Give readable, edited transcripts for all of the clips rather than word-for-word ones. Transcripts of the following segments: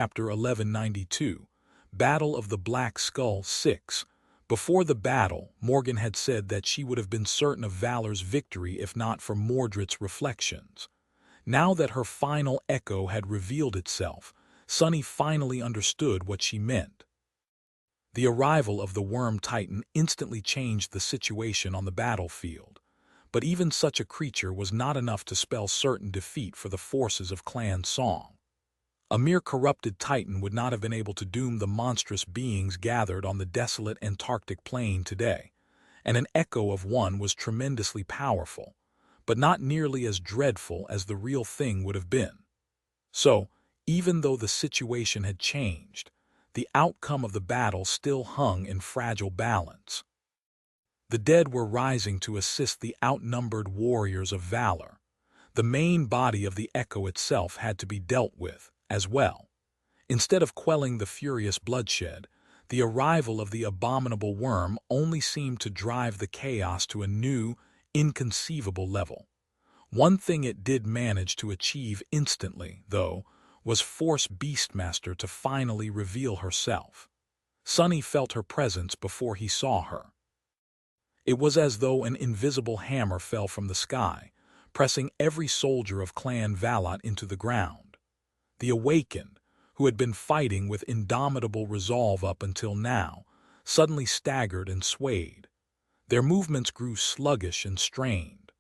Chapter 1192, Battle of the Black Skull 6. Before the battle, Morgan had said that she would have been certain of Valor's victory if not for Mordred's reflections. Now that her final echo had revealed itself, Sunny finally understood what she meant. The arrival of the Worm Titan instantly changed the situation on the battlefield, but even such a creature was not enough to spell certain defeat for the forces of Clan Song. A mere corrupted Titan would not have been able to doom the monstrous beings gathered on the desolate Antarctic plain today, and an echo of one was tremendously powerful, but not nearly as dreadful as the real thing would have been. So, even though the situation had changed, the outcome of the battle still hung in fragile balance. The dead were rising to assist the outnumbered warriors of valor. The main body of the echo itself had to be dealt with, as well. Instead of quelling the furious bloodshed, the arrival of the abominable worm only seemed to drive the chaos to a new, inconceivable level. One thing it did manage to achieve instantly, though, was force Beastmaster to finally reveal herself. Sunny felt her presence before he saw her. It was as though an invisible hammer fell from the sky, pressing every soldier of Clan Valot into the ground. The Awakened, who had been fighting with indomitable resolve up until now, suddenly staggered and swayed. Their movements grew sluggish and strained.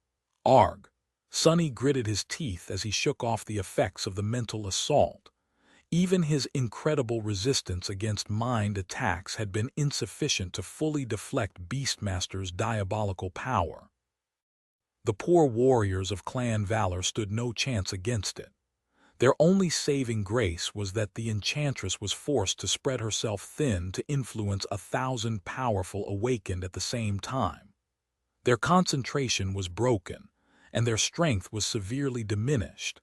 Arg! Sunny gritted his teeth as he shook off the effects of the mental assault. Even his incredible resistance against mind attacks had been insufficient to fully deflect Beastmaster's diabolical power. The poor warriors of Clan Valor stood no chance against it. Their only saving grace was that the enchantress was forced to spread herself thin to influence 1,000 powerful Awakened at the same time. Their concentration was broken, and their strength was severely diminished,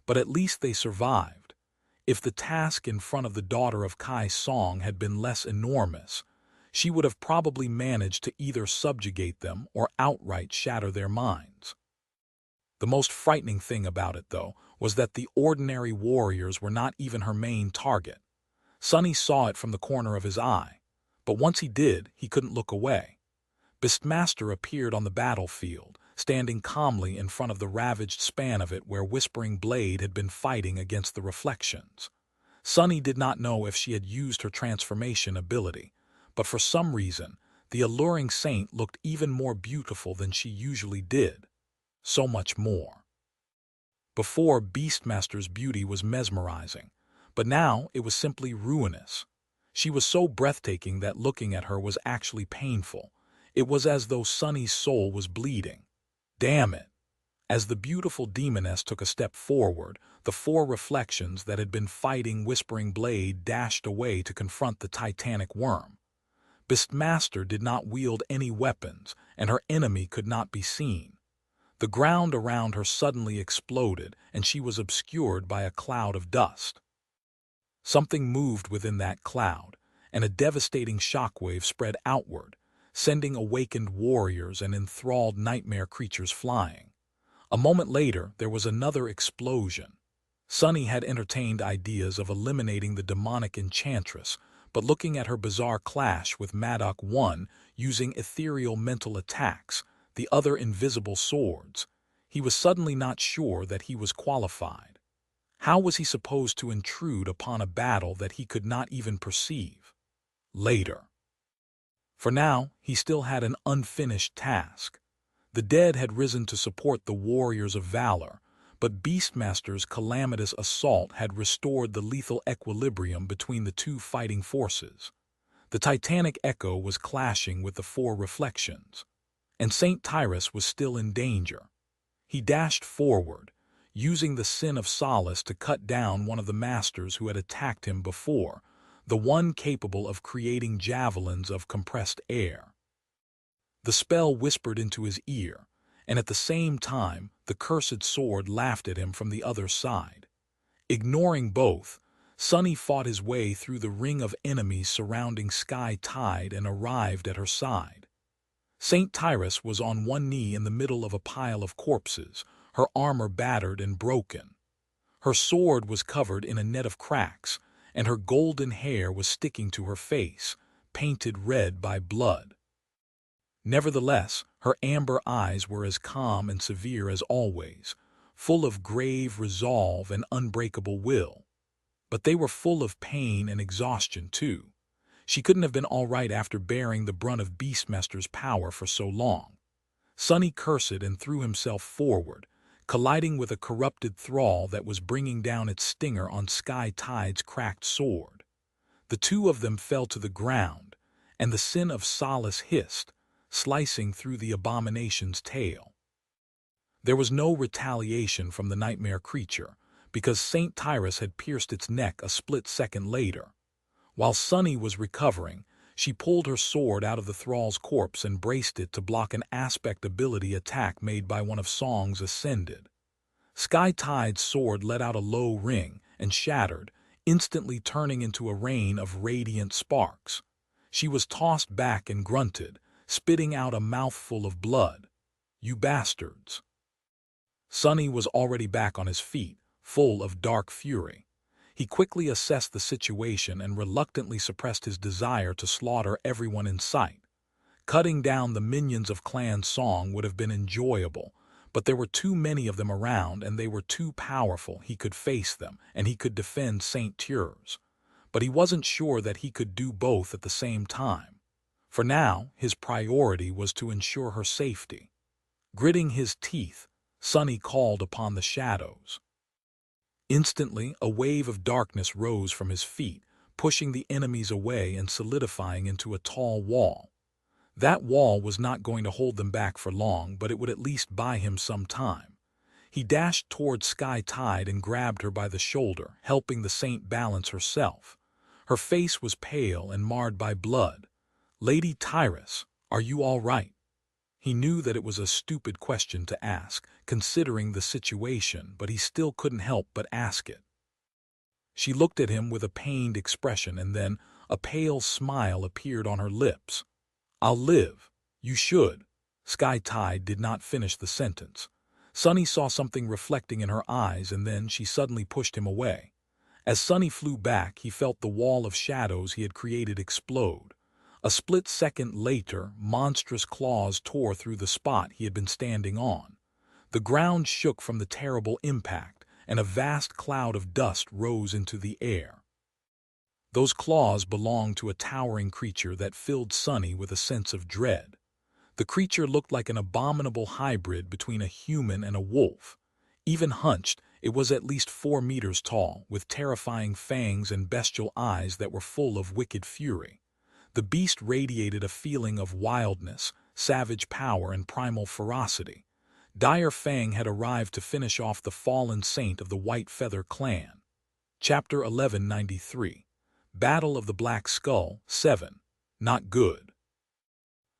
but at least they survived. If the task in front of the daughter of Kai Song had been less enormous, she would have probably managed to either subjugate them or outright shatter their minds. The most frightening thing about it, though, was that the ordinary warriors were not even her main target. Sunny saw it from the corner of his eye, but once he did, he couldn't look away. Beastmaster appeared on the battlefield, standing calmly in front of the ravaged span of it where Whispering Blade had been fighting against the reflections. Sunny did not know if she had used her transformation ability, but for some reason, the alluring saint looked even more beautiful than she usually did. So much more. Before, Beastmaster's beauty was mesmerizing, but now it was simply ruinous. She was so breathtaking that looking at her was actually painful. It was as though Sunny's soul was bleeding. Damn it! As the beautiful demoness took a step forward, the 4 reflections that had been fighting Whispering Blade dashed away to confront the titanic worm. Beastmaster did not wield any weapons, and her enemy could not be seen. The ground around her suddenly exploded, and she was obscured by a cloud of dust. Something moved within that cloud, and a devastating shockwave spread outward, sending awakened warriors and enthralled nightmare creatures flying. A moment later, there was another explosion. Sunny had entertained ideas of eliminating the demonic enchantress, but looking at her bizarre clash with Madoc 1 using ethereal mental attacks, the other invisible swords, he was suddenly not sure that he was qualified. How was he supposed to intrude upon a battle that he could not even perceive? Later. For now, he still had an unfinished task. The dead had risen to support the warriors of valor, but Beastmaster's calamitous assault had restored the lethal equilibrium between the 2 fighting forces. The titanic echo was clashing with the 4 reflections, and Saint Tyrus was still in danger. He dashed forward, using the Sin of Solace to cut down one of the masters who had attacked him before, the one capable of creating javelins of compressed air. The spell whispered into his ear, and at the same time, the cursed sword laughed at him from the other side. Ignoring both, Sunny fought his way through the ring of enemies surrounding Sky Tide and arrived at her side. Saint Tyrus was on one knee in the middle of a pile of corpses, her armor battered and broken. Her sword was covered in a net of cracks, and her golden hair was sticking to her face, painted red by blood. Nevertheless, her amber eyes were as calm and severe as always, full of grave resolve and unbreakable will. But they were full of pain and exhaustion, too. She couldn't have been all right after bearing the brunt of Beastmaster's power for so long. Sonny cursed and threw himself forward, colliding with a corrupted thrall that was bringing down its stinger on Sky Tide's cracked sword. The two of them fell to the ground, and the Sin of Solace hissed, slicing through the abomination's tail. There was no retaliation from the nightmare creature, because St. Tyrus had pierced its neck a split second later. While Sunny was recovering, she pulled her sword out of the thrall's corpse and braced it to block an aspect ability attack made by one of Song's Ascended. Sky Tide's sword let out a low ring and shattered, instantly turning into a rain of radiant sparks. She was tossed back and grunted, spitting out a mouthful of blood. "You bastards." Sunny was already back on his feet, full of dark fury. He quickly assessed the situation and reluctantly suppressed his desire to slaughter everyone in sight. Cutting down the minions of Clan Song would have been enjoyable, but there were too many of them around and they were too powerful. He could face them, and he could defend St. Tyr's. But he wasn't sure that he could do both at the same time. For now, his priority was to ensure her safety. Gritting his teeth, Sunny called upon the shadows. Instantly, a wave of darkness rose from his feet, pushing the enemies away and solidifying into a tall wall. That wall was not going to hold them back for long, but it would at least buy him some time. He dashed toward Sky Tide and grabbed her by the shoulder, helping the saint balance herself. Her face was pale and marred by blood. "Lady Tyrus, are you all right?" He knew that it was a stupid question to ask, considering the situation, but he still couldn't help but ask it. She looked at him with a pained expression, and then a pale smile appeared on her lips. "I'll live. You should." Sky Tide did not finish the sentence. Sunny saw something reflecting in her eyes, and then she suddenly pushed him away. As Sunny flew back, he felt the wall of shadows he had created explode. A split second later, monstrous claws tore through the spot he had been standing on. The ground shook from the terrible impact, and a vast cloud of dust rose into the air. Those claws belonged to a towering creature that filled Sunny with a sense of dread. The creature looked like an abominable hybrid between a human and a wolf. Even hunched, it was at least 4 meters tall, with terrifying fangs and bestial eyes that were full of wicked fury. The beast radiated a feeling of wildness, savage power, and primal ferocity. Dire Fang had arrived to finish off the fallen saint of the White Feather clan. Chapter 1193. Battle of the Black Skull 7. Not good.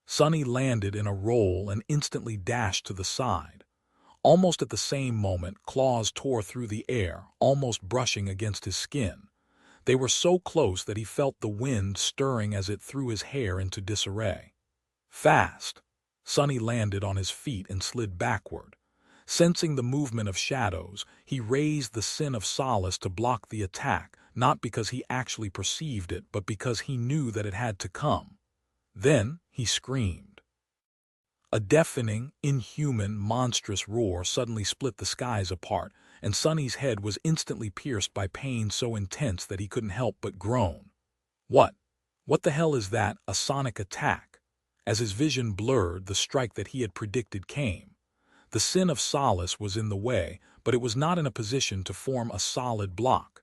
Sunny landed in a roll and instantly dashed to the side. Almost at the same moment, claws tore through the air, almost brushing against his skin. They were so close that he felt the wind stirring as it threw his hair into disarray. Fast! Sunny landed on his feet and slid backward. Sensing the movement of shadows, he raised the Sin of Solace to block the attack, not because he actually perceived it, but because he knew that it had to come. Then he screamed. A deafening, inhuman, monstrous roar suddenly split the skies apart, and Sunny's head was instantly pierced by pain so intense that he couldn't help but groan. What the hell is that? A sonic attack? As his vision blurred, the strike that he had predicted came. The Sin of Solace was in the way, but it was not in a position to form a solid block.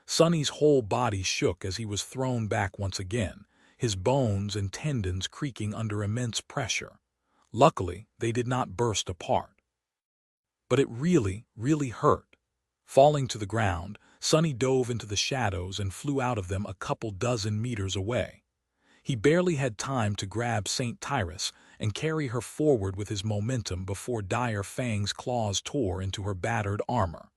Sunny's whole body shook as he was thrown back once again, his bones and tendons creaking under immense pressure. Luckily, they did not burst apart. But it really, really hurt. Falling to the ground, Sunny dove into the shadows and flew out of them a couple dozen meters away. He barely had time to grab St. Tyrus and carry her forward with his momentum before Dire Fang's claws tore into her battered armor.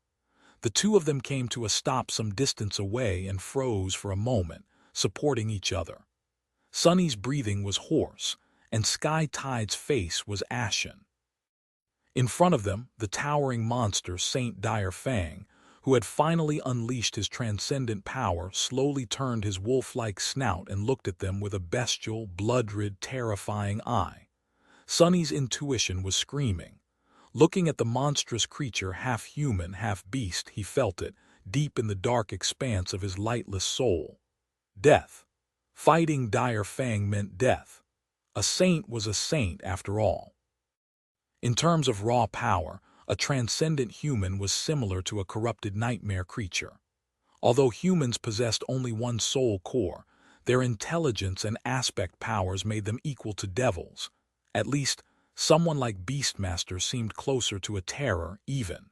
The two of them came to a stop some distance away and froze for a moment, supporting each other. Sunny's breathing was hoarse, and Sky Tide's face was ashen. In front of them, the towering monster Saint Dire Fang, who had finally unleashed his transcendent power, slowly turned his wolf-like snout and looked at them with a bestial, blood-red, terrifying eye. Sunny's intuition was screaming. Looking at the monstrous creature, half human, half beast, he felt it, deep in the dark expanse of his lightless soul. Death. Fighting Dire Fang meant death. A saint was a saint after all. In terms of raw power, a transcendent human was similar to a corrupted nightmare creature. Although humans possessed only one soul core, their intelligence and aspect powers made them equal to devils. At least, someone like Beastmaster seemed closer to a terror even.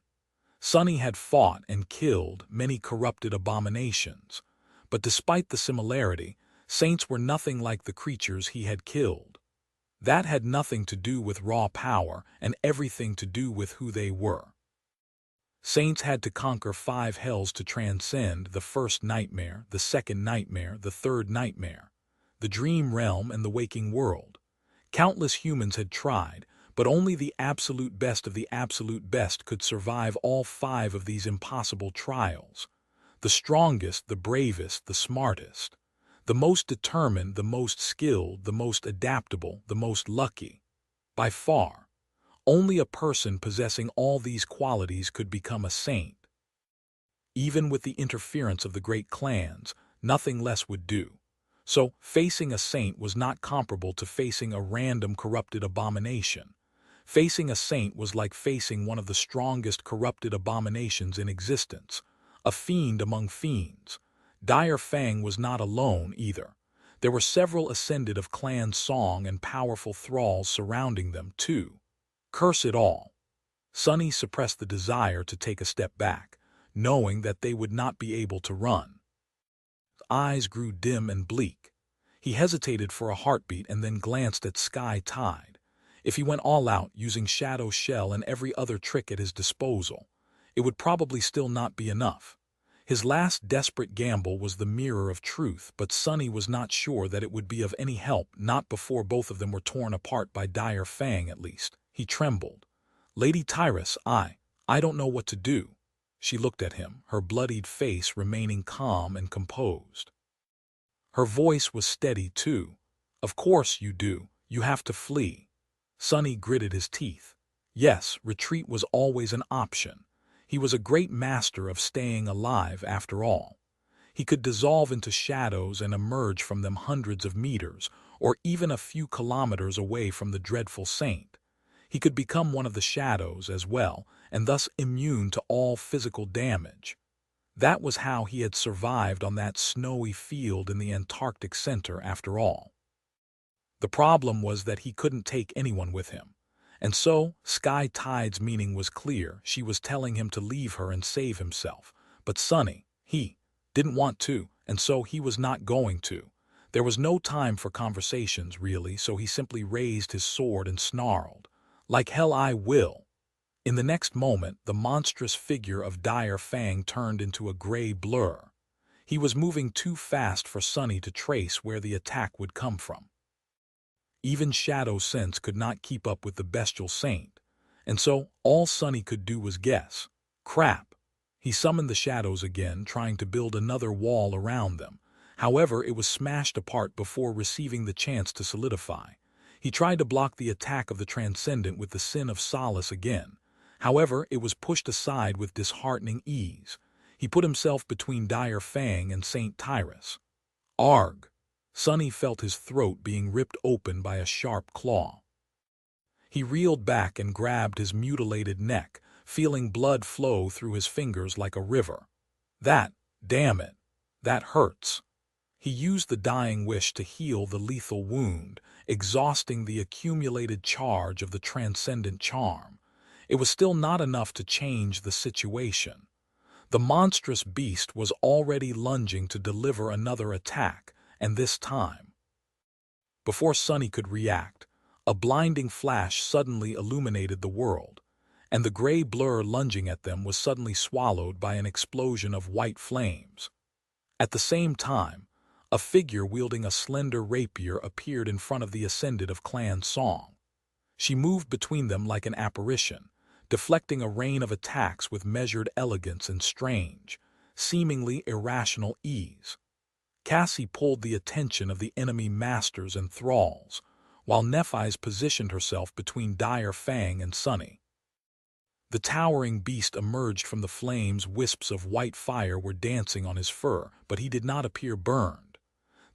Sunny had fought and killed many corrupted abominations, but despite the similarity, saints were nothing like the creatures he had killed. That had nothing to do with raw power and everything to do with who they were. Saints had to conquer 5 hells to transcend the first nightmare, the second nightmare, the third nightmare, the dream realm and the waking world. Countless humans had tried, but only the absolute best of the absolute best could survive all 5 of these impossible trials. The strongest, the bravest, the smartest. The most determined, the most skilled, the most adaptable, the most lucky. By far, only a person possessing all these qualities could become a saint. Even with the interference of the great clans, nothing less would do. So, facing a saint was not comparable to facing a random corrupted abomination. Facing a saint was like facing one of the strongest corrupted abominations in existence, a fiend among fiends. Dire Fang was not alone, either. There were several ascended of Clan Song and powerful thralls surrounding them, too. Curse it all. Sunny suppressed the desire to take a step back, knowing that they would not be able to run. His eyes grew dim and bleak. He hesitated for a heartbeat and then glanced at Sky Tide. If he went all out, using Shadow Shell and every other trick at his disposal, it would probably still not be enough. His last desperate gamble was the Mirror of Truth, but Sunny was not sure that it would be of any help, not before both of them were torn apart by Dire Fang at least. He trembled. Lady Tyrus, I don't know what to do. She looked at him, her bloodied face remaining calm and composed. Her voice was steady too. Of course you do. You have to flee. Sunny gritted his teeth. Yes, retreat was always an option. He was a great master of staying alive after all. He could dissolve into shadows and emerge from them hundreds of meters, or even a few kilometers away from the dreadful saint. He could become one of the shadows as well, and thus immune to all physical damage. That was how he had survived on that snowy field in the Antarctic center after all. The problem was that he couldn't take anyone with him. And so, Sky Tide's meaning was clear. She was telling him to leave her and save himself. But Sunny, he didn't want to, and so he was not going to. There was no time for conversations, really, so he simply raised his sword and snarled, "Like hell I will." In the next moment, the monstrous figure of Dire Fang turned into a gray blur. He was moving too fast for Sunny to trace where the attack would come from. Even Shadow Sense could not keep up with the bestial saint, and so all Sunny could do was guess. Crap! He summoned the shadows again, trying to build another wall around them. However, it was smashed apart before receiving the chance to solidify. He tried to block the attack of the Transcendent with the Sin of Solace again. However, it was pushed aside with disheartening ease. He put himself between Dire Fang and Saint Tyrus. Arg! Sunny felt his throat being ripped open by a sharp claw. He reeled back and grabbed his mutilated neck, feeling blood flow through his fingers like a river. Damn it, that hurts. He used the dying wish to heal the lethal wound, exhausting the accumulated charge of the transcendent charm. It was still not enough to change the situation. The monstrous beast was already lunging to deliver another attack, and this time. Before Sunny could react, a blinding flash suddenly illuminated the world, and the gray blur lunging at them was suddenly swallowed by an explosion of white flames. At the same time, a figure wielding a slender rapier appeared in front of the ascended of Clan Song. She moved between them like an apparition, deflecting a rain of attacks with measured elegance and strange, seemingly irrational ease. Cassie pulled the attention of the enemy masters and thralls, while Nephise positioned herself between Dire Fang and Sunny. The towering beast emerged from the flames. Wisps of white fire were dancing on his fur, but he did not appear burned.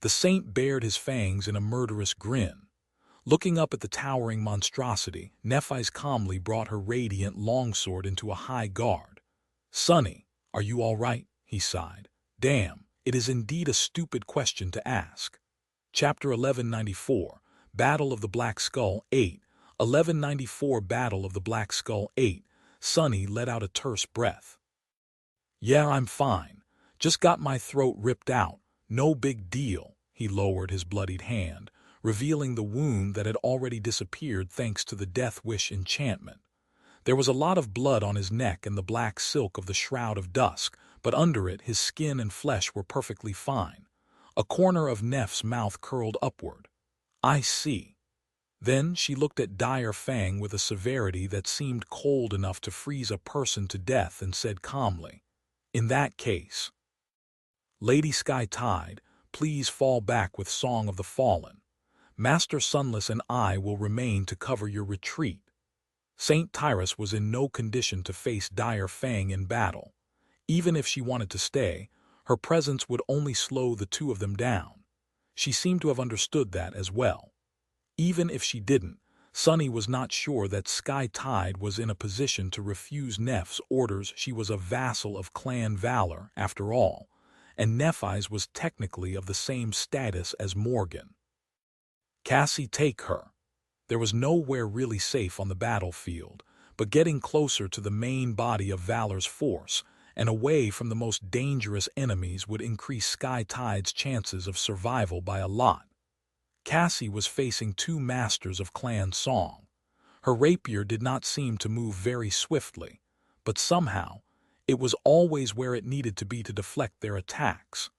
The saint bared his fangs in a murderous grin. Looking up at the towering monstrosity, Nephise calmly brought her radiant longsword into a high guard. "Sunny, are you all right?" he sighed. "Damn, it is indeed a stupid question to ask." Chapter 1194, Battle of the Black Skull 8. 1194 Battle of the Black Skull 8. Sunny let out a terse breath. "Yeah, I'm fine. Just got my throat ripped out. No big deal." He lowered his bloodied hand, revealing the wound that had already disappeared thanks to the Death Wish enchantment. There was a lot of blood on his neck and the black silk of the Shroud of Dusk, but under it his skin and flesh were perfectly fine. A corner of Neff's mouth curled upward. "I see." Then she looked at Dire Fang with a severity that seemed cold enough to freeze a person to death and said calmly, "In that case, Lady Sky Tide, please fall back with Song of the Fallen. Master Sunless and I will remain to cover your retreat." Saint Tyrus was in no condition to face Dire Fang in battle. Even if she wanted to stay, her presence would only slow the two of them down. She seemed to have understood that as well. Even if she didn't, Sunny was not sure that Sky Tide was in a position to refuse Neff's orders. She was a vassal of Clan Valor, after all, and Nephise was technically of the same status as Morgan. "Cassie, take her." There was nowhere really safe on the battlefield, but getting closer to the main body of Valor's force and away from the most dangerous enemies would increase Sky Tide's chances of survival by a lot. Cassie was facing two masters of Clan Song. Her rapier did not seem to move very swiftly, but somehow it was always where it needed to be to deflect their attacks.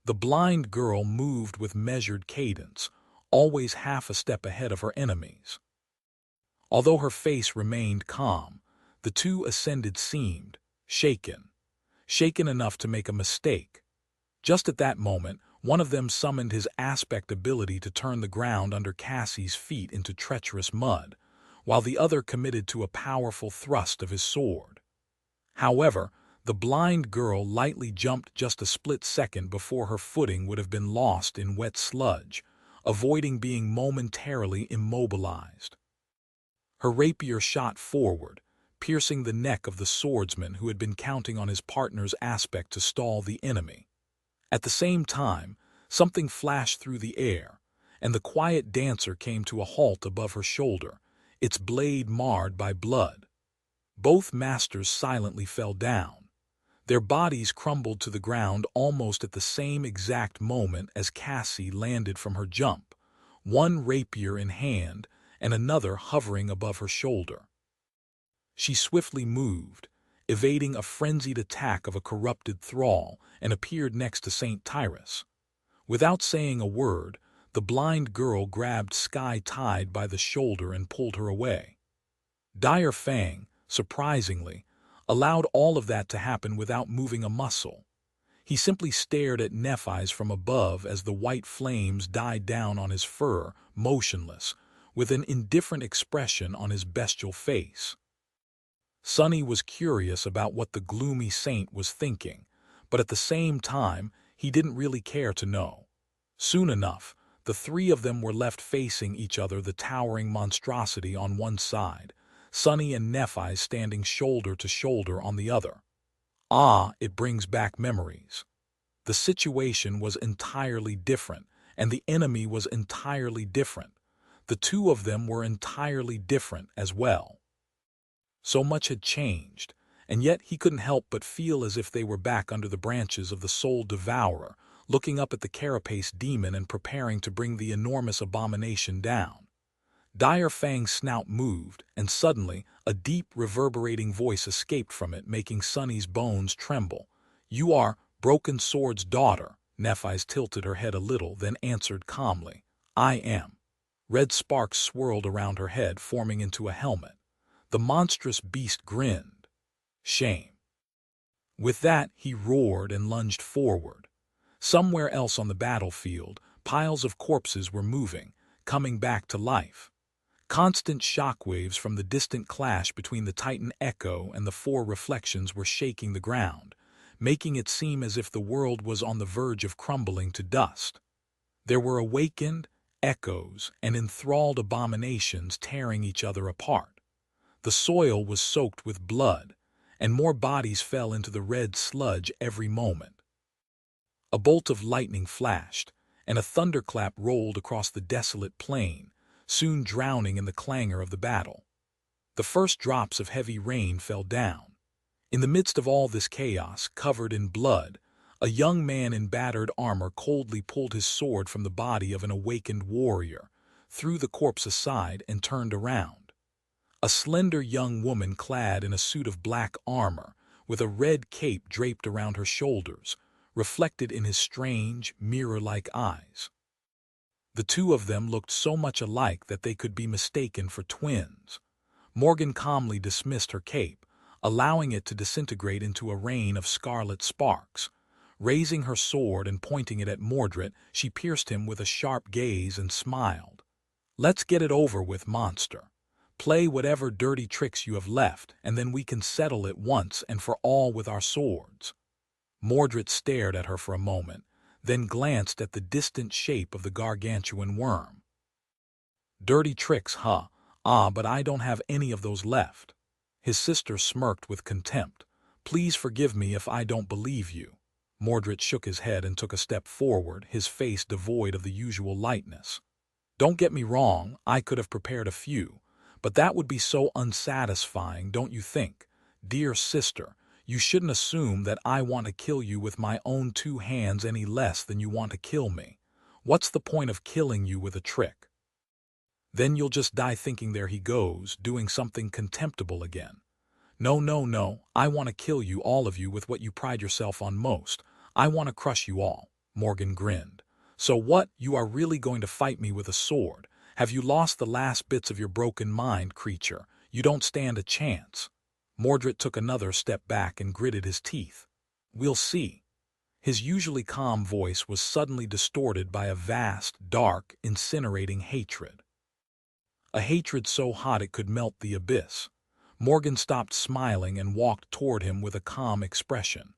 The blind girl moved with measured cadence, always half a step ahead of her enemies. Although her face remained calm, the two ascended seemed shaken enough to make a mistake. Just at that moment, one of them summoned his aspect ability to turn the ground under Cassie's feet into treacherous mud, while the other committed to a powerful thrust of his sword. However, the blind girl lightly jumped just a split second before her footing would have been lost in wet sludge, avoiding being momentarily immobilized. Her rapier shot forward, piercing the neck of the swordsman who had been counting on his partner's aspect to stall the enemy. At the same time, something flashed through the air, and the quiet dancer came to a halt above her shoulder, its blade marred by blood. Both masters silently fell down. Their bodies crumbled to the ground almost at the same exact moment as Cassie landed from her jump, one rapier in hand and another hovering above her shoulder. She swiftly moved, evading a frenzied attack of a corrupted thrall, and appeared next to Saint Tyrus. Without saying a word, the blind girl grabbed Sky Tide by the shoulder and pulled her away. Dire Fang, surprisingly, allowed all of that to happen without moving a muscle. He simply stared at Nephise from above as the white flames died down on his fur, motionless, with an indifferent expression on his bestial face. Sunny was curious about what the gloomy saint was thinking, but at the same time, he didn't really care to know. Soon enough, the three of them were left facing each other, the towering monstrosity on one side, Sunny and Nephise standing shoulder to shoulder on the other. It brings back memories. The situation was entirely different, and the enemy was entirely different. The two of them were entirely different as well. So much had changed, and yet he couldn't help but feel as if they were back under the branches of the Soul Devourer, looking up at the carapace demon and preparing to bring the enormous abomination down. Dire Fang's snout moved, and suddenly a deep, reverberating voice escaped from it, making Sunny's bones tremble. "You are Broken Sword's daughter." Nephise tilted her head a little, then answered calmly, "I am." Red sparks swirled around her head, forming into a helmet. The monstrous beast grinned. Shame. With that, he roared and lunged forward. Somewhere else on the battlefield, piles of corpses were moving, coming back to life. Constant shockwaves from the distant clash between the Titan Echo and the four reflections were shaking the ground, making it seem as if the world was on the verge of crumbling to dust. There were awakened echoes and enthralled abominations tearing each other apart. The soil was soaked with blood, and more bodies fell into the red sludge every moment. A bolt of lightning flashed, and a thunderclap rolled across the desolate plain, soon drowning in the clangor of the battle. The first drops of heavy rain fell down. In the midst of all this chaos, covered in blood, a young man in battered armor coldly pulled his sword from the body of an awakened warrior, threw the corpse aside, and turned around. A slender young woman clad in a suit of black armor, with a red cape draped around her shoulders, reflected in his strange, mirror-like eyes. The two of them looked so much alike that they could be mistaken for twins. Morgan calmly dismissed her cape, allowing it to disintegrate into a rain of scarlet sparks. Raising her sword and pointing it at Mordred, she pierced him with a sharp gaze and smiled. "Let's get it over with, monster. Play whatever dirty tricks you have left, and then we can settle it once and for all with our swords." Mordred stared at her for a moment, then glanced at the distant shape of the gargantuan worm. "Dirty tricks, huh? But I don't have any of those left." His sister smirked with contempt. "Please forgive me if I don't believe you." Mordred shook his head and took a step forward, his face devoid of the usual lightness. "Don't get me wrong, I could have prepared a few, but that would be so unsatisfying, don't you think? Dear sister, you shouldn't assume that I want to kill you with my own two hands any less than you want to kill me. What's the point of killing you with a trick? Then you'll just die thinking there he goes, doing something contemptible again. No, no, no, I want to kill you, all of you, with what you pride yourself on most. I want to crush you all." Morgan grinned. "So what, you are really going to fight me with a sword? Have you lost the last bits of your broken mind, creature? You don't stand a chance." Mordred took another step back and gritted his teeth. "We'll see." His usually calm voice was suddenly distorted by a vast, dark, incinerating hatred. A hatred so hot it could melt the abyss. Morgan stopped smiling and walked toward him with a calm expression.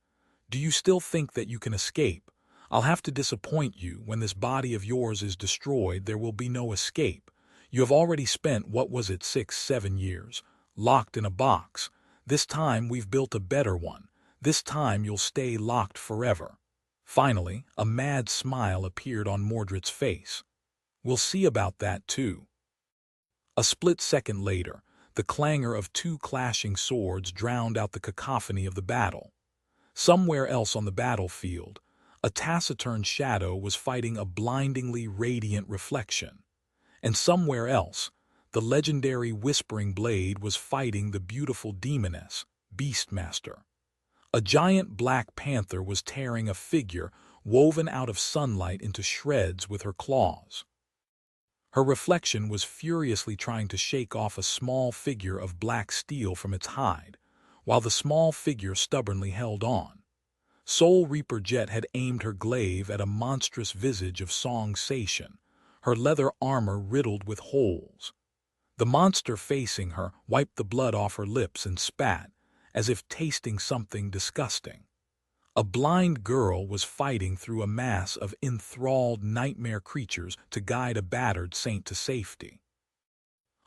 "Do you still think that you can escape? I'll have to disappoint you. When this body of yours is destroyed, there will be no escape. You have already spent, what was it, 6-7 years, locked in a box. This time we've built a better one. This time you'll stay locked forever." Finally, a mad smile appeared on Mordred's face. "We'll see about that, too." A split second later, the clangor of two clashing swords drowned out the cacophony of the battle. Somewhere else on the battlefield, a taciturn shadow was fighting a blindingly radiant reflection. And somewhere else, the legendary Whispering Blade was fighting the beautiful demoness, Beastmaster. A giant black panther was tearing a figure woven out of sunlight into shreds with her claws. Her reflection was furiously trying to shake off a small figure of black steel from its hide, while the small figure stubbornly held on. Soul Reaper Jet had aimed her glaive at a monstrous visage of Song Sation, her leather armor riddled with holes. The monster facing her wiped the blood off her lips and spat, as if tasting something disgusting. A blind girl was fighting through a mass of enthralled nightmare creatures to guide a battered saint to safety.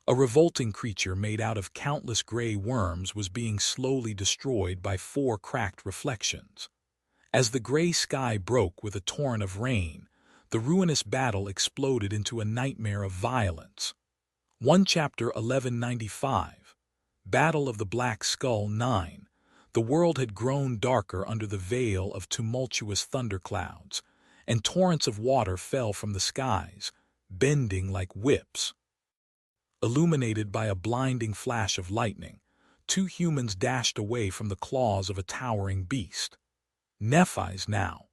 A revolting creature made out of countless gray worms was being slowly destroyed by 4 cracked reflections. As the gray sky broke with a torrent of rain, the ruinous battle exploded into a nightmare of violence. 1 Chapter 1195, Battle of the Black Skull 9. The world had grown darker under the veil of tumultuous thunderclouds, and torrents of water fell from the skies, bending like whips. Illuminated by a blinding flash of lightning, 2 humans dashed away from the claws of a towering beast. Nephis now.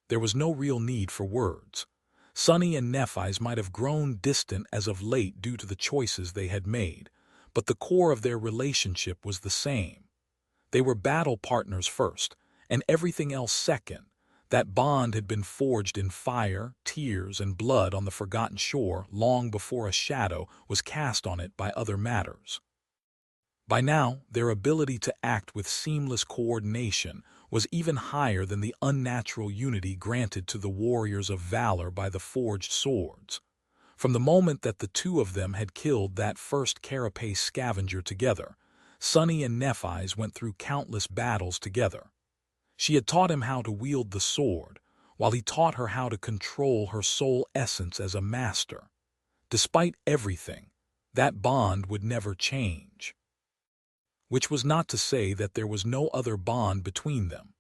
There was no real need for words. Sunny and Nephis might have grown distant as of late due to the choices they had made, but the core of their relationship was the same. They were battle partners first, and everything else second. That bond had been forged in fire, tears, and blood on the forgotten shore long before a shadow was cast on it by other matters. By now, their ability to act with seamless coordination was even higher than the unnatural unity granted to the warriors of valor by the forged swords. From the moment that the two of them had killed that first carapace scavenger together, Sunny and Nephi's went through countless battles together. She had taught him how to wield the sword, while he taught her how to control her soul essence as a master. Despite everything, that bond would never change. Which was not to say that there was no other bond between them.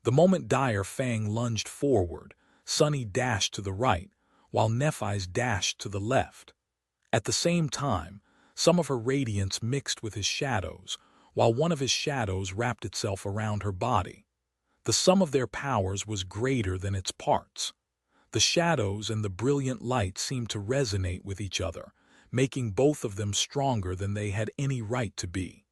The moment Dire Fang lunged forward, Sunny dashed to the right, while Nephi's dashed to the left. At the same time, some of her radiance mixed with his shadows, while one of his shadows wrapped itself around her body. The sum of their powers was greater than its parts. The shadows and the brilliant light seemed to resonate with each other, making both of them stronger than they had any right to be.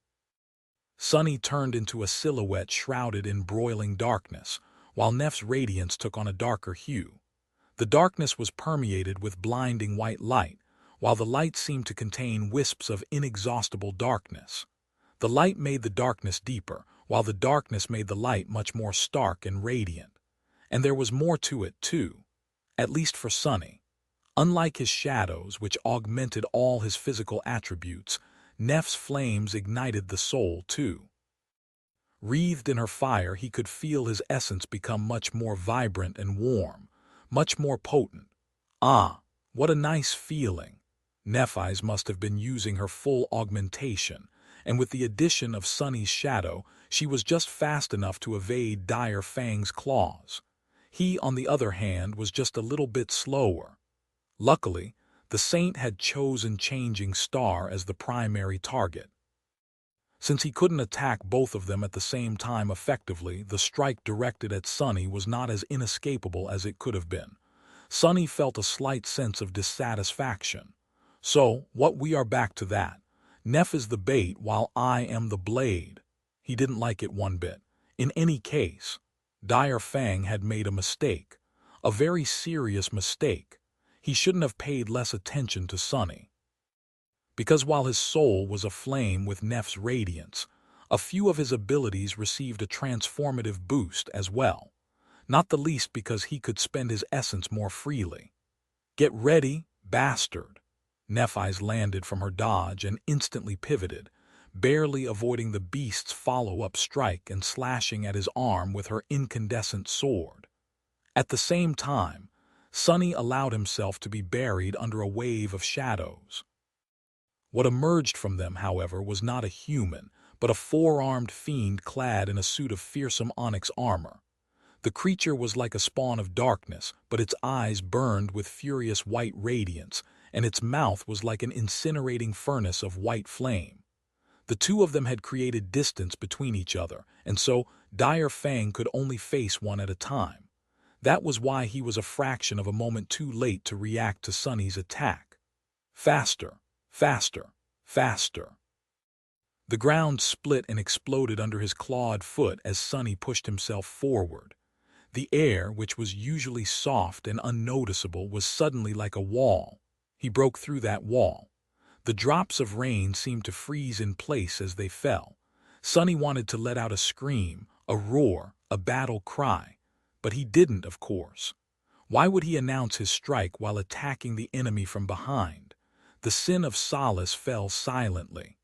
Sunny turned into a silhouette shrouded in broiling darkness, while Neff's radiance took on a darker hue. The darkness was permeated with blinding white light, while the light seemed to contain wisps of inexhaustible darkness. The light made the darkness deeper, while the darkness made the light much more stark and radiant. And there was more to it, too, at least for Sunny. Unlike his shadows, which augmented all his physical attributes, Neff's flames ignited the soul, too. Wreathed in her fire, he could feel his essence become much more vibrant and warm, much more potent. Ah, what a nice feeling! Nephi's must have been using her full augmentation, and with the addition of Sunny's shadow, she was just fast enough to evade Dire Fang's claws. He, on the other hand, was just a little bit slower. Luckily, the Saint had chosen Changing Star as the primary target. Since he couldn't attack both of them at the same time effectively, the strike directed at Sunny was not as inescapable as it could have been. Sunny felt a slight sense of dissatisfaction. So, we are back to that. Neff is the bait while I am the blade. He didn't like it one bit. In any case, Dire Fang had made a mistake. A very serious mistake. He shouldn't have paid less attention to Sunny. Because while his soul was aflame with Neff's radiance, a few of his abilities received a transformative boost as well, not the least because he could spend his essence more freely. Get ready, bastard! Neff eyes landed from her dodge and instantly pivoted, barely avoiding the beast's follow-up strike and slashing at his arm with her incandescent sword. At the same time, Sunny allowed himself to be buried under a wave of shadows. What emerged from them, however, was not a human, but a four-armed fiend clad in a suit of fearsome onyx armor. The creature was like a spawn of darkness, but its eyes burned with furious white radiance, and its mouth was like an incinerating furnace of white flame. The two of them had created distance between each other, and so Dire Fang could only face one at a time. That was why he was a fraction of a moment too late to react to Sunny's attack. Faster, faster, faster. The ground split and exploded under his clawed foot as Sunny pushed himself forward. The air, which was usually soft and unnoticeable, was suddenly like a wall. He broke through that wall. The drops of rain seemed to freeze in place as they fell. Sunny wanted to let out a scream, a roar, a battle cry. But he didn't, of course. Why would he announce his strike while attacking the enemy from behind? The sin of solace fell silently.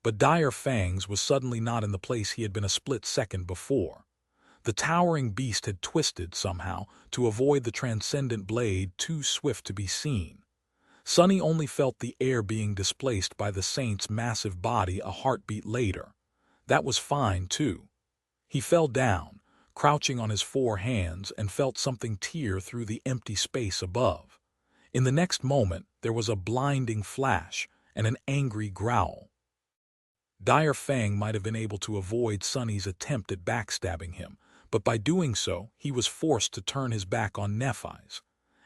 But Dire Fangs was suddenly not in the place he had been a split second before. The towering beast had twisted, somehow, to avoid the transcendent blade too swift to be seen. Sunny only felt the air being displaced by the Saint's massive body a heartbeat later. That was fine, too. He fell down, crouching on his four hands, and felt something tear through the empty space above. In the next moment, there was a blinding flash and an angry growl. Dire Fang might have been able to avoid Sunny's attempt at backstabbing him, but by doing so, he was forced to turn his back on Nephi's.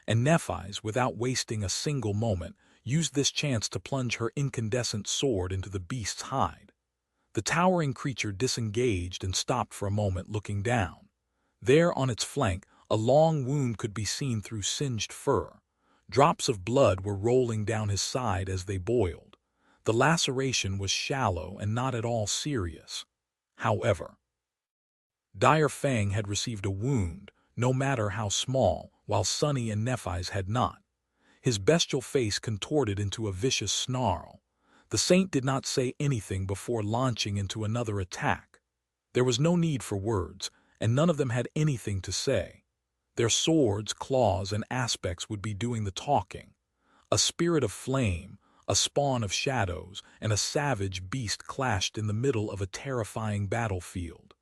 And Nephi's, without wasting a single moment, used this chance to plunge her incandescent sword into the beast's hide. The towering creature disengaged and stopped for a moment, looking down. There on its flank, a long wound could be seen through singed fur. Drops of blood were rolling down his side as they boiled. The laceration was shallow and not at all serious. However, Dire Fang had received a wound, no matter how small, while Sunny and Nephi's had not. His bestial face contorted into a vicious snarl. The saint did not say anything before launching into another attack. There was no need for words, and none of them had anything to say. Their swords, claws, and aspects would be doing the talking. A spirit of flame, a spawn of shadows, and a savage beast clashed in the middle of a terrifying battlefield.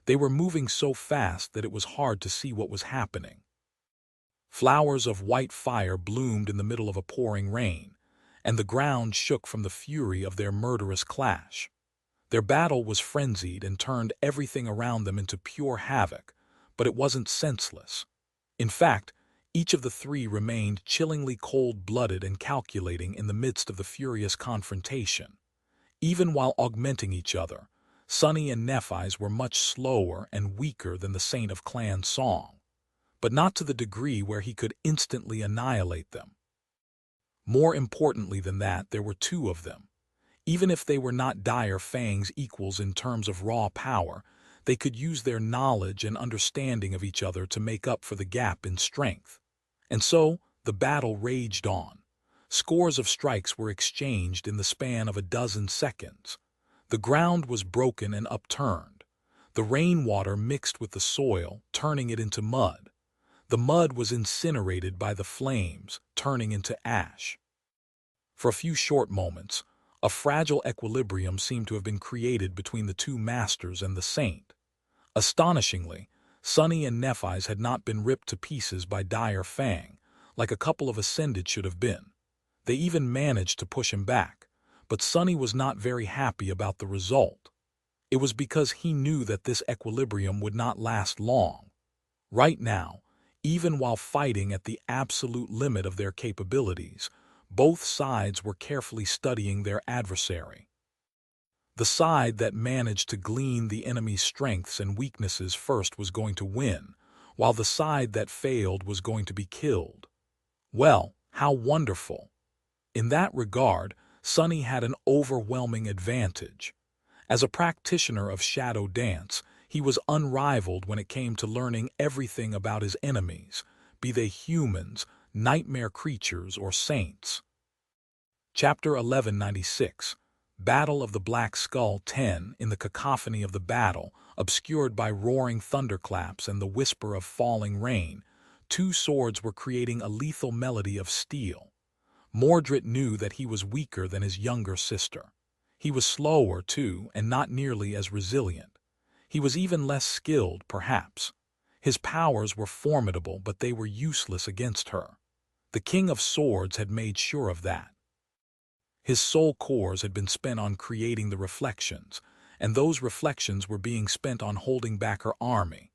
They were moving so fast that it was hard to see what was happening. Flowers of white fire bloomed in the middle of a pouring rain, and the ground shook from the fury of their murderous clash. Their battle was frenzied and turned everything around them into pure havoc, but it wasn't senseless. In fact, each of the three remained chillingly cold-blooded and calculating in the midst of the furious confrontation. Even while augmenting each other, Sunny and Nephi's were much slower and weaker than the Saint of Clan Song, but not to the degree where he could instantly annihilate them. More importantly than that, there were two of them. Even if they were not Dire Fang's equals in terms of raw power, they could use their knowledge and understanding of each other to make up for the gap in strength. And so, the battle raged on. Scores of strikes were exchanged in the span of a dozen seconds. The ground was broken and upturned. The rainwater mixed with the soil, turning it into mud. The mud was incinerated by the flames, turning into ash. For a few short moments, a fragile equilibrium seemed to have been created between the two masters and the saint. Astonishingly, Sunny and Nephi's had not been ripped to pieces by Dire Fang, like a couple of Ascended should have been. They even managed to push him back, but Sunny was not very happy about the result. It was because he knew that this equilibrium would not last long. Right now, even while fighting at the absolute limit of their capabilities, both sides were carefully studying their adversary. The side that managed to glean the enemy's strengths and weaknesses first was going to win, while the side that failed was going to be killed. Well, how wonderful! In that regard, Sunny had an overwhelming advantage. As a practitioner of shadow dance, he was unrivaled when it came to learning everything about his enemies, be they humans, nightmare creatures, or saints. Chapter 1196, Battle of the Black Skull 10. In the cacophony of the battle, obscured by roaring thunderclaps and the whisper of falling rain, two swords were creating a lethal melody of steel. Mordred knew that he was weaker than his younger sister. He was slower, too, and not nearly as resilient. He was even less skilled, perhaps. His powers were formidable, but they were useless against her. The King of Swords had made sure of that. His soul cores had been spent on creating the reflections, and those reflections were being spent on holding back her army.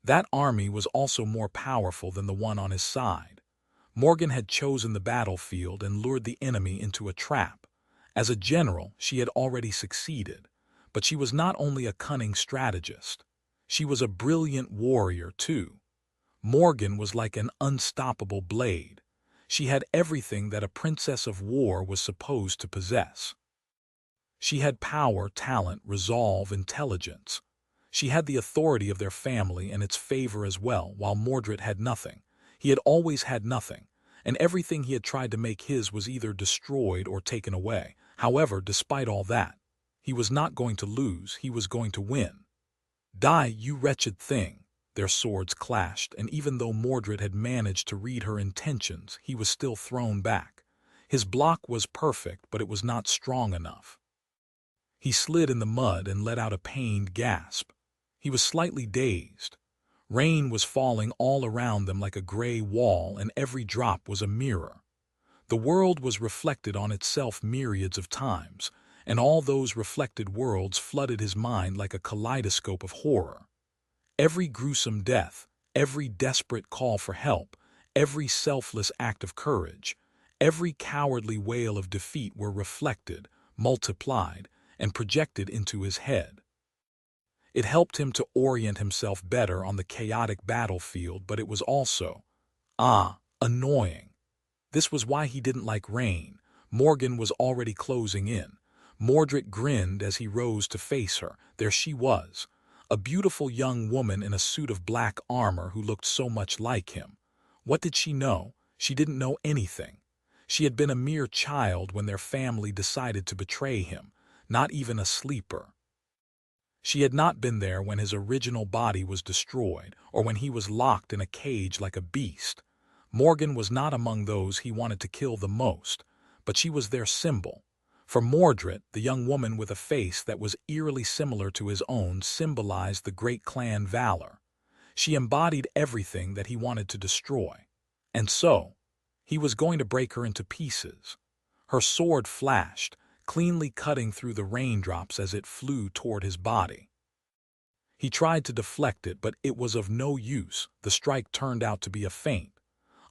That army was also more powerful than the one on his side. Morgan had chosen the battlefield and lured the enemy into a trap. As a general, she had already succeeded, but she was not only a cunning strategist. She was a brilliant warrior, too. Morgan was like an unstoppable blade. She had everything that a princess of war was supposed to possess. She had power, talent, resolve, intelligence. She had the authority of their family and its favor as well, while Mordred had nothing. He had always had nothing, and everything he had tried to make his was either destroyed or taken away. However, despite all that, he was not going to lose, he was going to win. Die, you wretched thing! Their swords clashed, and even though Mordred had managed to read her intentions, he was still thrown back. His block was perfect, but it was not strong enough. He slid in the mud and let out a pained gasp. He was slightly dazed. Rain was falling all around them like a gray wall, and every drop was a mirror. The world was reflected on itself myriads of times, and all those reflected worlds flooded his mind like a kaleidoscope of horror. Every gruesome death, every desperate call for help, every selfless act of courage, Every cowardly wail of defeat were reflected, multiplied, and projected into his head. It helped him to orient himself better on the chaotic battlefield, but it was also, annoying. This was why he didn't like rain. Morgan was already closing in. Mordred grinned as he rose to face her. There she was, a beautiful young woman in a suit of black armor who looked so much like him. What did she know? She didn't know anything. She had been a mere child when their family decided to betray him, not even a sleeper. She had not been there when his original body was destroyed, or when he was locked in a cage like a beast. Morgan was not among those he wanted to kill the most, but she was their symbol. For Mordred, the young woman with a face that was eerily similar to his own symbolized the great clan valor. She embodied everything that he wanted to destroy. And so, he was going to break her into pieces. Her sword flashed, cleanly cutting through the raindrops as it flew toward his body. He tried to deflect it, but it was of no use. The strike turned out to be a feint.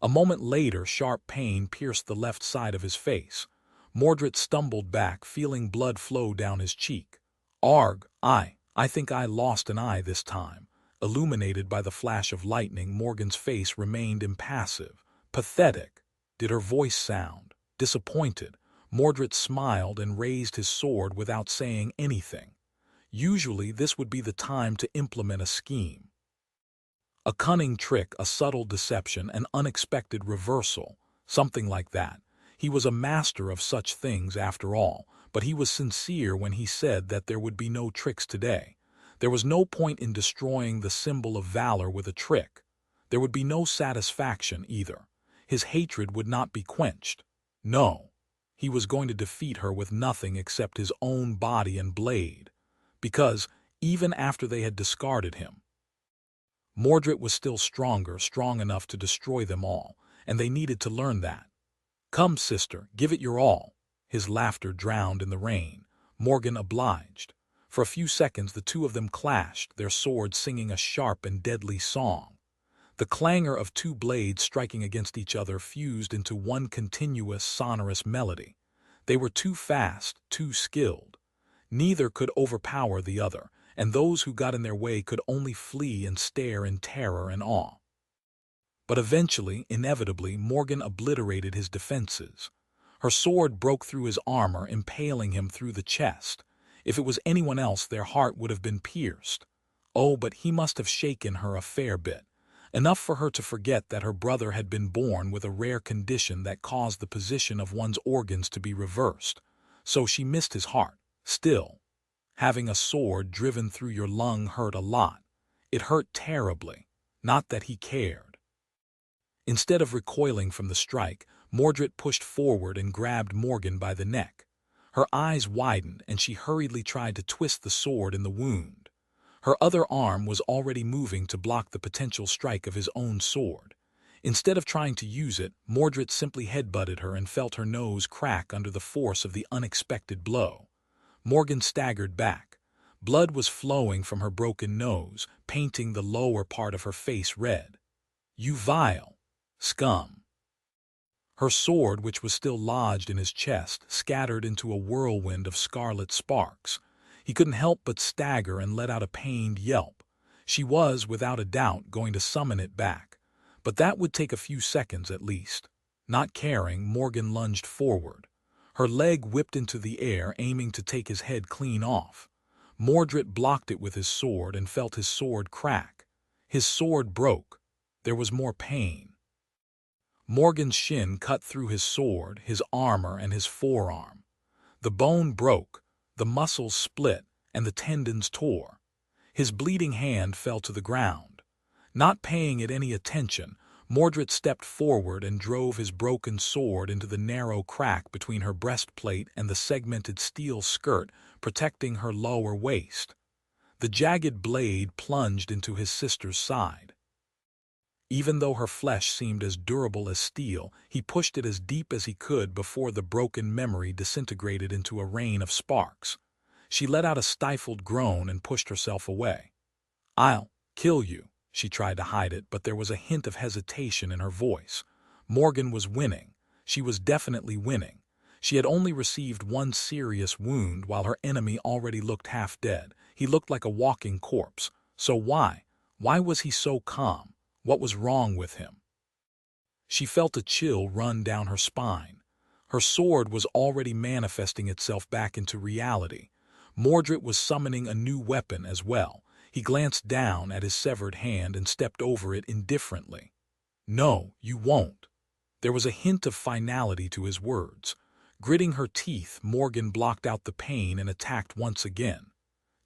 A moment later, sharp pain pierced the left side of his face. Mordred stumbled back, feeling blood flow down his cheek. Arg, I think I lost an eye this time. Illuminated by the flash of lightning, Morgan's face remained impassive. Pathetic. Did her voice sound? Disappointed. Mordred smiled and raised his sword without saying anything. Usually this would be the time to implement a scheme. A cunning trick, a subtle deception, an unexpected reversal, something like that. He was a master of such things after all, but he was sincere when he said that there would be no tricks today. There was no point in destroying the symbol of valor with a trick. There would be no satisfaction either. His hatred would not be quenched. No. He was going to defeat her with nothing except his own body and blade. Because, even after they had discarded him, Mordred was still stronger, strong enough to destroy them all, and they needed to learn that. Come, sister, give it your all. His laughter drowned in the rain. Morgan obliged. For a few seconds the two of them clashed, their swords singing a sharp and deadly song. The clangor of two blades striking against each other fused into one continuous, sonorous melody. They were too fast, too skilled. Neither could overpower the other, and those who got in their way could only flee and stare in terror and awe. But eventually, inevitably, Morgan obliterated his defenses. Her sword broke through his armor, impaling him through the chest. If it was anyone else, their heart would have been pierced. Oh, but he must have shaken her a fair bit. Enough for her to forget that her brother had been born with a rare condition that caused the position of one's organs to be reversed. So she missed his heart. Still, having a sword driven through your lung hurt a lot. It hurt terribly. Not that he cared. Instead of recoiling from the strike, Mordred pushed forward and grabbed Morgan by the neck. Her eyes widened, and she hurriedly tried to twist the sword in the wound. Her other arm was already moving to block the potential strike of his own sword. Instead of trying to use it, Mordred simply headbutted her and felt her nose crack under the force of the unexpected blow. Morgan staggered back. Blood was flowing from her broken nose, painting the lower part of her face red. You vile scum! Her sword, which was still lodged in his chest, scattered into a whirlwind of scarlet sparks. He couldn't help but stagger and let out a pained yelp. She was, without a doubt, going to summon it back. But that would take a few seconds at least. Not caring, Morgan lunged forward. Her leg whipped into the air, aiming to take his head clean off. Mordred blocked it with his sword and felt his sword crack. His sword broke. There was more pain. Morgan's shin cut through his sword, his armor, and his forearm. The bone broke, the muscles split, and the tendons tore. His bleeding hand fell to the ground. Not paying it any attention, Mordred stepped forward and drove his broken sword into the narrow crack between her breastplate and the segmented steel skirt protecting her lower waist. The jagged blade plunged into his sister's side. Even though her flesh seemed as durable as steel, he pushed it as deep as he could before the broken memory disintegrated into a rain of sparks. She let out a stifled groan and pushed herself away. I'll kill you. She tried to hide it, but there was a hint of hesitation in her voice. Morgan was winning. She was definitely winning. She had only received one serious wound while her enemy already looked half dead. He looked like a walking corpse. So why? Why was he so calm? What was wrong with him? She felt a chill run down her spine. Her sword was already manifesting itself back into reality. Mordred was summoning a new weapon as well. He glanced down at his severed hand and stepped over it indifferently. "No, you won't." There was a hint of finality to his words. Gritting her teeth, Morgan blocked out the pain and attacked once again.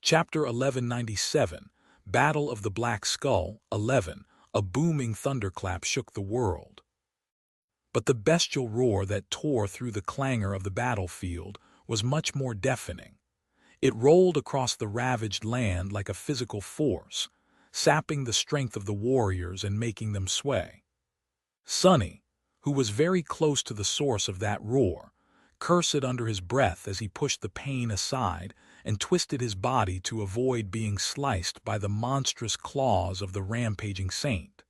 Chapter 1197, Battle of the Black Skull, 11. A booming thunderclap shook the world. But the bestial roar that tore through the clangor of the battlefield was much more deafening. It rolled across the ravaged land like a physical force, sapping the strength of the warriors and making them sway. Sonny, who was very close to the source of that roar, cursed under his breath as he pushed the pain aside and twisted his body to avoid being sliced by the monstrous claws of the rampaging saint.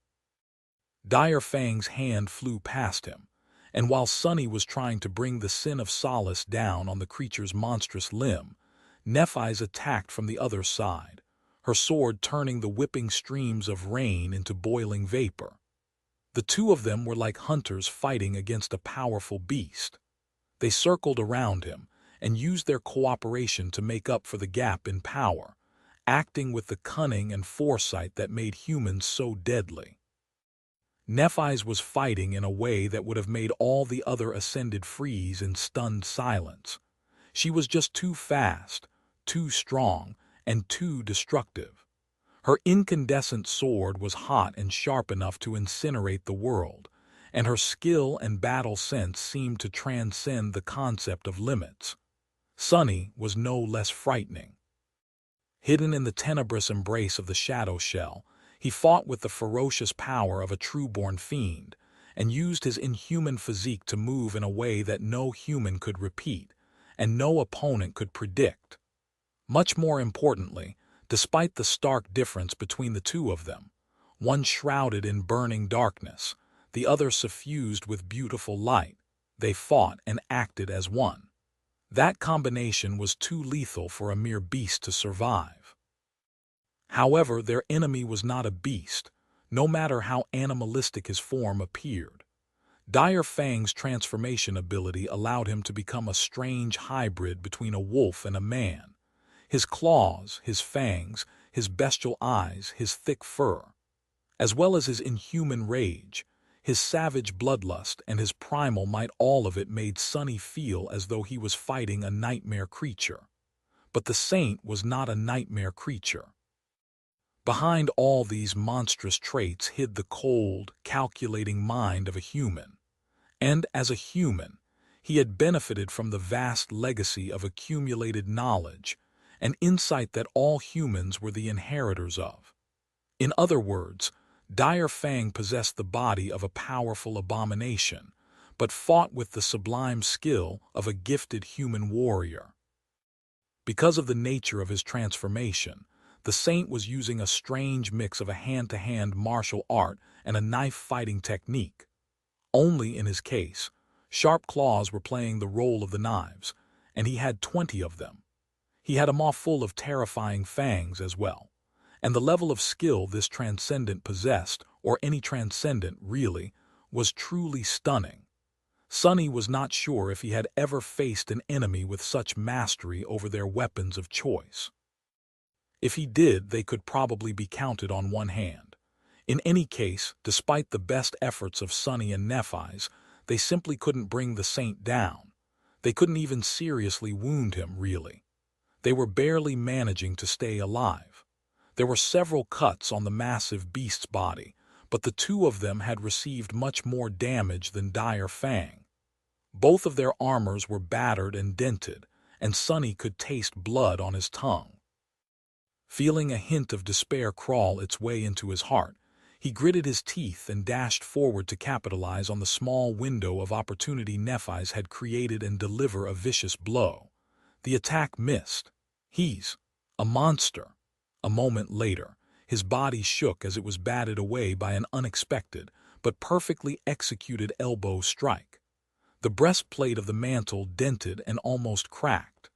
Dire Fang's hand flew past him, and while Sonny was trying to bring the sin of solace down on the creature's monstrous limb, Nephi's attacked from the other side, her sword turning the whipping streams of rain into boiling vapor. The two of them were like hunters fighting against a powerful beast. They circled around him and used their cooperation to make up for the gap in power, acting with the cunning and foresight that made humans so deadly. Nephi's was fighting in a way that would have made all the other Ascended freeze in stunned silence. She was just too fast, too strong, and too destructive. Her incandescent sword was hot and sharp enough to incinerate the world, and her skill and battle sense seemed to transcend the concept of limits. Sonny was no less frightening. Hidden in the tenebrous embrace of the shadow shell, he fought with the ferocious power of a true-born fiend, and used his inhuman physique to move in a way that no human could repeat, and no opponent could predict. Much more importantly, despite the stark difference between the two of them, one shrouded in burning darkness, the other suffused with beautiful light, they fought and acted as one. That combination was too lethal for a mere beast to survive. However, their enemy was not a beast, no matter how animalistic his form appeared. Dire Fang's transformation ability allowed him to become a strange hybrid between a wolf and a man. His claws, his fangs, his bestial eyes, his thick fur, as well as his inhuman rage, his savage bloodlust, and his primal might, all of it made Sonny feel as though he was fighting a nightmare creature. But the saint was not a nightmare creature. Behind all these monstrous traits hid the cold, calculating mind of a human. And as a human, he had benefited from the vast legacy of accumulated knowledge, an insight that all humans were the inheritors of. In other words, Dire Fang possessed the body of a powerful abomination, but fought with the sublime skill of a gifted human warrior. Because of the nature of his transformation, the saint was using a strange mix of a hand-to-hand martial art and a knife-fighting technique. Only in his case, sharp claws were playing the role of the knives, and he had 20 of them. He had a maw full of terrifying fangs as well, and the level of skill this transcendent possessed, or any transcendent really, was truly stunning. Sonny was not sure if he had ever faced an enemy with such mastery over their weapons of choice. If he did, they could probably be counted on one hand. In any case, despite the best efforts of Sonny and Nephi's, they simply couldn't bring the saint down. They couldn't even seriously wound him, really. They were barely managing to stay alive. There were several cuts on the massive beast's body, but the two of them had received much more damage than Dire Fang. Both of their armors were battered and dented, and Sonny could taste blood on his tongue. Feeling a hint of despair crawl its way into his heart, he gritted his teeth and dashed forward to capitalize on the small window of opportunity Nephi's had created and deliver a vicious blow. The attack missed. He's a monster. A moment later, his body shook as it was batted away by an unexpected but perfectly executed elbow strike. The breastplate of the mantle dented and almost cracked.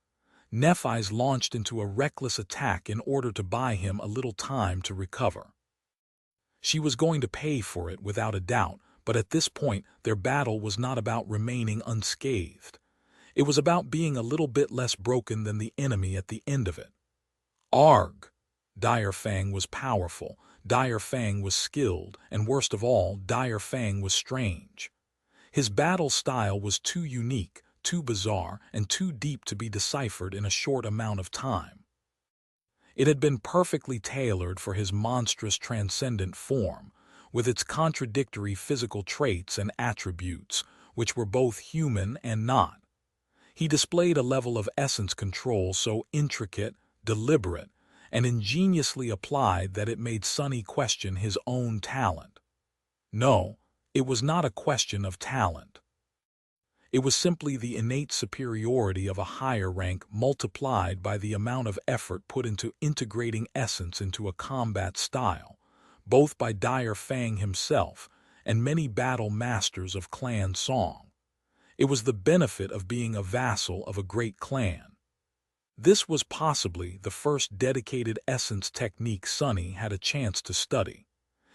Nephi's launched into a reckless attack in order to buy him a little time to recover. She was going to pay for it without a doubt, but at this point their battle was not about remaining unscathed. It was about being a little bit less broken than the enemy at the end of it. Arg! Dire Fang was powerful, Dire Fang was skilled, and worst of all, Dire Fang was strange. His battle style was too unique, too bizarre, and too deep to be deciphered in a short amount of time. It had been perfectly tailored for his monstrous transcendent form, with its contradictory physical traits and attributes, which were both human and not. He displayed a level of essence control so intricate, deliberate, and ingeniously applied that it made Sunny question his own talent. No, it was not a question of talent. It was simply the innate superiority of a higher rank multiplied by the amount of effort put into integrating essence into a combat style, both by Dire Fang himself and many battle masters of clan song. It was the benefit of being a vassal of a great clan. This was possibly the first dedicated essence technique Sunny had a chance to study.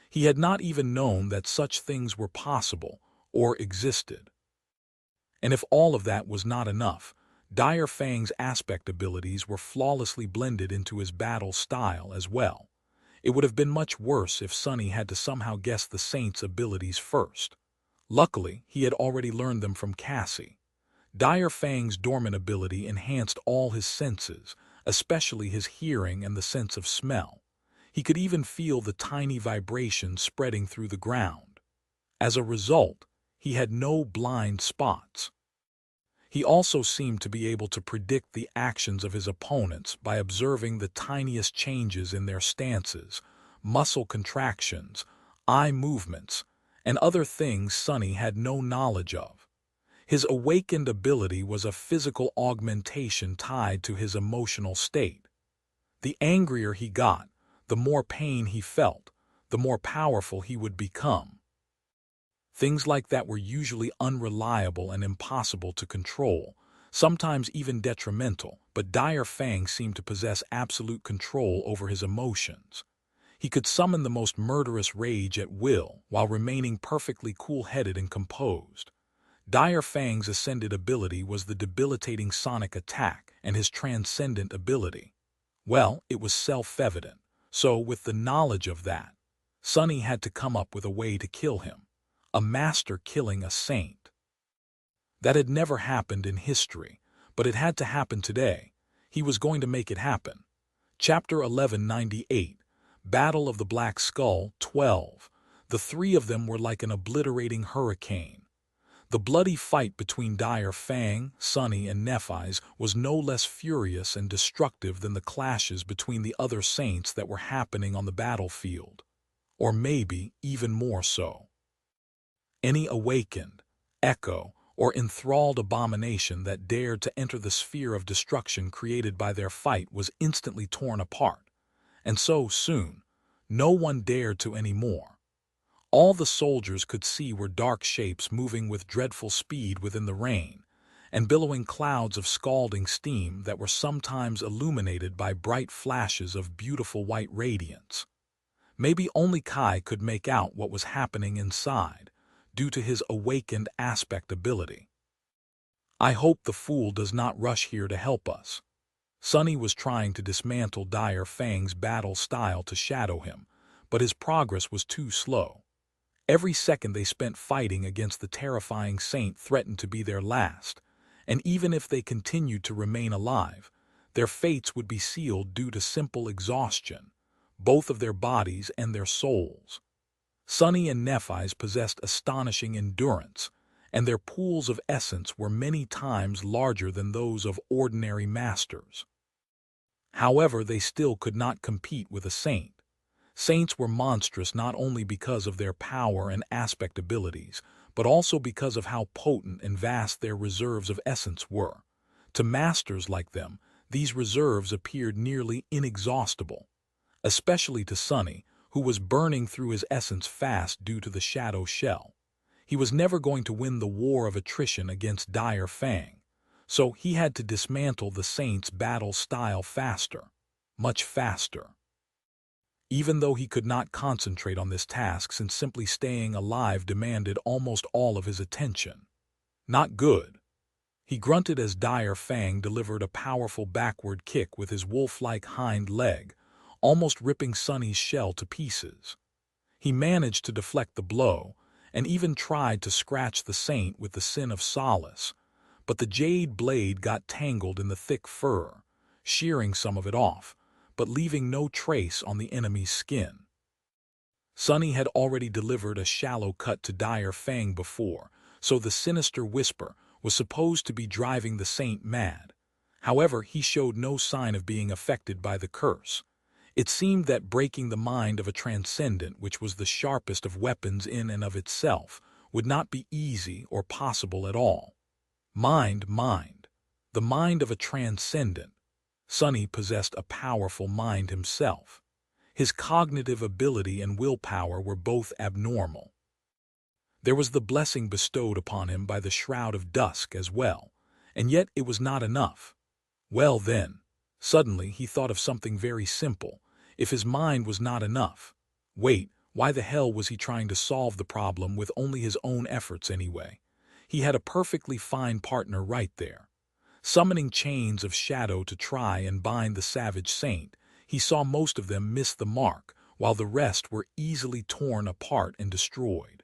He had not even known that such things were possible or existed. And if all of that was not enough, Dire Fang's aspect abilities were flawlessly blended into his battle style as well. It would have been much worse if Sunny had to somehow guess the Saint's abilities first. Luckily, he had already learned them from Cassie. Dire Fang's dormant ability enhanced all his senses, especially his hearing and the sense of smell. He could even feel the tiny vibrations spreading through the ground. As a result, he had no blind spots. He also seemed to be able to predict the actions of his opponents by observing the tiniest changes in their stances, muscle contractions, eye movements, and other things Sunny had no knowledge of. His awakened ability was a physical augmentation tied to his emotional state. The angrier he got, the more pain he felt, the more powerful he would become. Things like that were usually unreliable and impossible to control, sometimes even detrimental, but Dire Fang seemed to possess absolute control over his emotions. He could summon the most murderous rage at will while remaining perfectly cool-headed and composed. Dire Fang's ascended ability was the debilitating sonic attack, and his transcendent ability, well, it was self-evident. So, with the knowledge of that, Sunny had to come up with a way to kill him. A master killing a saint. That had never happened in history, but it had to happen today. He was going to make it happen. Chapter 1198, Battle of the Black Skull, 12. The three of them were like an obliterating hurricane. The bloody fight between Dire Fang, Sunny, and Nephi's was no less furious and destructive than the clashes between the other saints that were happening on the battlefield. Or maybe even more so. Any awakened, echo, or enthralled abomination that dared to enter the sphere of destruction created by their fight was instantly torn apart. And so soon, no one dared to any more. All the soldiers could see were dark shapes moving with dreadful speed within the rain, and billowing clouds of scalding steam that were sometimes illuminated by bright flashes of beautiful white radiance. Maybe only Kai could make out what was happening inside, due to his awakened aspect ability. I hope the fool does not rush here to help us. Sunny was trying to dismantle Dire Fang's battle style to shadow him, but his progress was too slow. Every second they spent fighting against the terrifying saint threatened to be their last, and even if they continued to remain alive, their fates would be sealed due to simple exhaustion, both of their bodies and their souls. Sunny and Nephi's possessed astonishing endurance, and their pools of essence were many times larger than those of ordinary masters. However, they still could not compete with a saint. Saints were monstrous not only because of their power and aspect abilities, but also because of how potent and vast their reserves of essence were. To masters like them, these reserves appeared nearly inexhaustible, especially to Sunny, who was burning through his essence fast due to the shadow shell. He was never going to win the war of attrition against Dire Fang, so he had to dismantle the Saint's battle style faster, much faster. Even though he could not concentrate on this task since simply staying alive demanded almost all of his attention. Not good. He grunted as Dire Fang delivered a powerful backward kick with his wolf-like hind leg, almost ripping Sunny's shell to pieces. He managed to deflect the blow, and even tried to scratch the Saint with the Sin of Solace, but the jade blade got tangled in the thick fur, shearing some of it off, but leaving no trace on the enemy's skin. Sunny had already delivered a shallow cut to Dire Fang before, so the sinister whisper was supposed to be driving the Saint mad. However, he showed no sign of being affected by the curse. It seemed that breaking the mind of a transcendent, which was the sharpest of weapons in and of itself, would not be easy or possible at all. Mind. The mind of a transcendent. Sunny possessed a powerful mind himself. His cognitive ability and willpower were both abnormal. There was the blessing bestowed upon him by the Shroud of Dusk as well, and yet it was not enough. Well then, suddenly he thought of something very simple. If his mind was not enough, wait, why the hell was he trying to solve the problem with only his own efforts anyway? He had a perfectly fine partner right there. Summoning chains of shadow to try and bind the savage Saint, he saw most of them miss the mark, while the rest were easily torn apart and destroyed.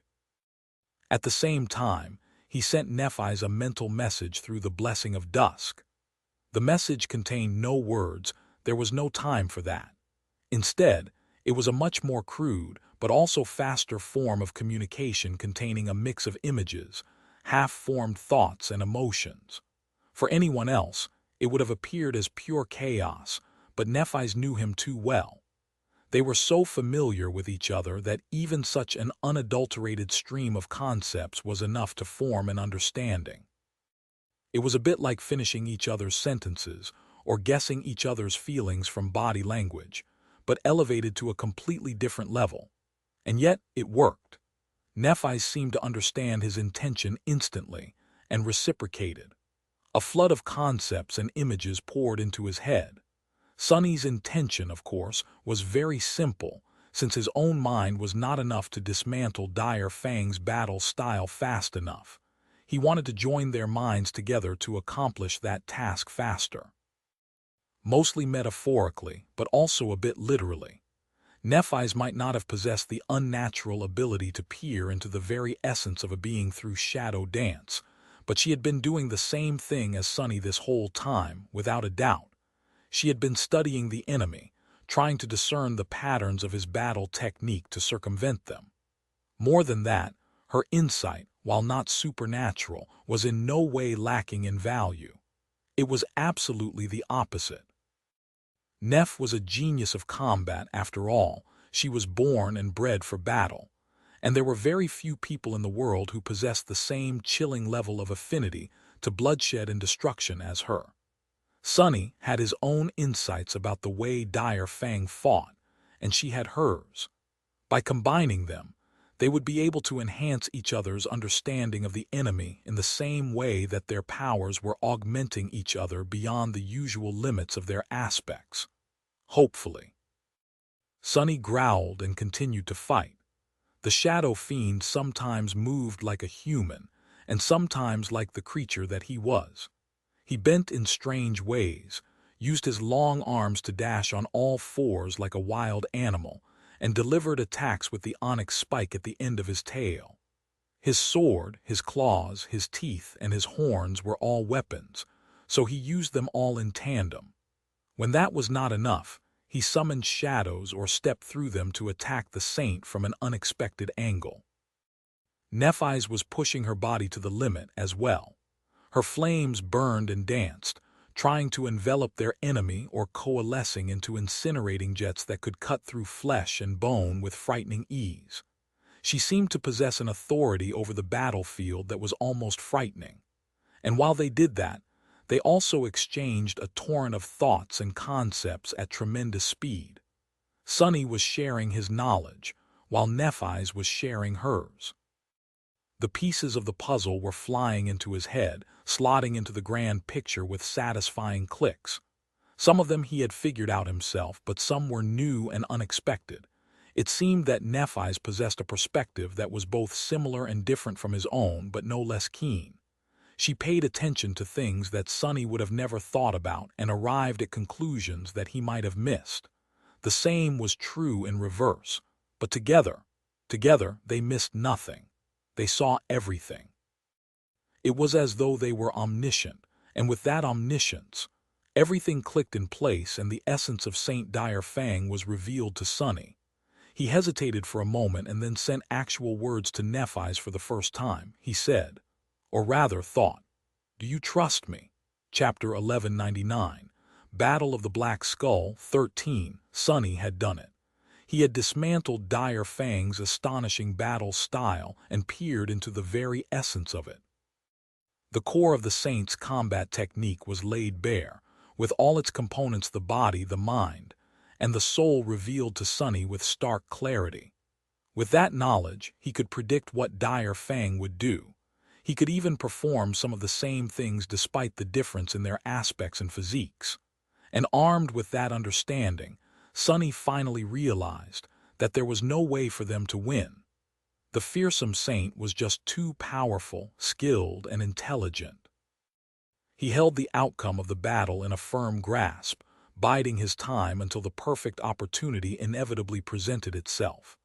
At the same time, he sent Nephi's a mental message through the Blessing of Dusk. The message contained no words, there was no time for that. Instead, it was a much more crude, but also faster form of communication containing a mix of images, half-formed thoughts and emotions. For anyone else, it would have appeared as pure chaos, but Nephi's knew him too well. They were so familiar with each other that even such an unadulterated stream of concepts was enough to form an understanding. It was a bit like finishing each other's sentences or guessing each other's feelings from body language, but elevated to a completely different level. And yet it worked. Nephi seemed to understand his intention instantly and reciprocated. A flood of concepts and images poured into his head. Sunny's intention, of course, was very simple, since his own mind was not enough to dismantle Dire Fang's battle style fast enough. He wanted to join their minds together to accomplish that task faster. Mostly metaphorically, but also a bit literally. Nephi's might not have possessed the unnatural ability to peer into the very essence of a being through shadow dance, but she had been doing the same thing as Sunny this whole time, without a doubt. She had been studying the enemy, trying to discern the patterns of his battle technique to circumvent them. More than that, her insight, while not supernatural, was in no way lacking in value. It was absolutely the opposite. Neph was a genius of combat after all. She was born and bred for battle, and there were very few people in the world who possessed the same chilling level of affinity to bloodshed and destruction as her. Sunny had his own insights about the way Dire Fang fought, and she had hers. By combining them, they would be able to enhance each other's understanding of the enemy in the same way that their powers were augmenting each other beyond the usual limits of their aspects. Hopefully. Sunny growled and continued to fight. The shadow fiend sometimes moved like a human, and sometimes like the creature that he was. He bent in strange ways, used his long arms to dash on all fours like a wild animal, and delivered attacks with the onyx spike at the end of his tail. His sword, his claws, his teeth, and his horns were all weapons, so he used them all in tandem. When that was not enough, he summoned shadows or stepped through them to attack the Saint from an unexpected angle. Nephi's was pushing her body to the limit as well. Her flames burned and danced, trying to envelop their enemy or coalescing into incinerating jets that could cut through flesh and bone with frightening ease. She seemed to possess an authority over the battlefield that was almost frightening. And while they did that, they also exchanged a torrent of thoughts and concepts at tremendous speed. Sunny was sharing his knowledge, while Nephi's was sharing hers. The pieces of the puzzle were flying into his head, slotting into the grand picture with satisfying clicks. Some of them he had figured out himself, but some were new and unexpected. It seemed that Nephis possessed a perspective that was both similar and different from his own, but no less keen. She paid attention to things that Sonny would have never thought about and arrived at conclusions that he might have missed. The same was true in reverse, but together, they missed nothing. They saw everything. It was as though they were omniscient, and with that omniscience, everything clicked in place and the essence of Saint Dire Fang was revealed to Sonny. He hesitated for a moment and then sent actual words to Nephis for the first time. He said, or rather thought, "Do you trust me?" Chapter 1199, Battle of the Black Skull, 13, Sonny had done it. He had dismantled Dire Fang's astonishing battle style and peered into the very essence of it. The core of the Saint's combat technique was laid bare, with all its components, the body, the mind, and the soul, revealed to Sonny with stark clarity. With that knowledge, he could predict what Dire Fang would do. He could even perform some of the same things despite the difference in their aspects and physiques. And armed with that understanding, Sonny finally realized that there was no way for them to win. The fearsome Saint was just too powerful, skilled, and intelligent. He held the outcome of the battle in a firm grasp, biding his time until the perfect opportunity inevitably presented itself.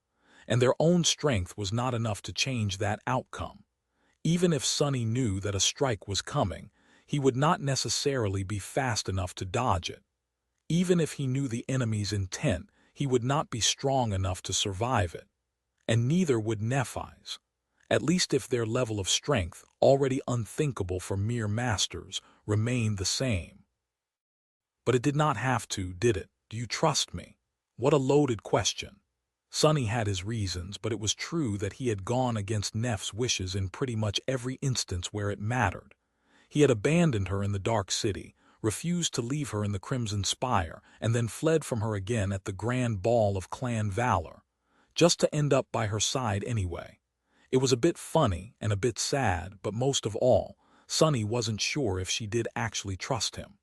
And their own strength was not enough to change that outcome. Even if Sonny knew that a strike was coming, he would not necessarily be fast enough to dodge it. Even if he knew the enemy's intent, he would not be strong enough to survive it. And neither would Nephis, at least if their level of strength, already unthinkable for mere masters, remained the same. But it did not have to, did it? Do you trust me? What a loaded question. Sonny had his reasons, but it was true that he had gone against Neph's wishes in pretty much every instance where it mattered. He had abandoned her in the Dark City, refused to leave her in the Crimson Spire, and then fled from her again at the grand ball of clan valor, just to end up by her side anyway. It was a bit funny and a bit sad, but most of all, Sonny wasn't sure if she did actually trust him.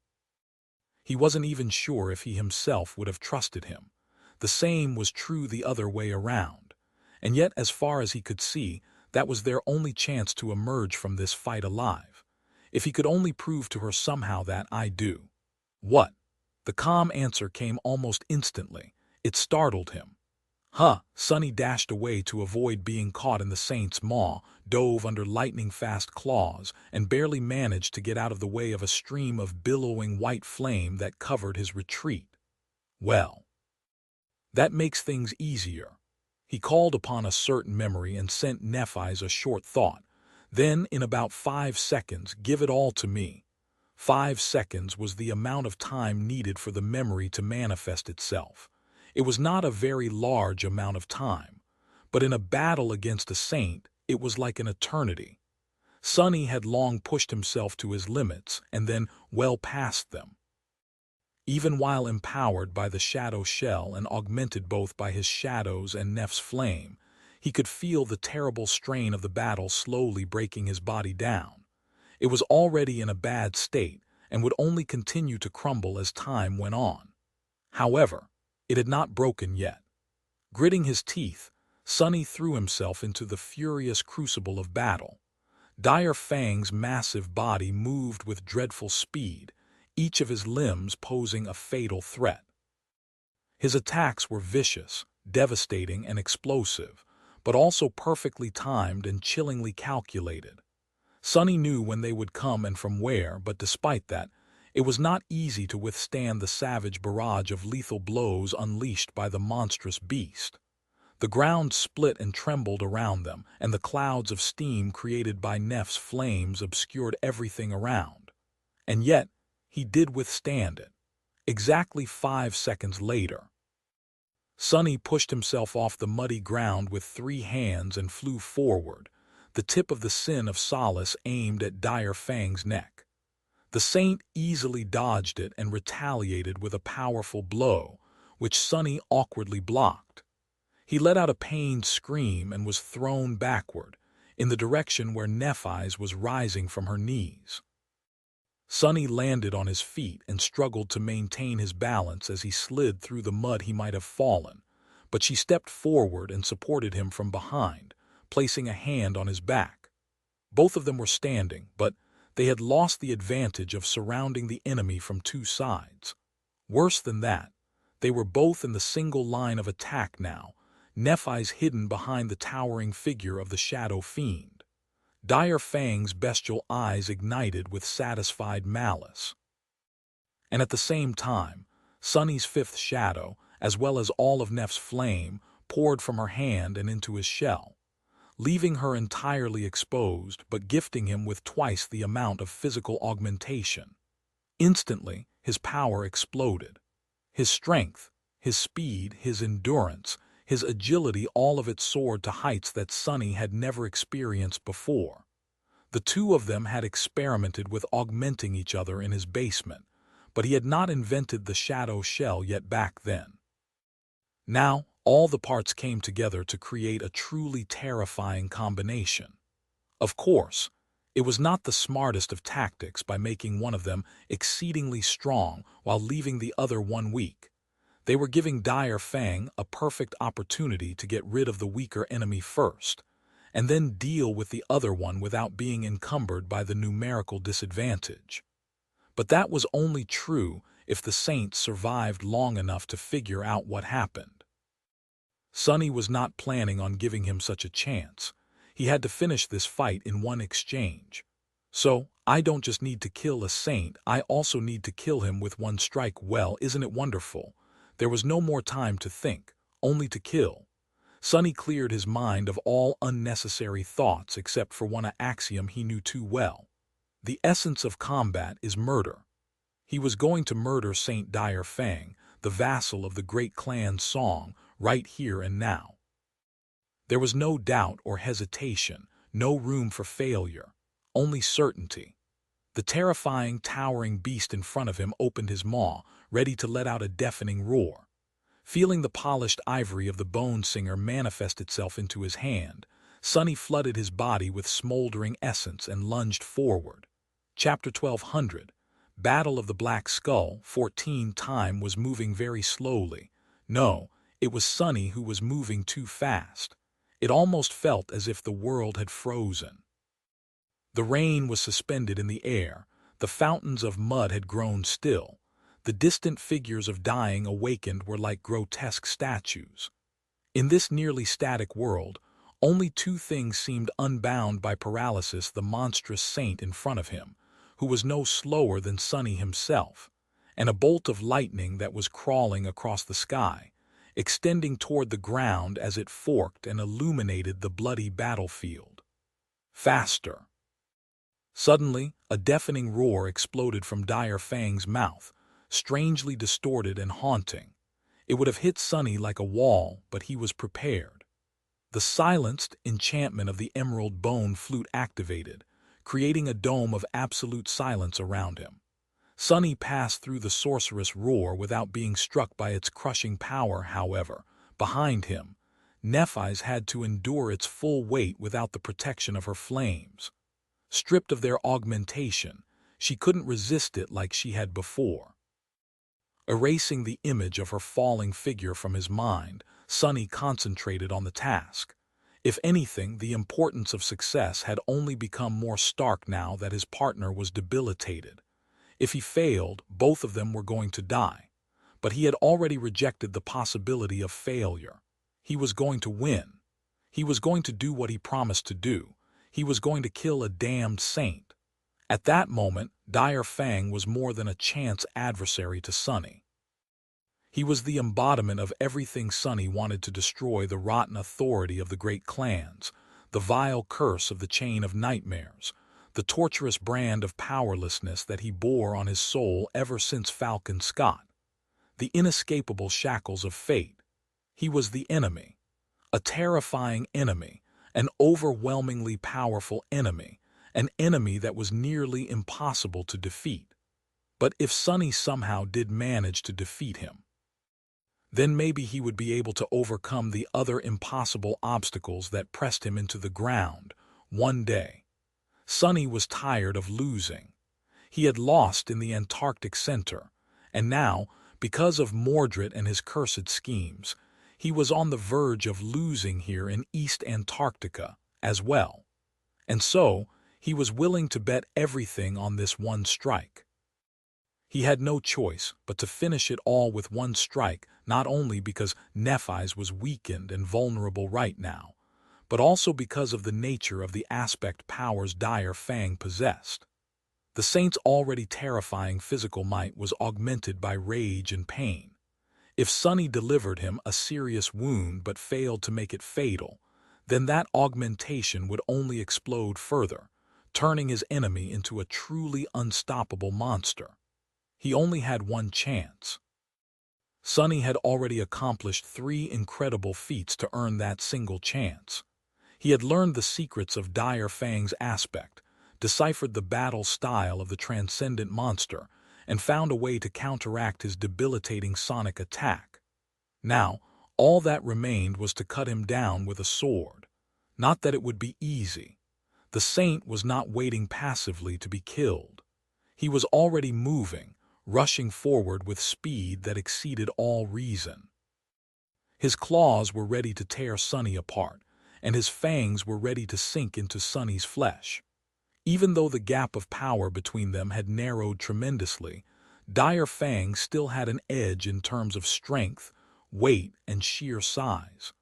He wasn't even sure if he himself would have trusted him. The same was true the other way around. And yet, as far as he could see, that was their only chance to emerge from this fight alive. If he could only prove to her somehow that "I do." What? The calm answer came almost instantly. It startled him. Sonny dashed away to avoid being caught in the Saint's maw, dove under lightning-fast claws, and barely managed to get out of the way of a stream of billowing white flame that covered his retreat. Well, that makes things easier. He called upon a certain memory and sent Nephis a short thought. Then, in about 5 seconds, give it all to me. 5 seconds was the amount of time needed for the memory to manifest itself. It was not a very large amount of time, but in a battle against a saint, it was like an eternity. Sonny had long pushed himself to his limits and then well past them. Even while empowered by the shadow shell and augmented both by his shadows and Neph's flame, he could feel the terrible strain of the battle slowly breaking his body down. It was already in a bad state and would only continue to crumble as time went on. However, it had not broken yet. Gritting his teeth, Sonny threw himself into the furious crucible of battle. Dire Fang's massive body moved with dreadful speed, each of his limbs posing a fatal threat. His attacks were vicious, devastating, and explosive, but also perfectly timed and chillingly calculated. Sonny knew when they would come and from where, but despite that, it was not easy to withstand the savage barrage of lethal blows unleashed by the monstrous beast. The ground split and trembled around them, and the clouds of steam created by Neph's flames obscured everything around. And yet, he did withstand it. Exactly 5 seconds later, Sonny pushed himself off the muddy ground with 3 hands and flew forward, the tip of the sin of solace aimed at Dire Fang's neck. The saint easily dodged it and retaliated with a powerful blow, which Sonny awkwardly blocked. He let out a pained scream and was thrown backward, in the direction where Nephi's was rising from her knees. Sonny landed on his feet and struggled to maintain his balance as he slid through the mud. He might have fallen, but she stepped forward and supported him from behind, placing a hand on his back. Both of them were standing, but they had lost the advantage of surrounding the enemy from two sides. Worse than that, they were both in the single line of attack now, Nephi's hidden behind the towering figure of the Shadow Fiend. Dire Fang's bestial eyes ignited with satisfied malice. And at the same time, Sonny's fifth shadow, as well as all of Neph's flame, poured from her hand and into his shell, leaving her entirely exposed but gifting him with twice the amount of physical augmentation. Instantly, his power exploded. His strength, his speed, his endurance, his agility, all of it soared to heights that Sonny had never experienced before. The two of them had experimented with augmenting each other in his basement, but he had not invented the shadow shell yet back then. Now, all the parts came together to create a truly terrifying combination. Of course, it was not the smartest of tactics by making one of them exceedingly strong while leaving the other one weak. They were giving Dire Fang a perfect opportunity to get rid of the weaker enemy first, and then deal with the other one without being encumbered by the numerical disadvantage. But that was only true if the Saints survived long enough to figure out what happened. Sonny was not planning on giving him such a chance. He had to finish this fight in one exchange. So, I don't just need to kill a Saint, I also need to kill him with one strike. Well, isn't it wonderful? There was no more time to think, only to kill. Sonny cleared his mind of all unnecessary thoughts except for one axiom he knew too well. The essence of combat is murder. He was going to murder Saint Dire Fang, the vassal of the great clan's song, right here and now. There was no doubt or hesitation, no room for failure, only certainty. The terrifying, towering beast in front of him opened his maw, ready to let out a deafening roar. Feeling the polished ivory of the bone singer manifest itself into his hand, Sonny flooded his body with smoldering essence and lunged forward. Chapter 1200, Battle of the Black Skull, 14. Time was moving very slowly. No, it was Sonny who was moving too fast. It almost felt as if the world had frozen. The rain was suspended in the air, the fountains of mud had grown still, the distant figures of dying awakened were like grotesque statues. In this nearly static world, only two things seemed unbound by paralysis: the monstrous saint in front of him, who was no slower than Sonny himself, and a bolt of lightning that was crawling across the sky, extending toward the ground as it forked and illuminated the bloody battlefield. Faster! Suddenly, a deafening roar exploded from Dire Fang's mouth, strangely distorted and haunting. It would have hit Sonny like a wall, but he was prepared. The silenced enchantment of the emerald bone flute activated, creating a dome of absolute silence around him. Sonny passed through the sorcerous roar without being struck by its crushing power. However, behind him, Nephi's had to endure its full weight without the protection of her flames. Stripped of their augmentation, she couldn't resist it like she had before. Erasing the image of her falling figure from his mind, Sonny concentrated on the task. If anything, the importance of success had only become more stark now that his partner was debilitated. If he failed, both of them were going to die. But he had already rejected the possibility of failure. He was going to win. He was going to do what he promised to do. He was going to kill a damned saint. At that moment, Dire Fang was more than a chance adversary to Sonny. He was the embodiment of everything Sonny wanted to destroy: the rotten authority of the great clans, the vile curse of the chain of nightmares, the torturous brand of powerlessness that he bore on his soul ever since Falcon Scott, the inescapable shackles of fate. He was the enemy, a terrifying enemy, an overwhelmingly powerful enemy, an enemy that was nearly impossible to defeat. But if Sonny somehow did manage to defeat him, then maybe he would be able to overcome the other impossible obstacles that pressed him into the ground, One day, Sonny was tired of losing. He had lost in the Antarctic Center, and now, because of Mordred and his cursed schemes, he was on the verge of losing here in East Antarctica as well. And so, he was willing to bet everything on this one strike. He had no choice but to finish it all with one strike, not only because Nephi's was weakened and vulnerable right now, but also because of the nature of the aspect powers Dire Fang possessed. The Saint's already terrifying physical might was augmented by rage and pain. If Sonny delivered him a serious wound but failed to make it fatal, then that augmentation would only explode further, turning his enemy into a truly unstoppable monster. He only had one chance. Sonny had already accomplished 3 incredible feats to earn that single chance. He had learned the secrets of Dire Fang's aspect, deciphered the battle style of the transcendent monster, and found a way to counteract his debilitating sonic attack. Now, all that remained was to cut him down with a sword. Not that it would be easy. The Saint was not waiting passively to be killed. He was already moving, rushing forward with speed that exceeded all reason. His claws were ready to tear Sonny apart, and his fangs were ready to sink into Sonny's flesh. Even though the gap of power between them had narrowed tremendously, Dire Fang still had an edge in terms of strength, weight, and sheer size.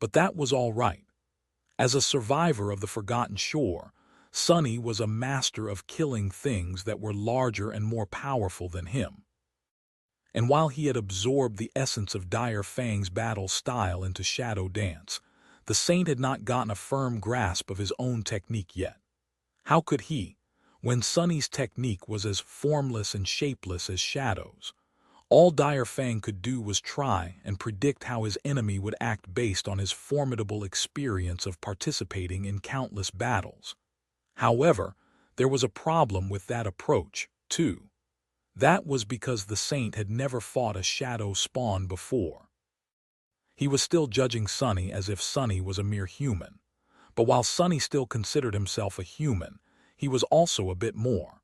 But that was all right. As a survivor of the Forgotten Shore, Sonny was a master of killing things that were larger and more powerful than him. And while he had absorbed the essence of Dire Fang's battle style into Shadow Dance, the Saint had not gotten a firm grasp of his own technique yet. How could he, when Sonny's technique was as formless and shapeless as shadows? All Dire Fang could do was try and predict how his enemy would act based on his formidable experience of participating in countless battles. However, there was a problem with that approach, too. That was because the Saint had never fought a shadow spawn before. He was still judging Sonny as if Sonny was a mere human. But while Sonny still considered himself a human, he was also a bit more.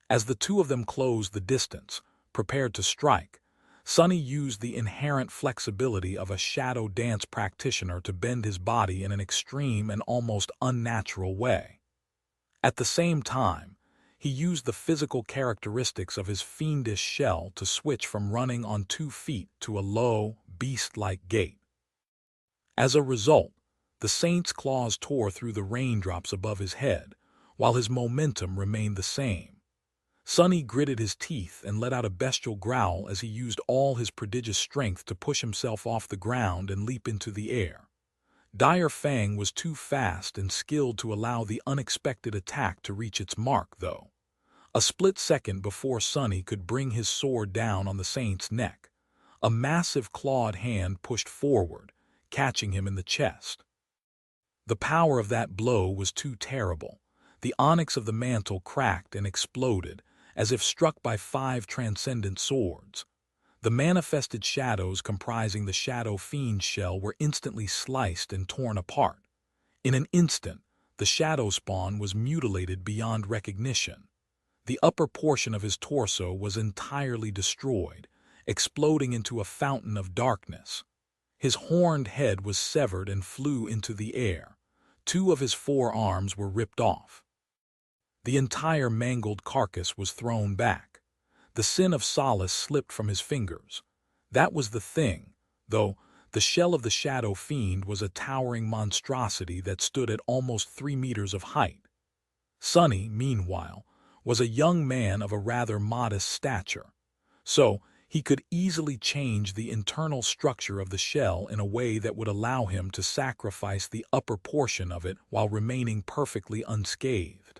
As the two of them closed the distance, prepared to strike, Sonny used the inherent flexibility of a shadow dance practitioner to bend his body in an extreme and almost unnatural way. At the same time, he used the physical characteristics of his fiendish shell to switch from running on 2 feet to a low, beast-like gait. As a result, the Saint's claws tore through the raindrops above his head, while his momentum remained the same. Sonny gritted his teeth and let out a bestial growl as he used all his prodigious strength to push himself off the ground and leap into the air. Dire Fang was too fast and skilled to allow the unexpected attack to reach its mark, though. A split second before Sonny could bring his sword down on the Saint's neck, a massive clawed hand pushed forward, catching him in the chest. The power of that blow was too terrible. The onyx of the mantle cracked and exploded, as if struck by 5 transcendent swords. The manifested shadows comprising the Shadow Fiend's shell were instantly sliced and torn apart. In an instant, the shadow spawn was mutilated beyond recognition. The upper portion of his torso was entirely destroyed, exploding into a fountain of darkness. His horned head was severed and flew into the air. 2 of his forearms were ripped off. The entire mangled carcass was thrown back. The sin of solace slipped from his fingers. That was the thing, though the shell of the Shadow Fiend was a towering monstrosity that stood at almost 3 meters of height. Sonny, meanwhile, was a young man of a rather modest stature, so he could easily change the internal structure of the shell in a way that would allow him to sacrifice the upper portion of it while remaining perfectly unscathed.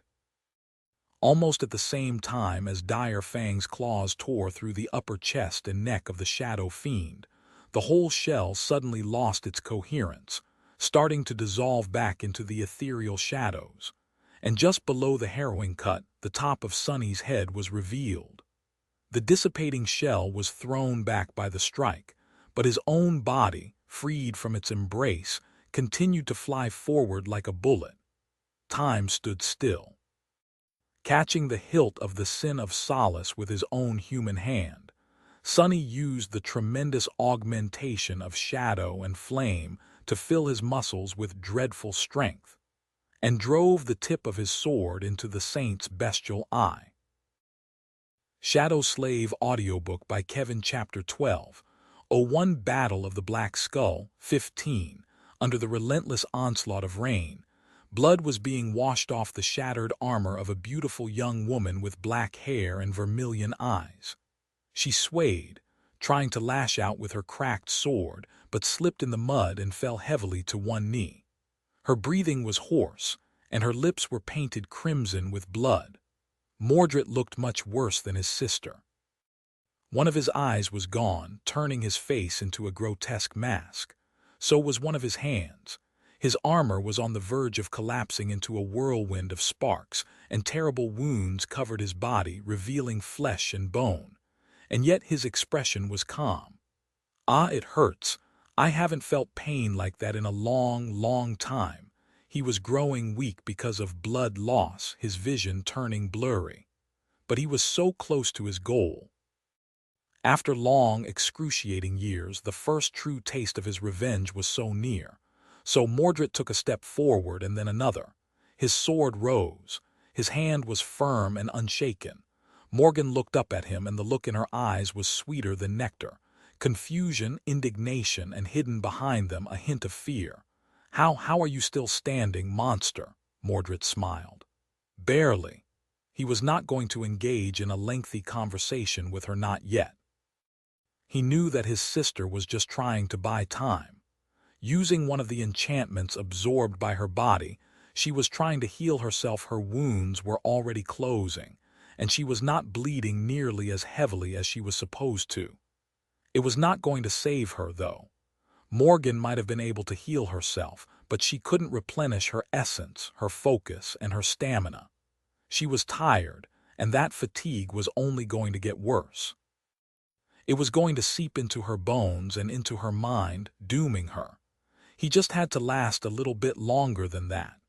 Almost at the same time as Dire Fang's claws tore through the upper chest and neck of the Shadow Fiend, the whole shell suddenly lost its coherence, starting to dissolve back into the ethereal shadows. And just below the harrowing cut, the top of Sonny's head was revealed. The dissipating shell was thrown back by the strike, but his own body, freed from its embrace, continued to fly forward like a bullet. Time stood still. Catching the hilt of the sin of solace with his own human hand, Sonny used the tremendous augmentation of shadow and flame to fill his muscles with dreadful strength, and drove the tip of his sword into the saint's bestial eye. Shadow Slave Audiobook by Kevin Chapter 12. One Battle of the Black Skull 15. Under the relentless onslaught of rain, blood was being washed off the shattered armor of a beautiful young woman with black hair and vermilion eyes. She swayed, trying to lash out with her cracked sword, but slipped in the mud and fell heavily to one knee. Her breathing was hoarse, and her lips were painted crimson with blood. Mordred looked much worse than his sister. One of his eyes was gone, turning his face into a grotesque mask. So was one of his hands. His armor was on the verge of collapsing into a whirlwind of sparks, and terrible wounds covered his body, revealing flesh and bone. And yet his expression was calm. "Ah, it hurts. I haven't felt pain like that in a long, long time." He was growing weak because of blood loss, his vision turning blurry. But he was so close to his goal. After long, excruciating years, the first true taste of his revenge was so near. So Mordred took a step forward and then another. His sword rose. His hand was firm and unshaken. Morgan looked up at him, and the look in her eyes was sweeter than nectar. Confusion, indignation, and hidden behind them a hint of fear. How are you still standing, monster?" Mordred smiled. Barely. He was not going to engage in a lengthy conversation with her, not yet. He knew that his sister was just trying to buy time. Using one of the enchantments absorbed by her body, she was trying to heal herself. Her wounds were already closing, and she was not bleeding nearly as heavily as she was supposed to. It was not going to save her, though. Morgan might have been able to heal herself, but she couldn't replenish her essence, her focus, and her stamina. She was tired, and that fatigue was only going to get worse. It was going to seep into her bones and into her mind, dooming her. He just had to last a little bit longer than that.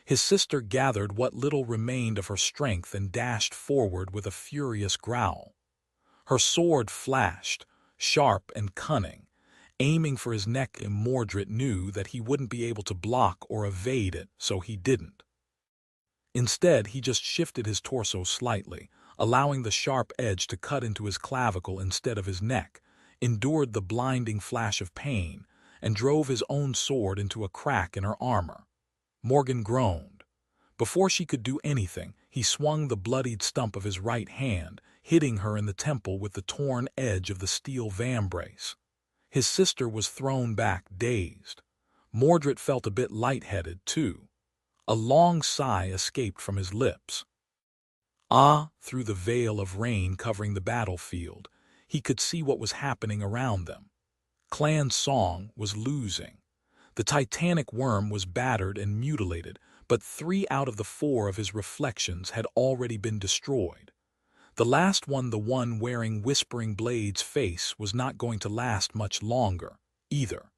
His sister gathered what little remained of her strength and dashed forward with a furious growl. Her sword flashed, sharp and cunning, aiming for his neck, and Mordred knew that he wouldn't be able to block or evade it, so he didn't. Instead, he just shifted his torso slightly, allowing the sharp edge to cut into his clavicle instead of his neck, endured the blinding flash of pain, and drove his own sword into a crack in her armor. Morgan groaned. Before she could do anything, he swung the bloodied stump of his right hand, hitting her in the temple with the torn edge of the steel vambrace. His sister was thrown back, dazed. Mordred felt a bit lightheaded, too. A long sigh escaped from his lips. Through the veil of rain covering the battlefield, he could see what was happening around them. Clan Song was losing. The titanic worm was battered and mutilated, but 3 out of the 4 of his reflections had already been destroyed. The last one, the one wearing Whispering Blade's face, was not going to last much longer, either.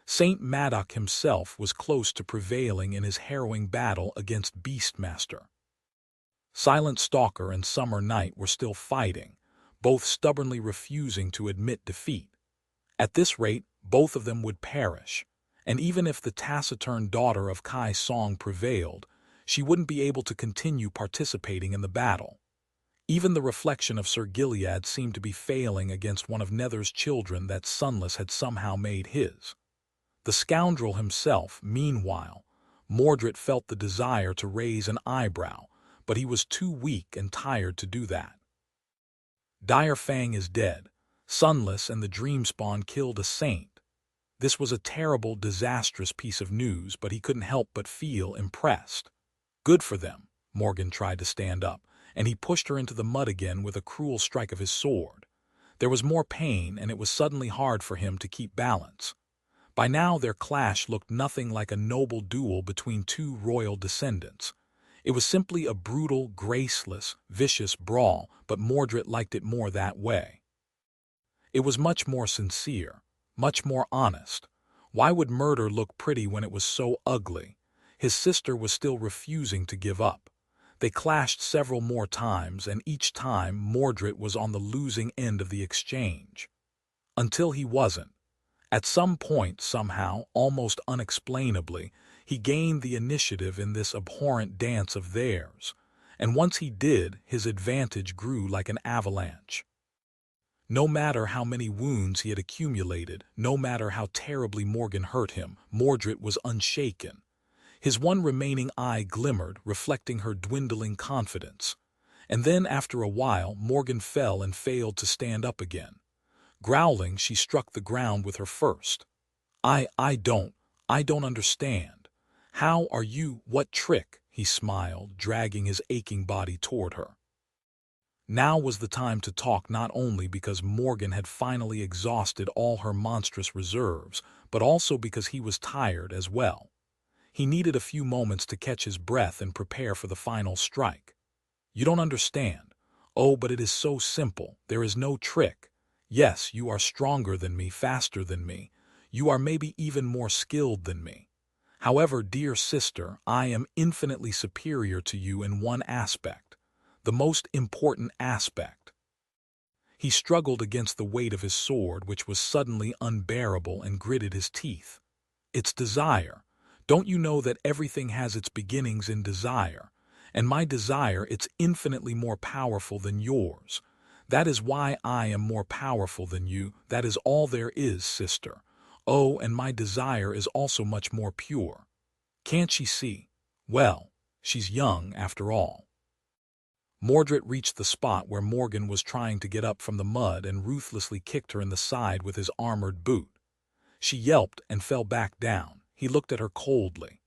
Saint Maddock himself was close to prevailing in his harrowing battle against Beastmaster. Silent Stalker and Summer Night were still fighting, both stubbornly refusing to admit defeat. At this rate, both of them would perish, and even if the taciturn daughter of Kai Song prevailed, she wouldn't be able to continue participating in the battle. Even the reflection of Sir Gilead seemed to be failing against one of Nether's children that Sunless had somehow made his. The scoundrel himself, meanwhile, Mordred felt the desire to raise an eyebrow, but he was too weak and tired to do that. Dire Fang is dead. Sunless and the Dreamspawn killed a saint. This was a terrible, disastrous piece of news, but he couldn't help but feel impressed. Good for them. Morgan tried to stand up, and he pushed her into the mud again with a cruel strike of his sword. There was more pain, and it was suddenly hard for him to keep balance. By now their clash looked nothing like a noble duel between 2 royal descendants. It was simply a brutal, graceless, vicious brawl, but Mordred liked it more that way. It was much more sincere, much more honest. Why would murder look pretty when it was so ugly? His sister was still refusing to give up. They clashed several more times, and each time Mordred was on the losing end of the exchange. Until he wasn't. At some point, somehow, almost unexplainably, he gained the initiative in this abhorrent dance of theirs, and once he did, his advantage grew like an avalanche. No matter how many wounds he had accumulated, no matter how terribly Morgan hurt him, Mordred was unshaken. His one remaining eye glimmered, reflecting her dwindling confidence. And then, after a while, Morgan fell and failed to stand up again. Growling, she struck the ground with her first. I don't understand. How are you, what trick? He smiled, dragging his aching body toward her. Now was the time to talk, not only because Morgan had finally exhausted all her monstrous reserves, but also because he was tired as well. He needed a few moments to catch his breath and prepare for the final strike. You don't understand. Oh, but it is so simple. There is no trick. Yes, you are stronger than me, faster than me. You are maybe even more skilled than me. However, dear sister, I am infinitely superior to you in one aspect. The most important aspect. He struggled against the weight of his sword, which was suddenly unbearable, and gritted his teeth. It's desire. Don't you know that everything has its beginnings in desire? And my desire, it's infinitely more powerful than yours. That is why I am more powerful than you. That is all there is, sister. Oh, and my desire is also much more pure. Can't she see? Well, she's young after all. Mordred reached the spot where Morgan was trying to get up from the mud and ruthlessly kicked her in the side with his armored boot. She yelped and fell back down. He looked at her coldly.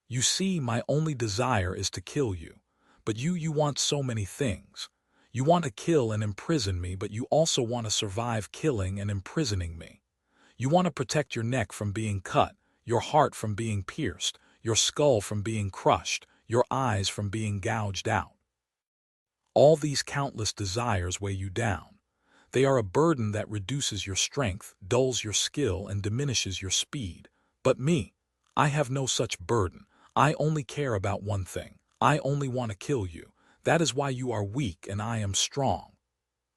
You see, my only desire is to kill you. But you want so many things. You want to kill and imprison me, but you also want to survive killing and imprisoning me. You want to protect your neck from being cut, your heart from being pierced, your skull from being crushed, your eyes from being gouged out. All these countless desires weigh you down. They are a burden that reduces your strength, dulls your skill, and diminishes your speed. But me, I have no such burden. I only care about one thing. I only want to kill you. That is why you are weak and I am strong.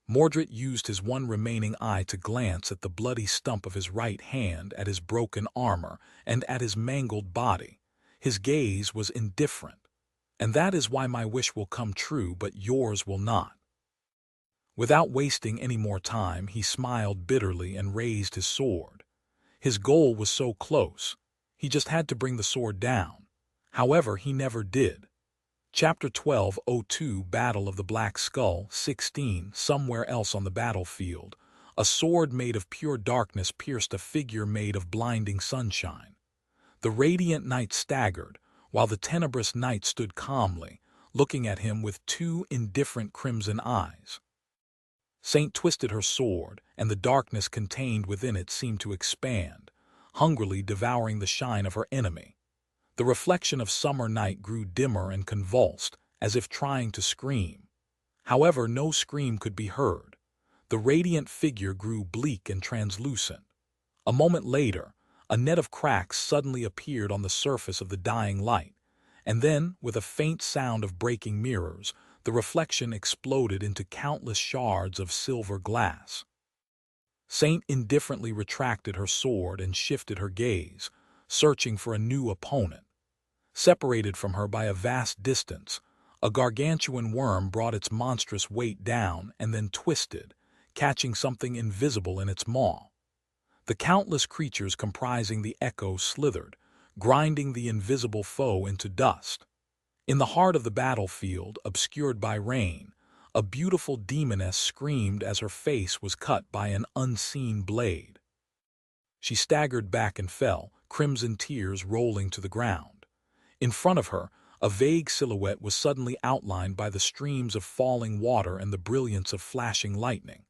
Mordred used his one remaining eye to glance at the bloody stump of his right hand, at his broken armor, and at his mangled body. His gaze was indifferent. And that is why my wish will come true, but yours will not. Without wasting any more time, he smiled bitterly and raised his sword. His goal was so close. He just had to bring the sword down. However, he never did. Chapter 12:02 Battle of the Black Skull 16 Somewhere else on the battlefield, a sword made of pure darkness pierced a figure made of blinding sunshine. The radiant knight staggered, while the tenebrous knight stood calmly, looking at him with two indifferent crimson eyes. Saint twisted her sword, and the darkness contained within it seemed to expand, hungrily devouring the shine of her enemy. The reflection of summer night grew dimmer and convulsed, as if trying to scream. However, no scream could be heard. The radiant figure grew bleak and translucent. A moment later, a net of cracks suddenly appeared on the surface of the dying light, and then, with a faint sound of breaking mirrors, the reflection exploded into countless shards of silver glass. Saint indifferently retracted her sword and shifted her gaze, searching for a new opponent. Separated from her by a vast distance, a gargantuan worm brought its monstrous weight down and then twisted, catching something invisible in its maw. The countless creatures comprising the echo slithered, grinding the invisible foe into dust. In the heart of the battlefield, obscured by rain, a beautiful demoness screamed as her face was cut by an unseen blade. She staggered back and fell, crimson tears rolling to the ground. In front of her, a vague silhouette was suddenly outlined by the streams of falling water and the brilliance of flashing lightning.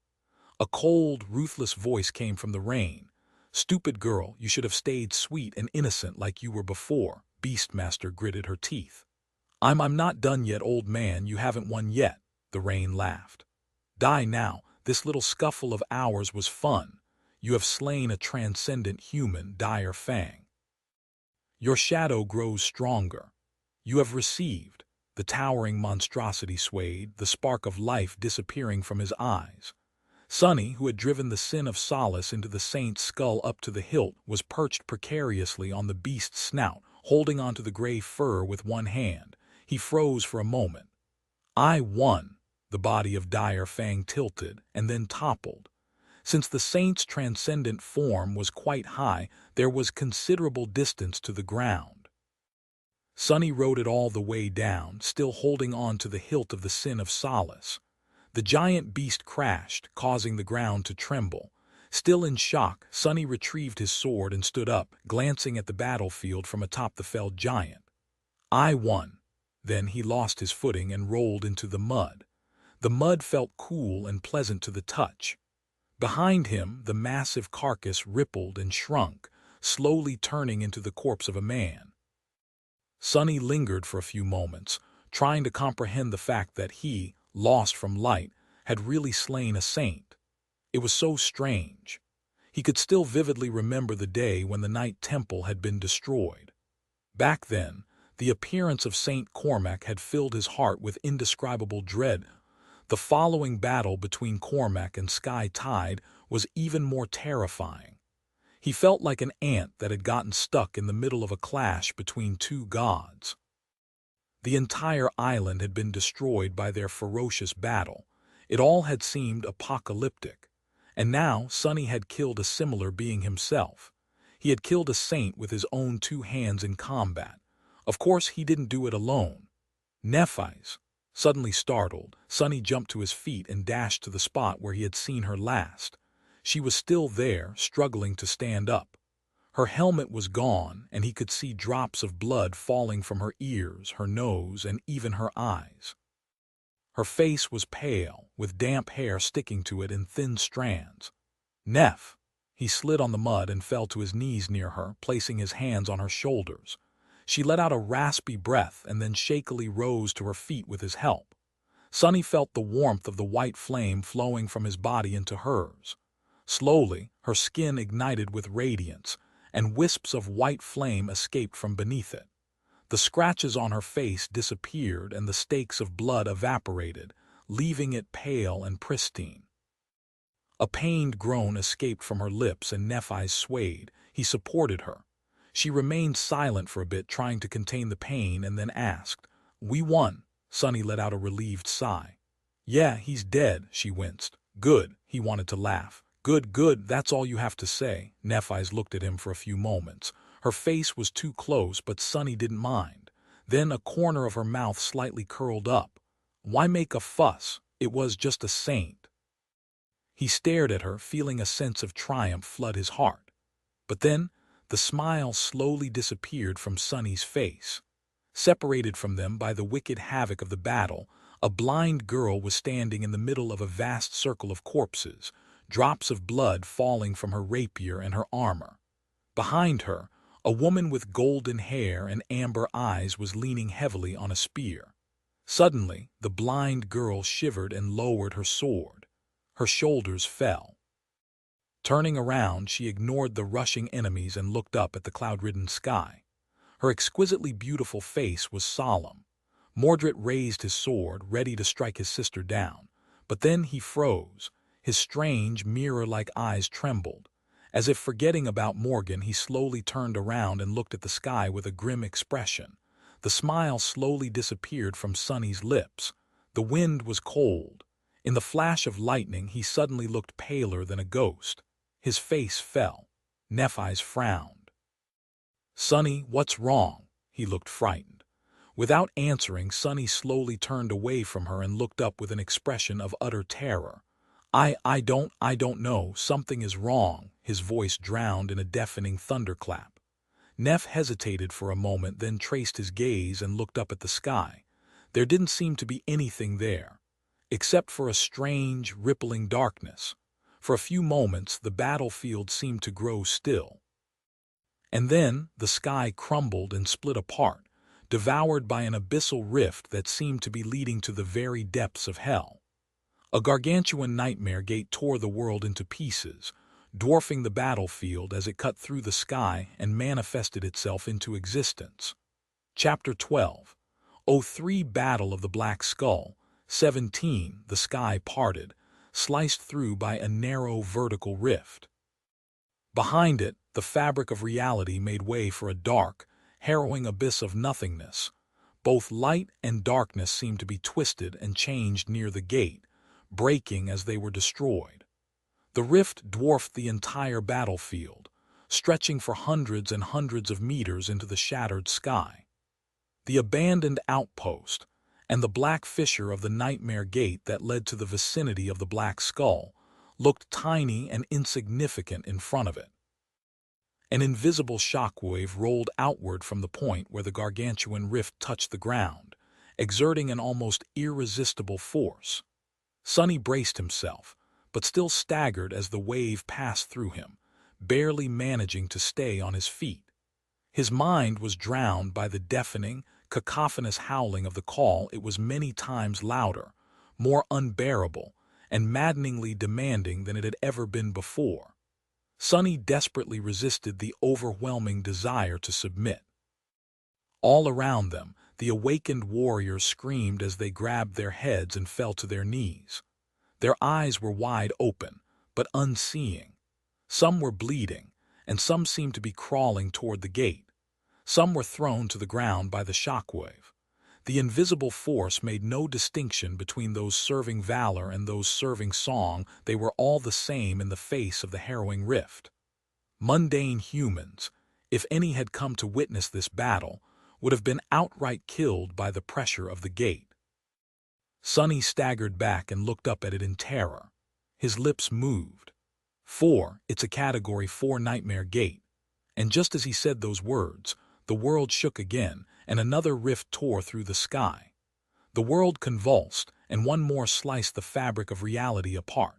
A cold, ruthless voice came from the rain. "Stupid girl, you should have stayed sweet and innocent like you were before," Beastmaster gritted her teeth. I'm not done yet, old man, you haven't won yet," the rain laughed. "Die now, this little scuffle of ours was fun. You have slain a transcendent human, Dire Fang." Your shadow grows stronger. You have received. The towering monstrosity swayed, the spark of life disappearing from his eyes. Sonny, who had driven the sin of solace into the saint's skull up to the hilt, was perched precariously on the beast's snout, holding onto the gray fur with one hand. He froze for a moment. I won. The body of Dire Fang tilted and then toppled. Since the saint's transcendent form was quite high, there was considerable distance to the ground. Sonny rode it all the way down, still holding on to the hilt of the sin of solace. The giant beast crashed, causing the ground to tremble. Still in shock, Sonny retrieved his sword and stood up, glancing at the battlefield from atop the felled giant. I won. Then he lost his footing and rolled into the mud. The mud felt cool and pleasant to the touch. Behind him, the massive carcass rippled and shrunk, slowly turning into the corpse of a man. Sonny lingered for a few moments, trying to comprehend the fact that he, lost from light, had really slain a saint. It was so strange. He could still vividly remember the day when the Night Temple had been destroyed. Back then, the appearance of Saint Cormac had filled his heart with indescribable dread. The following battle between Cormac and Sky Tide was even more terrifying. He felt like an ant that had gotten stuck in the middle of a clash between two gods. The entire island had been destroyed by their ferocious battle. It all had seemed apocalyptic. And now Sonny had killed a similar being himself. He had killed a saint with his own two hands in combat. Of course, he didn't do it alone. Nephi's. Suddenly startled, Sonny jumped to his feet and dashed to the spot where he had seen her last. She was still there, struggling to stand up. Her helmet was gone, and he could see drops of blood falling from her ears, her nose, and even her eyes. Her face was pale, with damp hair sticking to it in thin strands. Neph! He slid on the mud and fell to his knees near her, placing his hands on her shoulders. She let out a raspy breath and then shakily rose to her feet with his help. Sonny felt the warmth of the white flame flowing from his body into hers. Slowly, her skin ignited with radiance, and wisps of white flame escaped from beneath it. The scratches on her face disappeared and the stakes of blood evaporated, leaving it pale and pristine. A pained groan escaped from her lips and Nephi's swayed. He supported her. She remained silent for a bit, trying to contain the pain, and then asked, "We won." Sonny let out a relieved sigh. "Yeah, he's dead," she winced. "Good." He wanted to laugh. "Good, good, that's all you have to say." Nephi's looked at him for a few moments. Her face was too close, but Sonny didn't mind. Then a corner of her mouth slightly curled up. Why make a fuss? It was just a saint. He stared at her, feeling a sense of triumph flood his heart. But then, the smile slowly disappeared from Sonny's face. Separated from them by the wicked havoc of the battle, a blind girl was standing in the middle of a vast circle of corpses, drops of blood falling from her rapier and her armor. Behind her, a woman with golden hair and amber eyes was leaning heavily on a spear. Suddenly, the blind girl shivered and lowered her sword. Her shoulders fell. Turning around, she ignored the rushing enemies and looked up at the cloud-ridden sky. Her exquisitely beautiful face was solemn. Mordred raised his sword, ready to strike his sister down. But then he froze. His strange, mirror-like eyes trembled. As if forgetting about Morgan, he slowly turned around and looked at the sky with a grim expression. The smile slowly disappeared from Sonny's lips. The wind was cold. In the flash of lightning, he suddenly looked paler than a ghost. His face fell. Nephi's frowned. "Sonny, what's wrong?" He looked frightened. Without answering, Sonny slowly turned away from her and looked up with an expression of utter terror. I don't know. Something is wrong." His voice drowned in a deafening thunderclap. Neph hesitated for a moment, then traced his gaze and looked up at the sky. There didn't seem to be anything there, except for a strange, rippling darkness. For a few moments, the battlefield seemed to grow still. And then the sky crumbled and split apart, devoured by an abyssal rift that seemed to be leading to the very depths of hell. A gargantuan nightmare gate tore the world into pieces. dwarfing the battlefield as it cut through the sky and manifested itself into existence. Chapter 12. O3 Battle of the Black Skull. 17. The sky parted, sliced through by a narrow vertical rift. Behind it, the fabric of reality made way for a dark, harrowing abyss of nothingness. Both light and darkness seemed to be twisted and changed near the gate, breaking as they were destroyed. The rift dwarfed the entire battlefield, stretching for hundreds and hundreds of meters into the shattered sky. The abandoned outpost, and the black fissure of the nightmare gate that led to the vicinity of the Black Skull, looked tiny and insignificant in front of it. An invisible shockwave rolled outward from the point where the gargantuan rift touched the ground, exerting an almost irresistible force. Sonny braced himself, but still staggered as the wave passed through him, barely managing to stay on his feet. His mind was drowned by the deafening, cacophonous howling of the call. It was many times louder, more unbearable, and maddeningly demanding than it had ever been before. Sonny desperately resisted the overwhelming desire to submit. All around them, the awakened warriors screamed as they grabbed their heads and fell to their knees. Their eyes were wide open, but unseeing. Some were bleeding, and some seemed to be crawling toward the gate. Some were thrown to the ground by the shockwave. The invisible force made no distinction between those serving valor and those serving song. They were all the same in the face of the harrowing rift. Mundane humans, if any had come to witness this battle, would have been outright killed by the pressure of the gate. Sonny staggered back and looked up at it in terror. His lips moved. It's a Category 4 nightmare gate. And just as he said those words, the world shook again, and another rift tore through the sky. The world convulsed, and one more sliced the fabric of reality apart.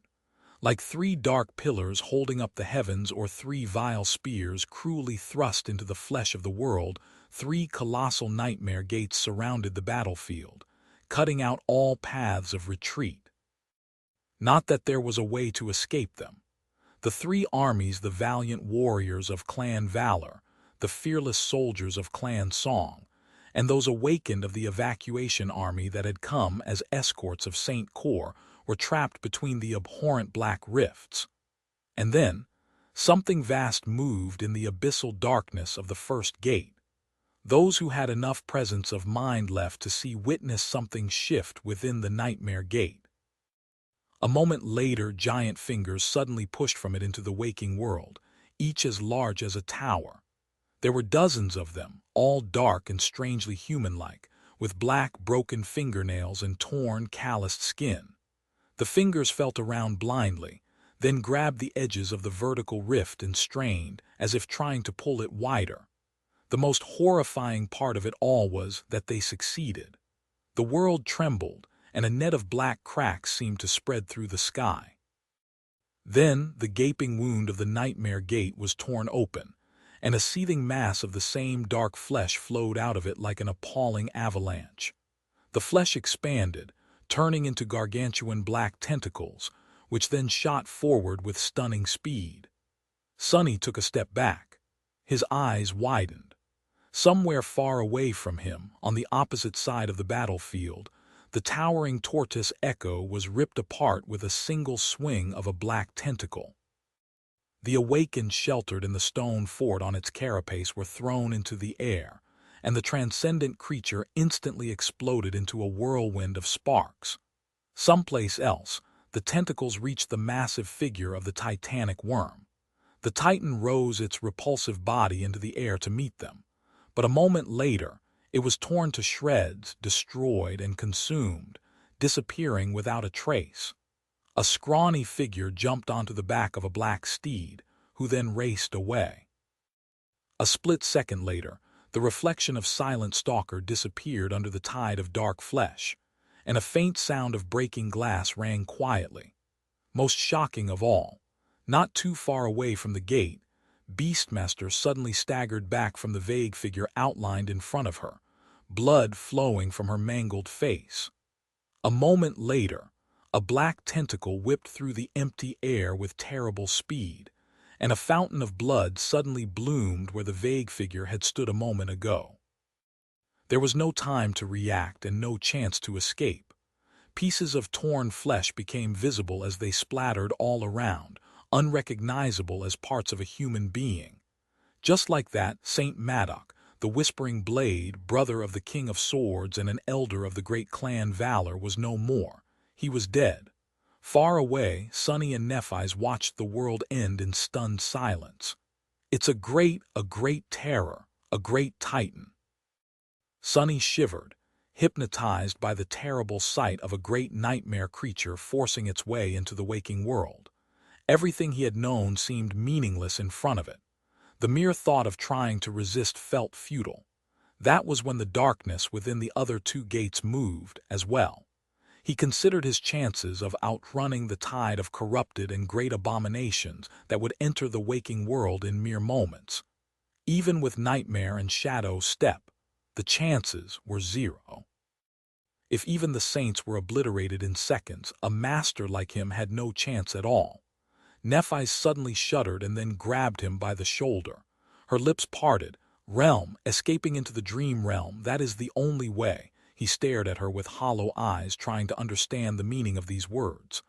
Like three dark pillars holding up the heavens or three vile spears cruelly thrust into the flesh of the world, three colossal nightmare gates surrounded the battlefield, cutting out all paths of retreat. Not that there was a way to escape them. The three armies, the valiant warriors of Clan Valor, the fearless soldiers of Clan Song, and those awakened of the evacuation army that had come as escorts of St. Cor, were trapped between the abhorrent black rifts. And then, something vast moved in the abyssal darkness of the first gate. Those who had enough presence of mind left to see witnessed something shift within the nightmare gate. A moment later, giant fingers suddenly pushed from it into the waking world, each as large as a tower. There were dozens of them, all dark and strangely human-like, with black, broken fingernails and torn, calloused skin. The fingers felt around blindly, then grabbed the edges of the vertical rift and strained, as if trying to pull it wider. The most horrifying part of it all was that they succeeded. The world trembled, and a net of black cracks seemed to spread through the sky. Then the gaping wound of the nightmare gate was torn open, and a seething mass of the same dark flesh flowed out of it like an appalling avalanche. The flesh expanded, turning into gargantuan black tentacles, which then shot forward with stunning speed. Sonny took a step back. His eyes widened. Somewhere far away from him, on the opposite side of the battlefield, the towering tortoise Echo was ripped apart with a single swing of a black tentacle. The awakened sheltered in the stone fort on its carapace were thrown into the air, and the transcendent creature instantly exploded into a whirlwind of sparks. Someplace else, the tentacles reached the massive figure of the titanic worm. The titan rose its repulsive body into the air to meet them, but a moment later, it was torn to shreds, destroyed, and consumed, disappearing without a trace. A scrawny figure jumped onto the back of a black steed, who then raced away. A split second later, the reflection of Silent Stalker disappeared under the tide of dark flesh, and a faint sound of breaking glass rang quietly. Most shocking of all, not too far away from the gate, Beastmaster suddenly staggered back from the vague figure outlined in front of her, blood flowing from her mangled face. A moment later, a black tentacle whipped through the empty air with terrible speed, and a fountain of blood suddenly bloomed where the vague figure had stood a moment ago. There was no time to react and no chance to escape. Pieces of torn flesh became visible as they splattered all around, unrecognizable as parts of a human being. Just like that, Saint Madoc, the Whispering Blade, brother of the King of Swords and an elder of the great clan Valor, was no more. He was dead. Far away, Sonny and Nephi's watched the world end in stunned silence. It's a great terror, a great titan. Sonny shivered, hypnotized by the terrible sight of a great nightmare creature forcing its way into the waking world. Everything he had known seemed meaningless in front of it. The mere thought of trying to resist felt futile. That was when the darkness within the other two gates moved as well. He considered his chances of outrunning the tide of corrupted and great abominations that would enter the waking world in mere moments. Even with Nightmare and Shadow step, the chances were zero. If even the saints were obliterated in seconds, a master like him had no chance at all. Nephi suddenly shuddered and then grabbed him by the shoulder. Her lips parted. Realm, escaping into the dream realm, that is the only way. He stared at her with hollow eyes, trying to understand the meaning of these words.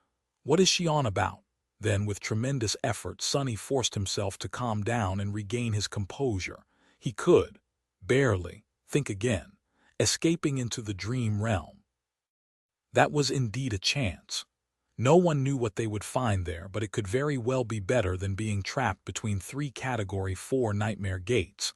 What is she on about? Then, with tremendous effort, Sonny forced himself to calm down and regain his composure. He could, barely, think again. Escaping into the dream realm. That was indeed a chance. No one knew what they would find there, but it could very well be better than being trapped between 3 Category 4 nightmare gates.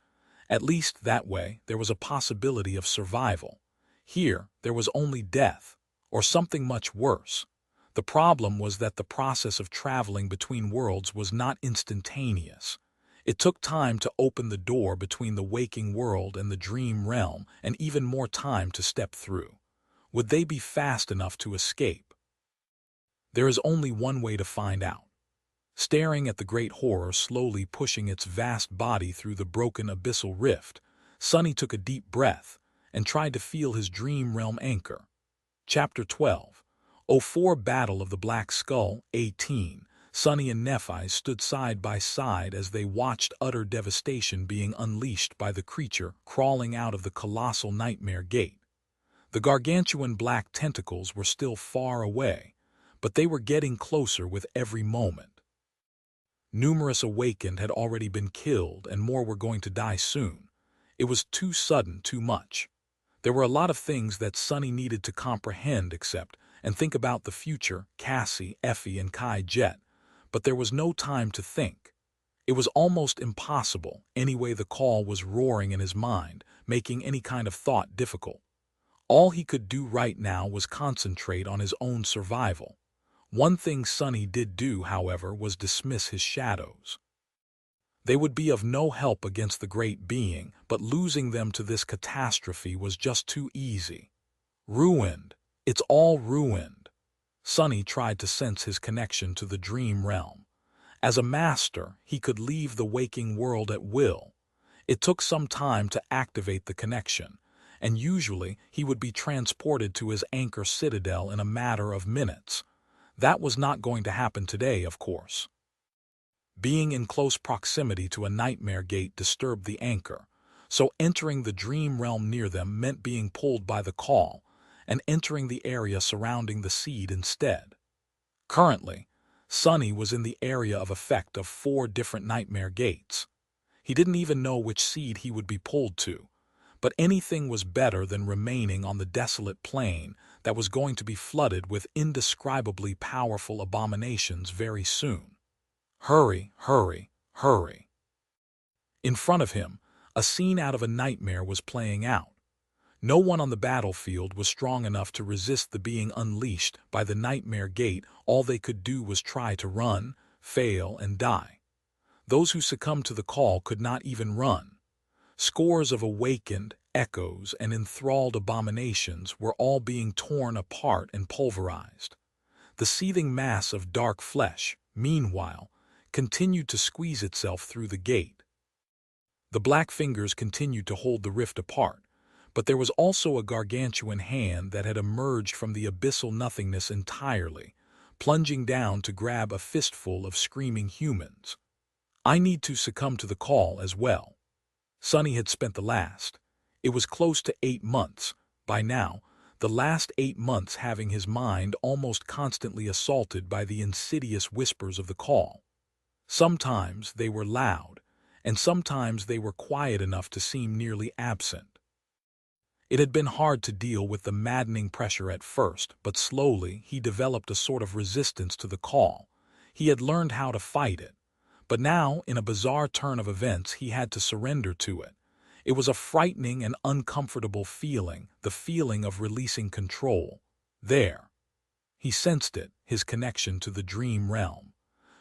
At least that way, there was a possibility of survival. Here, there was only death, or something much worse. The problem was that the process of traveling between worlds was not instantaneous. It took time to open the door between the waking world and the dream realm, and even more time to step through. Would they be fast enough to escape? There is only one way to find out. Staring at the great horror slowly pushing its vast body through the broken abyssal rift, Sonny took a deep breath and tried to feel his dream realm anchor. Chapter 12. 04 Battle of the Black Skull, 18. Sonny and Nephi stood side by side as they watched utter devastation being unleashed by the creature crawling out of the colossal nightmare gate. The gargantuan black tentacles were still far away, but they were getting closer with every moment. Numerous awakened had already been killed, and more were going to die soon. It was too sudden, too much. There were a lot of things that Sonny needed to comprehend, accept, and think about the future, Cassie, Effie, and Kai Jet, but there was no time to think. It was almost impossible, anyway the call was roaring in his mind, making any kind of thought difficult. All he could do right now was concentrate on his own survival. One thing Sonny did do, however, was dismiss his shadows. They would be of no help against the great being, but losing them to this catastrophe was just too easy. Ruined. It's all ruined. Sonny tried to sense his connection to the dream realm. As a master, he could leave the waking world at will. It took some time to activate the connection, and usually he would be transported to his anchor citadel in a matter of minutes. That was not going to happen today, of course. Being in close proximity to a nightmare gate disturbed the anchor, so entering the dream realm near them meant being pulled by the call and entering the area surrounding the seed instead. Currently, Sonny was in the area of effect of 4 different nightmare gates. He didn't even know which seed he would be pulled to, but anything was better than remaining on the desolate plain that was going to be flooded with indescribably powerful abominations very soon. Hurry, hurry, hurry. In front of him, a scene out of a nightmare was playing out. No one on the battlefield was strong enough to resist the being unleashed by the nightmare gate. All they could do was try to run, fail, and die. Those who succumbed to the call could not even run. Scores of awakened, echoes, and enthralled abominations were all being torn apart and pulverized. The seething mass of dark flesh, meanwhile, continued to squeeze itself through the gate. The black fingers continued to hold the rift apart, but there was also a gargantuan hand that had emerged from the abyssal nothingness entirely, plunging down to grab a fistful of screaming humans. I need to succumb to the call as well. Sonny had spent it was close to 8 months, by now, the last 8 months having his mind almost constantly assaulted by the insidious whispers of the call. Sometimes they were loud, and sometimes they were quiet enough to seem nearly absent. It had been hard to deal with the maddening pressure at first, but slowly he developed a sort of resistance to the call. He had learned how to fight it, but now, in a bizarre turn of events, he had to surrender to it. It was a frightening and uncomfortable feeling, the feeling of releasing control. There. He sensed it, his connection to the dream realm.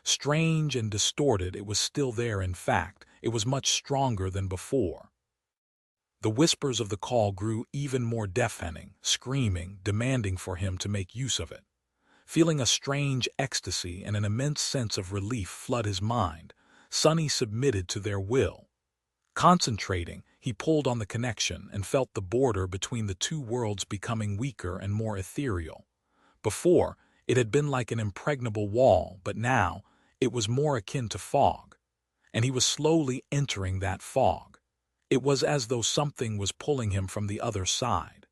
Strange and distorted, it was still there in fact. It was much stronger than before. The whispers of the call grew even more deafening, screaming, demanding for him to make use of it. Feeling a strange ecstasy and an immense sense of relief flood his mind, Sonny submitted to their will. Concentrating, he pulled on the connection and felt the border between the two worlds becoming weaker and more ethereal. Before, it had been like an impregnable wall, but now, it was more akin to fog. And he was slowly entering that fog. It was as though something was pulling him from the other side.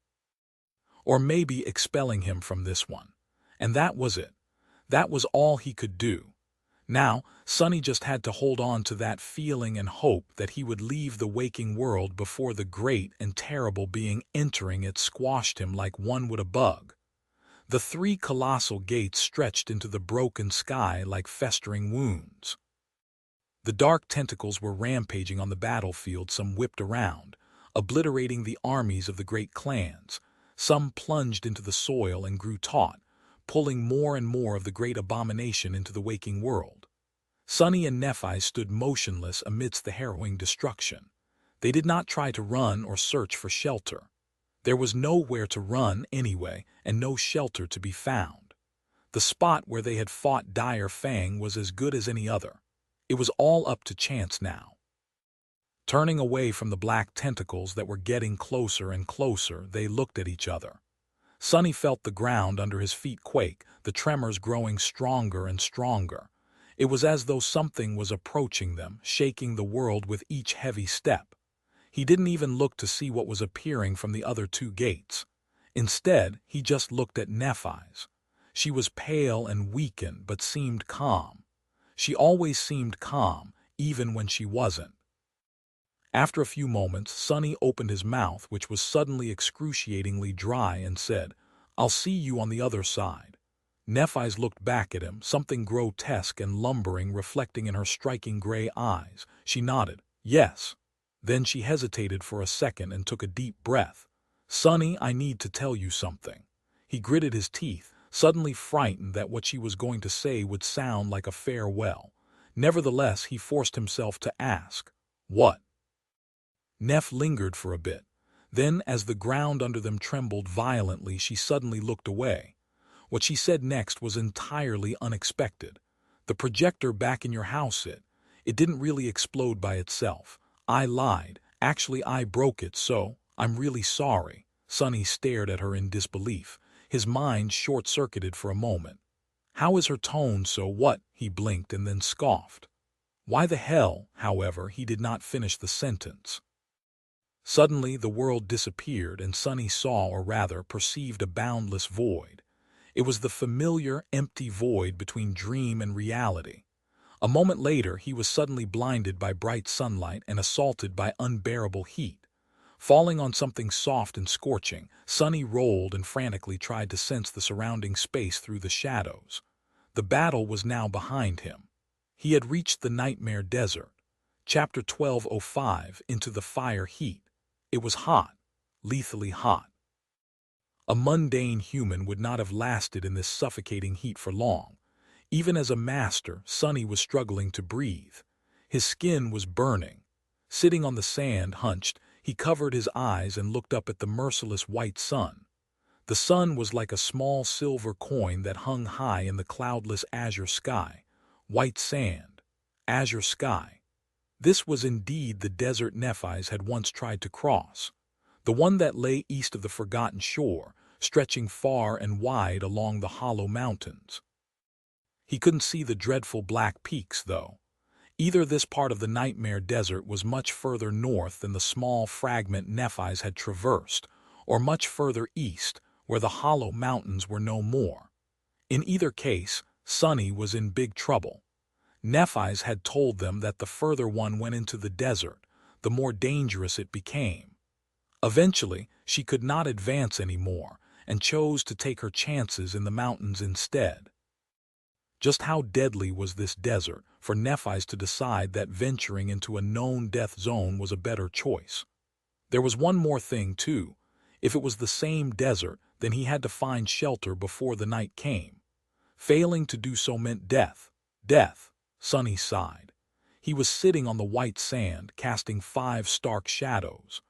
Or maybe expelling him from this one. And that was it. That was all he could do. Now, Sonny just had to hold on to that feeling and hope that he would leave the waking world before the great and terrible being entering it squashed him like one would a bug. The 3 colossal gates stretched into the broken sky like festering wounds. The dark tentacles were rampaging on the battlefield, some whipped around, obliterating the armies of the great clans. Some plunged into the soil and grew taut, pulling more and more of the great abomination into the waking world. Sonny and Nephi stood motionless amidst the harrowing destruction. They did not try to run or search for shelter. There was nowhere to run anyway, and no shelter to be found. The spot where they had fought Dire Fang was as good as any other. It was all up to chance now. Turning away from the black tentacles that were getting closer and closer, they looked at each other. Sonny felt the ground under his feet quake, the tremors growing stronger and stronger. It was as though something was approaching them, shaking the world with each heavy step. He didn't even look to see what was appearing from the other 2 gates. Instead, he just looked at Nephi's. She was pale and weakened, but seemed calm. She always seemed calm, even when she wasn't. After a few moments, Sonny opened his mouth, which was suddenly excruciatingly dry, and said, "I'll see you on the other side." Nephi's looked back at him, something grotesque and lumbering reflecting in her striking gray eyes. She nodded, "Yes." Then she hesitated for a second and took a deep breath. "Sonny, I need to tell you something." He gritted his teeth, suddenly frightened that what she was going to say would sound like a farewell. Nevertheless, he forced himself to ask, "What?" Neph lingered for a bit. Then, as the ground under them trembled violently, she suddenly looked away. What she said next was entirely unexpected. "The projector back in your house, it didn't really explode by itself. I lied. Actually, I broke it, so I'm really sorry." Sonny stared at her in disbelief. His mind short-circuited for a moment. How is her tone so what? He blinked and then scoffed. Why the hell, however, he did not finish the sentence. Suddenly the world disappeared and Sonny saw, or rather perceived, a boundless void. It was the familiar, empty void between dream and reality. A moment later he was suddenly blinded by bright sunlight and assaulted by unbearable heat. Falling on something soft and scorching, Sonny rolled and frantically tried to sense the surrounding space through the shadows. The battle was now behind him. He had reached the Nightmare Desert. Chapter 12:05, Into the Fire Heat. It was hot, lethally hot. A mundane human would not have lasted in this suffocating heat for long. Even as a master, Sonny was struggling to breathe. His skin was burning. Sitting on the sand, hunched, he covered his eyes and looked up at the merciless white sun. The sun was like a small silver coin that hung high in the cloudless azure sky. White sand, azure sky. This was indeed the desert Nephi's had once tried to cross, the one that lay east of the forgotten shore, stretching far and wide along the hollow mountains. He couldn't see the dreadful black peaks, though. Either this part of the Nightmare Desert was much further north than the small fragment Nephi's had traversed, or much further east, where the hollow mountains were no more. In either case, Sunny was in big trouble. Nephi's had told them that the further one went into the desert, the more dangerous it became. Eventually, she could not advance any more, and chose to take her chances in the mountains instead. Just how deadly was this desert for Nephi's to decide that venturing into a known death zone was a better choice? There was one more thing, too. If it was the same desert, then he had to find shelter before the night came. Failing to do so meant death. Death, Sunny sighed. He was sitting on the white sand, casting 5 stark shadows.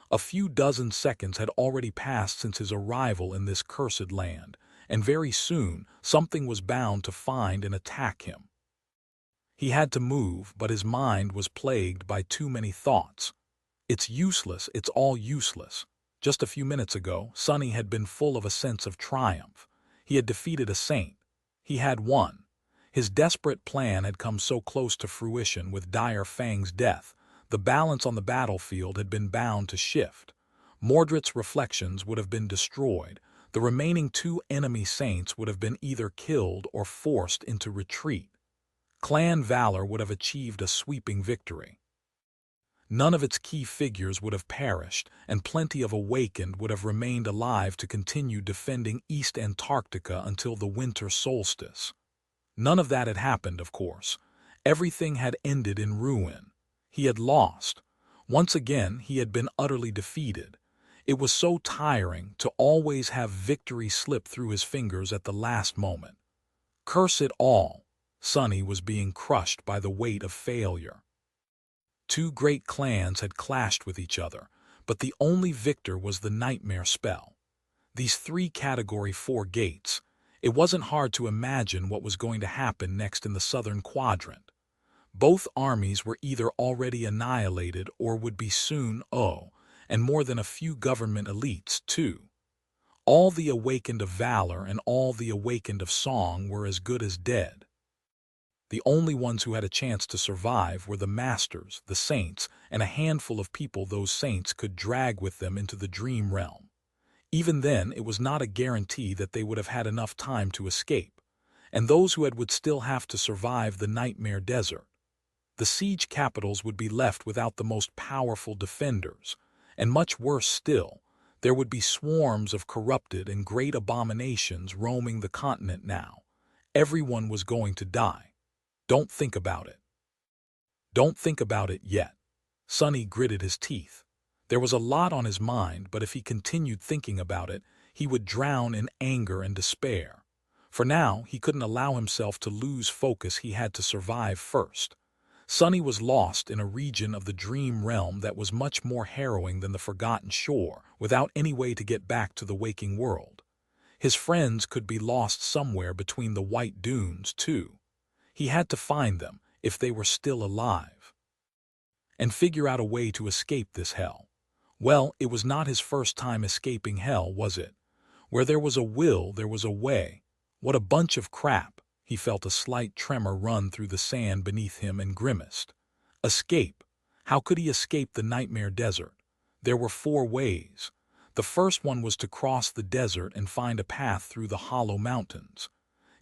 A few dozen seconds had already passed since his arrival in this cursed land, and very soon something was bound to find and attack him. He had to move, but his mind was plagued by too many thoughts. It's useless, it's all useless. Just a few minutes ago, Sunny had been full of a sense of triumph. He had defeated a saint. He had won. His desperate plan had come so close to fruition with Dire Fang's death. The balance on the battlefield had been bound to shift. Mordred's reflections would have been destroyed. The remaining 2 enemy saints would have been either killed or forced into retreat. Clan Valor would have achieved a sweeping victory. None of its key figures would have perished, and plenty of Awakened would have remained alive to continue defending East Antarctica until the winter solstice. None of that had happened, of course. Everything had ended in ruin. He had lost. Once again, he had been utterly defeated. It was so tiring to always have victory slip through his fingers at the last moment. Curse it all. Sunny was being crushed by the weight of failure. 2 great clans had clashed with each other, but the only victor was the nightmare spell. These 3 Category 4 gates. It wasn't hard to imagine what was going to happen next in the southern quadrant. Both armies were either already annihilated or would be soon, and more than a few government elites, too. All the Awakened of Valor and all the Awakened of Song were as good as dead. The only ones who had a chance to survive were the Masters, the Saints, and a handful of people those Saints could drag with them into the Dream Realm. Even then, it was not a guarantee that they would have had enough time to escape, and those who would still have to survive the Nightmare Desert. The siege capitals would be left without the most powerful defenders, and much worse still, there would be swarms of corrupted and great abominations roaming the continent now. Everyone was going to die. Don't think about it. Don't think about it yet. Sunny gritted his teeth. There was a lot on his mind, but if he continued thinking about it, he would drown in anger and despair. For now, he couldn't allow himself to lose focus. He had to survive first. Sunny was lost in a region of the dream realm that was much more harrowing than the Forgotten Shore, without any way to get back to the waking world. His friends could be lost somewhere between the white dunes, too. He had to find them, if they were still alive, and figure out a way to escape this hell. Well, it was not his first time escaping hell, was it? Where there was a will, there was a way. What a bunch of crap. He felt a slight tremor run through the sand beneath him and grimaced. Escape. How could he escape the Nightmare Desert? There were 4 ways. The first one was to cross the desert and find a path through the hollow mountains.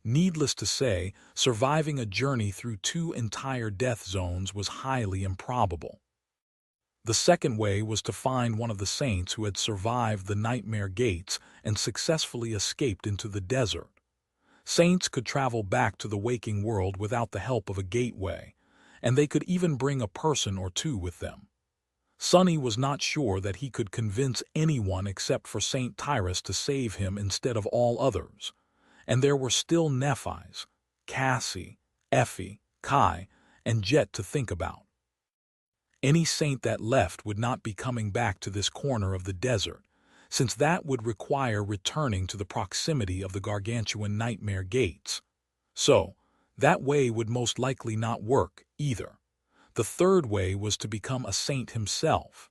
Needless to say, surviving a journey through 2 entire death zones was highly improbable. The second way was to find one of the saints who had survived the Nightmare Gates and successfully escaped into the desert. Saints could travel back to the waking world without the help of a gateway, and they could even bring a person or 2 with them. Sunny was not sure that he could convince anyone except for Saint Tyrus to save him instead of all others. And there were still Nephi's, Cassie, Effie, Kai, and Jet to think about. Any saint that left would not be coming back to this corner of the desert, since that would require returning to the proximity of the gargantuan Nightmare Gates. So, that way would most likely not work, either. The third way was to become a saint himself.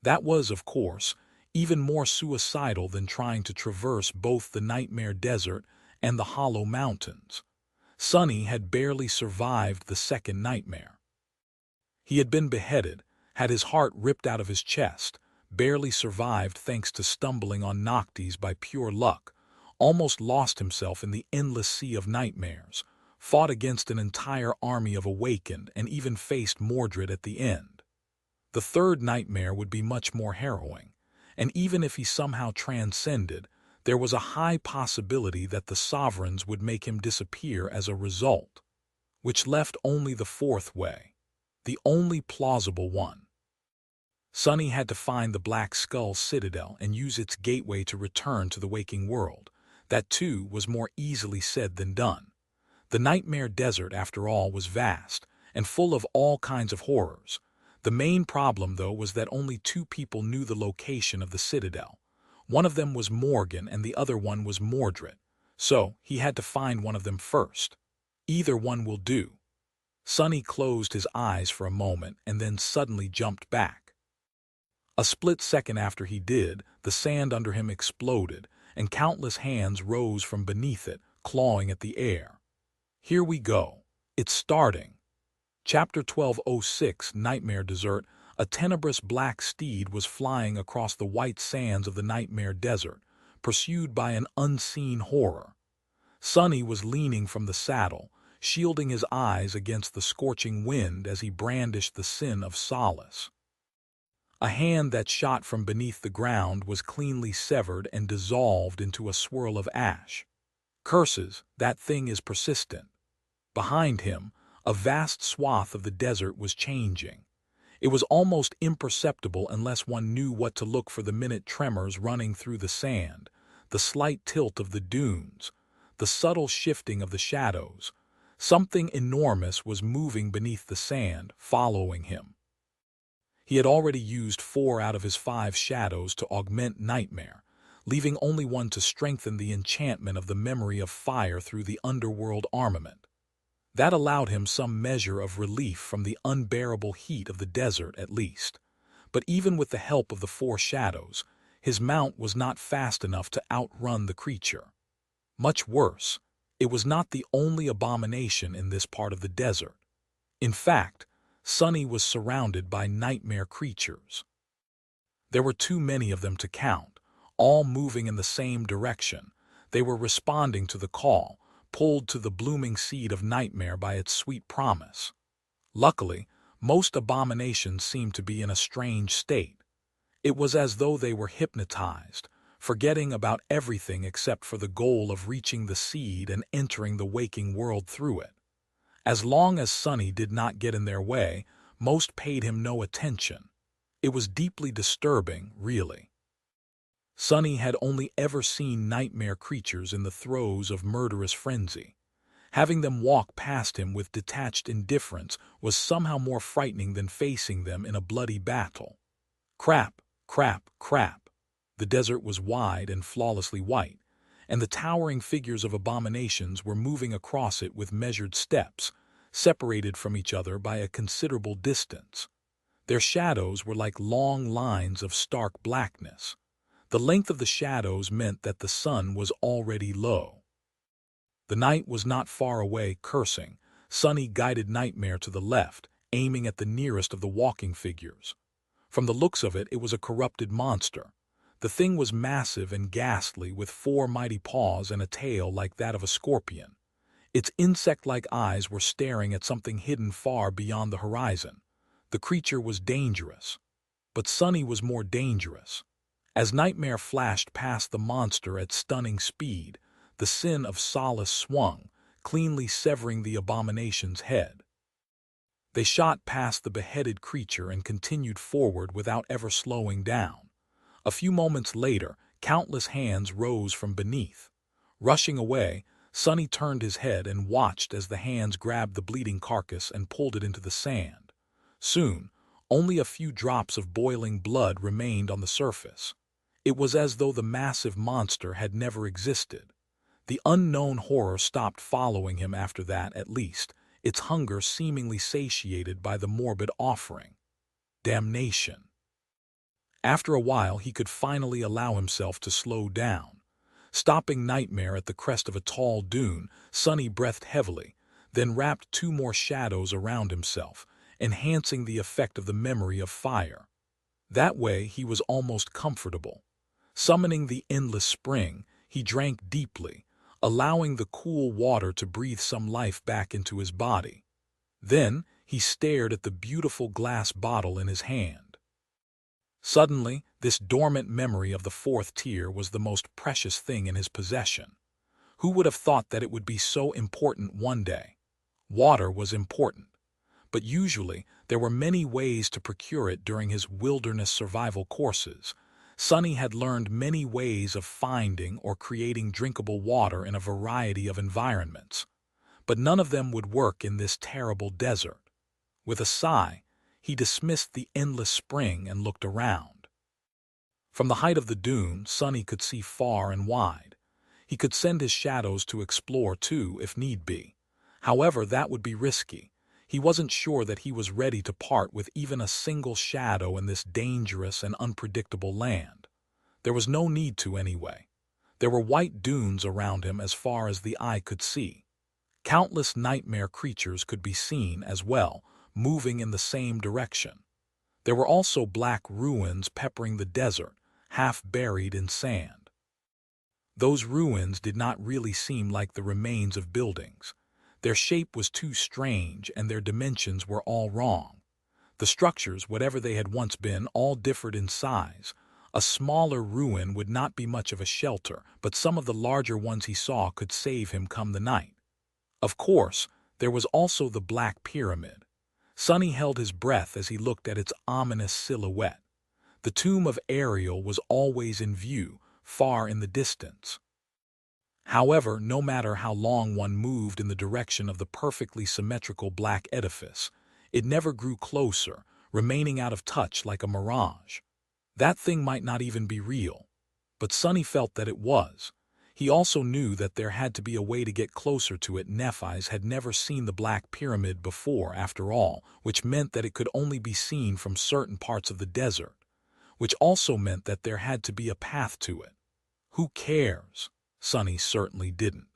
That was, of course, even more suicidal than trying to traverse both the Nightmare Desert and the Hollow Mountains. Sunny had barely survived the second nightmare. He had been beheaded, had his heart ripped out of his chest, barely survived thanks to stumbling on Noctis by pure luck, almost lost himself in the endless sea of nightmares, fought against an entire army of awakened, and even faced Mordred at the end. The third nightmare would be much more harrowing, and even if he somehow transcended, there was a high possibility that the sovereigns would make him disappear as a result, which left only the fourth way, the only plausible one. Sunny had to find the Black Skull Citadel and use its gateway to return to the waking world. That, too, was more easily said than done. The Nightmare Desert, after all, was vast and full of all kinds of horrors. The main problem, though, was that only two people knew the location of the Citadel. One of them was Morgan and the other one was Mordred. So he had to find one of them first. Either one will do. Sunny closed his eyes for a moment and then suddenly jumped back. A split second after he did, the sand under him exploded, and countless hands rose from beneath it, clawing at the air. Here we go. It's starting. Chapter 1206, Nightmare Desert. A tenebrous black steed was flying across the white sands of the Nightmare Desert, pursued by an unseen horror. Sunny was leaning from the saddle, shielding his eyes against the scorching wind as he brandished the sin of solace. A hand that shot from beneath the ground was cleanly severed and dissolved into a swirl of ash. Curses, that thing is persistent. Behind him, a vast swath of the desert was changing. It was almost imperceptible unless one knew what to look for: the minute tremors running through the sand, the slight tilt of the dunes, the subtle shifting of the shadows. Something enormous was moving beneath the sand, following him. He had already used 4 out of his 5 shadows to augment Nightmare, leaving only one to strengthen the enchantment of the memory of fire through the underworld armament. That allowed him some measure of relief from the unbearable heat of the desert at least. But even with the help of the 4 shadows, his mount was not fast enough to outrun the creature. Much worse, it was not the only abomination in this part of the desert. In fact, Sunny was surrounded by nightmare creatures. There were too many of them to count, all moving in the same direction. They were responding to the call, pulled to the blooming seed of nightmare by its sweet promise. Luckily, most abominations seemed to be in a strange state. It was as though they were hypnotized, forgetting about everything except for the goal of reaching the seed and entering the waking world through it. As long as Sunny did not get in their way, most paid him no attention. It was deeply disturbing, really. Sunny had only ever seen nightmare creatures in the throes of murderous frenzy. Having them walk past him with detached indifference was somehow more frightening than facing them in a bloody battle. Crap, crap, crap. The desert was wide and flawlessly white, and the towering figures of abominations were moving across it with measured steps, separated from each other by a considerable distance. Their shadows were like long lines of stark blackness. The length of the shadows meant that the sun was already low. The night was not far away, cursing. Sunny guided Nightmare to the left, aiming at the nearest of the walking figures. From the looks of it, it was a corrupted monster. The thing was massive and ghastly, with 4 mighty paws and a tail like that of a scorpion. Its insect-like eyes were staring at something hidden far beyond the horizon. The creature was dangerous. But Sunny was more dangerous. As Nightmare flashed past the monster at stunning speed, the sin of solace swung, cleanly severing the abomination's head. They shot past the beheaded creature and continued forward without ever slowing down. A few moments later, countless hands rose from beneath. Rushing away, Sunny turned his head and watched as the hands grabbed the bleeding carcass and pulled it into the sand. Soon, only a few drops of boiling blood remained on the surface. It was as though the massive monster had never existed. The unknown horror stopped following him after that, at least, its hunger seemingly satiated by the morbid offering. Damnation. After a while, he could finally allow himself to slow down. Stopping Nightmare at the crest of a tall dune, Sunny breathed heavily, then wrapped 2 more shadows around himself, enhancing the effect of the memory of fire. That way he was almost comfortable. Summoning the endless spring, he drank deeply, allowing the cool water to breathe some life back into his body. Then he stared at the beautiful glass bottle in his hand. Suddenly, this dormant memory of the fourth tier was the most precious thing in his possession. Who would have thought that it would be so important one day? Water was important, but usually there were many ways to procure it during his wilderness survival courses. Sonny had learned many ways of finding or creating drinkable water in a variety of environments, but none of them would work in this terrible desert. With a sigh, he dismissed the endless spring and looked around. From the height of the dune, Sonny could see far and wide. He could send his shadows to explore too, if need be. However, that would be risky. He wasn't sure that he was ready to part with even a single shadow in this dangerous and unpredictable land. There was no need to anyway. There were white dunes around him as far as the eye could see. Countless nightmare creatures could be seen as well, moving in the same direction. There were also black ruins peppering the desert, half buried in sand. Those ruins did not really seem like the remains of buildings. Their shape was too strange and their dimensions were all wrong. The structures, whatever they had once been, all differed in size. A smaller ruin would not be much of a shelter, but some of the larger ones he saw could save him come the night. Of course, there was also the Black Pyramid. Sonny held his breath as he looked at its ominous silhouette. The tomb of Ariel was always in view, far in the distance. However, no matter how long one moved in the direction of the perfectly symmetrical black edifice, it never grew closer, remaining out of touch like a mirage. That thing might not even be real, but Sonny felt that it was. He also knew that there had to be a way to get closer to it. Nephis had never seen the Black Pyramid before, after all, which meant that it could only be seen from certain parts of the desert, which also meant that there had to be a path to it. Who cares? Sonny certainly didn't.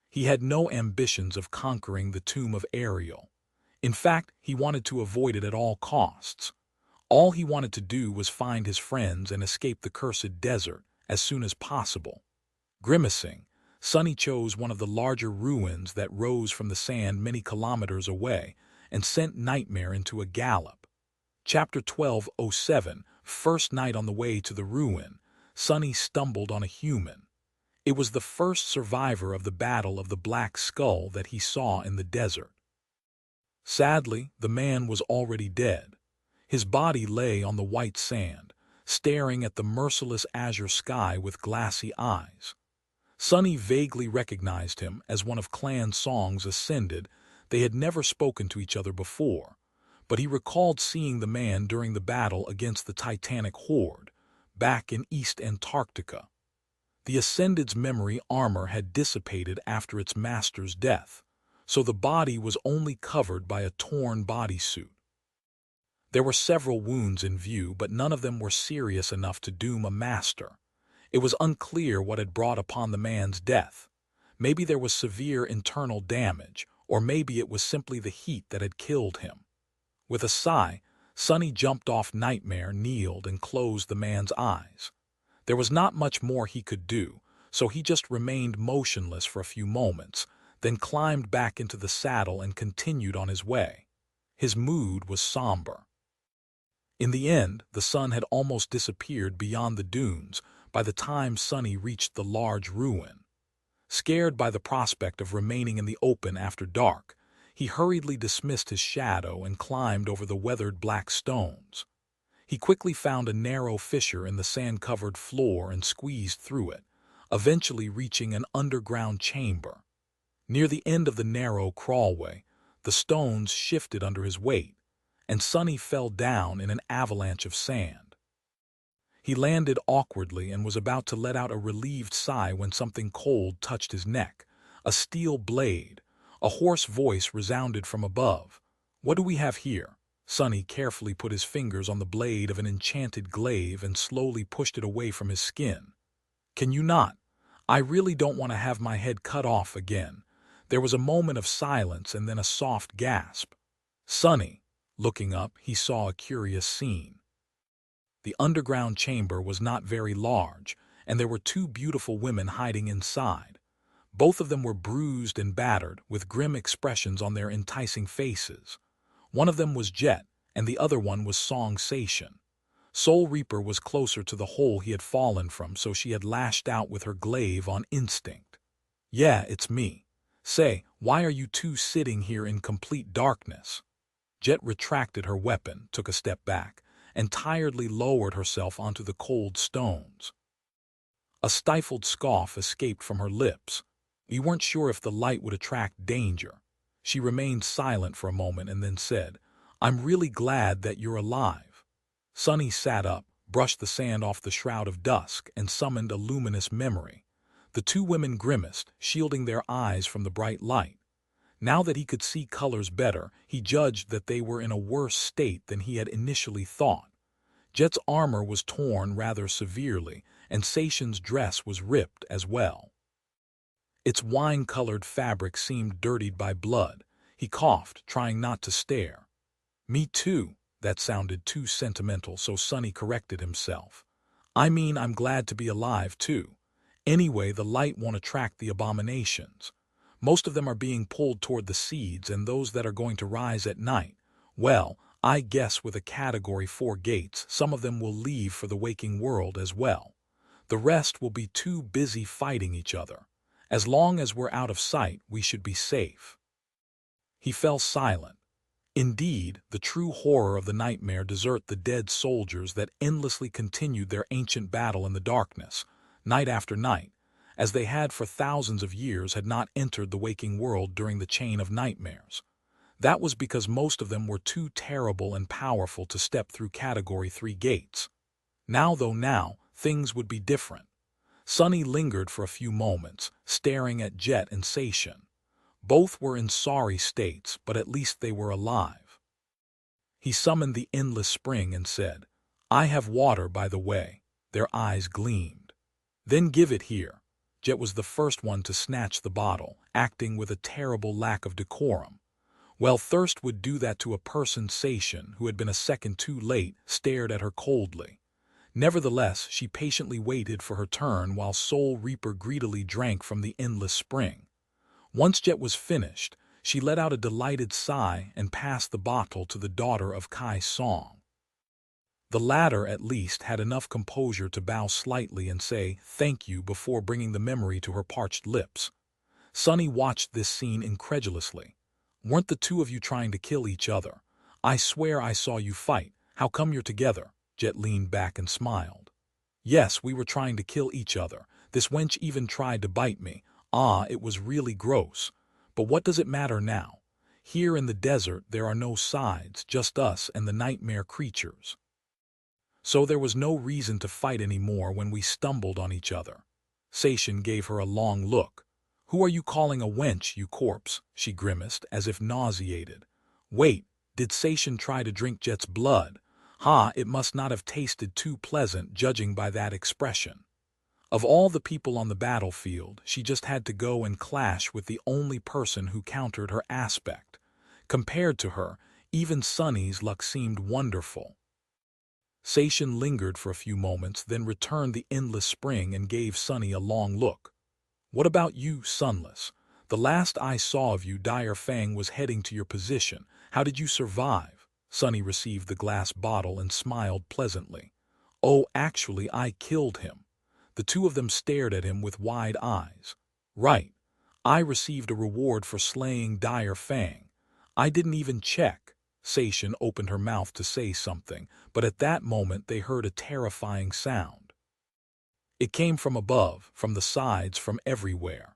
He had no ambitions of conquering the tomb of Ariel. In fact, he wanted to avoid it at all costs. All he wanted to do was find his friends and escape the cursed desert as soon as possible. Grimacing, Sonny chose one of the larger ruins that rose from the sand many kilometers away and sent Nightmare into a gallop. Chapter 12:07. First night on the way to the ruin, Sonny stumbled on a human. It was the first survivor of the Battle of the Black Skull that he saw in the desert. Sadly, the man was already dead. His body lay on the white sand, staring at the merciless azure sky with glassy eyes. Sonny vaguely recognized him as one of Clan Song's ascended. They had never spoken to each other before, but he recalled seeing the man during the battle against the Titanic Horde, back in East Antarctica. The Ascended's memory armor had dissipated after its master's death, so the body was only covered by a torn bodysuit. There were several wounds in view, but none of them were serious enough to doom a master. It was unclear what had brought upon the man's death. Maybe there was severe internal damage, or maybe it was simply the heat that had killed him. With a sigh, Sonny jumped off Nightmare, kneeled, and closed the man's eyes. There was not much more he could do, so he just remained motionless for a few moments, then climbed back into the saddle and continued on his way. His mood was somber. In the end, the sun had almost disappeared beyond the dunes by the time Sonny reached the large ruin. Scared by the prospect of remaining in the open after dark, he hurriedly dismissed his shadow and climbed over the weathered black stones. He quickly found a narrow fissure in the sand-covered floor and squeezed through it, eventually reaching an underground chamber. Near the end of the narrow crawlway, the stones shifted under his weight, and Sonny fell down in an avalanche of sand. He landed awkwardly and was about to let out a relieved sigh when something cold touched his neck. A steel blade. A hoarse voice resounded from above. "What do we have here?" Sonny carefully put his fingers on the blade of an enchanted glaive and slowly pushed it away from his skin. "Can you not? I really don't want to have my head cut off again." There was a moment of silence and then a soft gasp. Sonny, looking up, he saw a curious scene. The underground chamber was not very large, and there were two beautiful women hiding inside. Both of them were bruised and battered, with grim expressions on their enticing faces. One of them was Jet, and the other one was Song Sation. Soul Reaper was closer to the hole he had fallen from, so she had lashed out with her glaive on instinct. "Yeah, it's me. Say, why are you two sitting here in complete darkness?" Jet retracted her weapon, took a step back, and tiredly lowered herself onto the cold stones. A stifled scoff escaped from her lips. We weren't sure if the light would attract danger. She remained silent for a moment and then said, "I'm really glad that you're alive." Sonny sat up, brushed the sand off the shroud of dusk, and summoned a luminous memory. The two women grimaced, shielding their eyes from the bright light. Now that he could see colors better, he judged that they were in a worse state than he had initially thought. Jet's armor was torn rather severely, and Sation's dress was ripped as well. Its wine-colored fabric seemed dirtied by blood. He coughed, trying not to stare. "Me too." That sounded too sentimental, so Sonny corrected himself. "I mean, I'm glad to be alive, too. Anyway, the light won't attract the abominations. Most of them are being pulled toward the seeds, and those that are going to rise at night, well, I guess with a Category 4 gates, some of them will leave for the waking world as well. The rest will be too busy fighting each other. As long as we're out of sight, we should be safe." He fell silent. Indeed, the true horror of the nightmare desert the dead soldiers that endlessly continued their ancient battle in the darkness, night after night, as they had for thousands of years had not entered the waking world during the chain of nightmares. That was because most of them were too terrible and powerful to step through Category 3 gates. Now, things would be different. Sonny lingered for a few moments, staring at Jet and Sation. Both were in sorry states, but at least they were alive. He summoned the endless spring and said, "I have water, by the way." Their eyes gleamed. "Then give it here." Jet was the first one to snatch the bottle, acting with a terrible lack of decorum. Well, thirst would do that to a person. Sation, who had been a second too late, stared at her coldly. Nevertheless, she patiently waited for her turn while Soul Reaper greedily drank from the endless spring. Once Jet was finished, she let out a delighted sigh and passed the bottle to the daughter of Kai Song. The latter, at least, had enough composure to bow slightly and say "thank you" before bringing the memory to her parched lips. Sonny watched this scene incredulously. "Weren't the two of you trying to kill each other? I swear I saw you fight. How come you're together?" Jet leaned back and smiled. "Yes, we were trying to kill each other. This wench even tried to bite me. It was really gross. But what does it matter now? Here in the desert there are no sides, just us and the nightmare creatures. So there was no reason to fight anymore when we stumbled on each other." Sation gave her a long look. "Who are you calling a wench, you corpse?" she grimaced, as if nauseated. Wait, did Sation try to drink Jet's blood? It must not have tasted too pleasant, judging by that expression. Of all the people on the battlefield, she just had to go and clash with the only person who countered her aspect. Compared to her, even Sonny's luck seemed wonderful. Sation lingered for a few moments, then returned the endless spring and gave Sonny a long look. "What about you, Sunless? The last I saw of you, Dire Fang was heading to your position. How did you survive?" Sonny received the glass bottle and smiled pleasantly. "Oh, actually, I killed him." The two of them stared at him with wide eyes. "Right. I received a reward for slaying Dire Fang. I didn't even check." Sation opened her mouth to say something, but at that moment they heard a terrifying sound. It came from above, from the sides, from everywhere.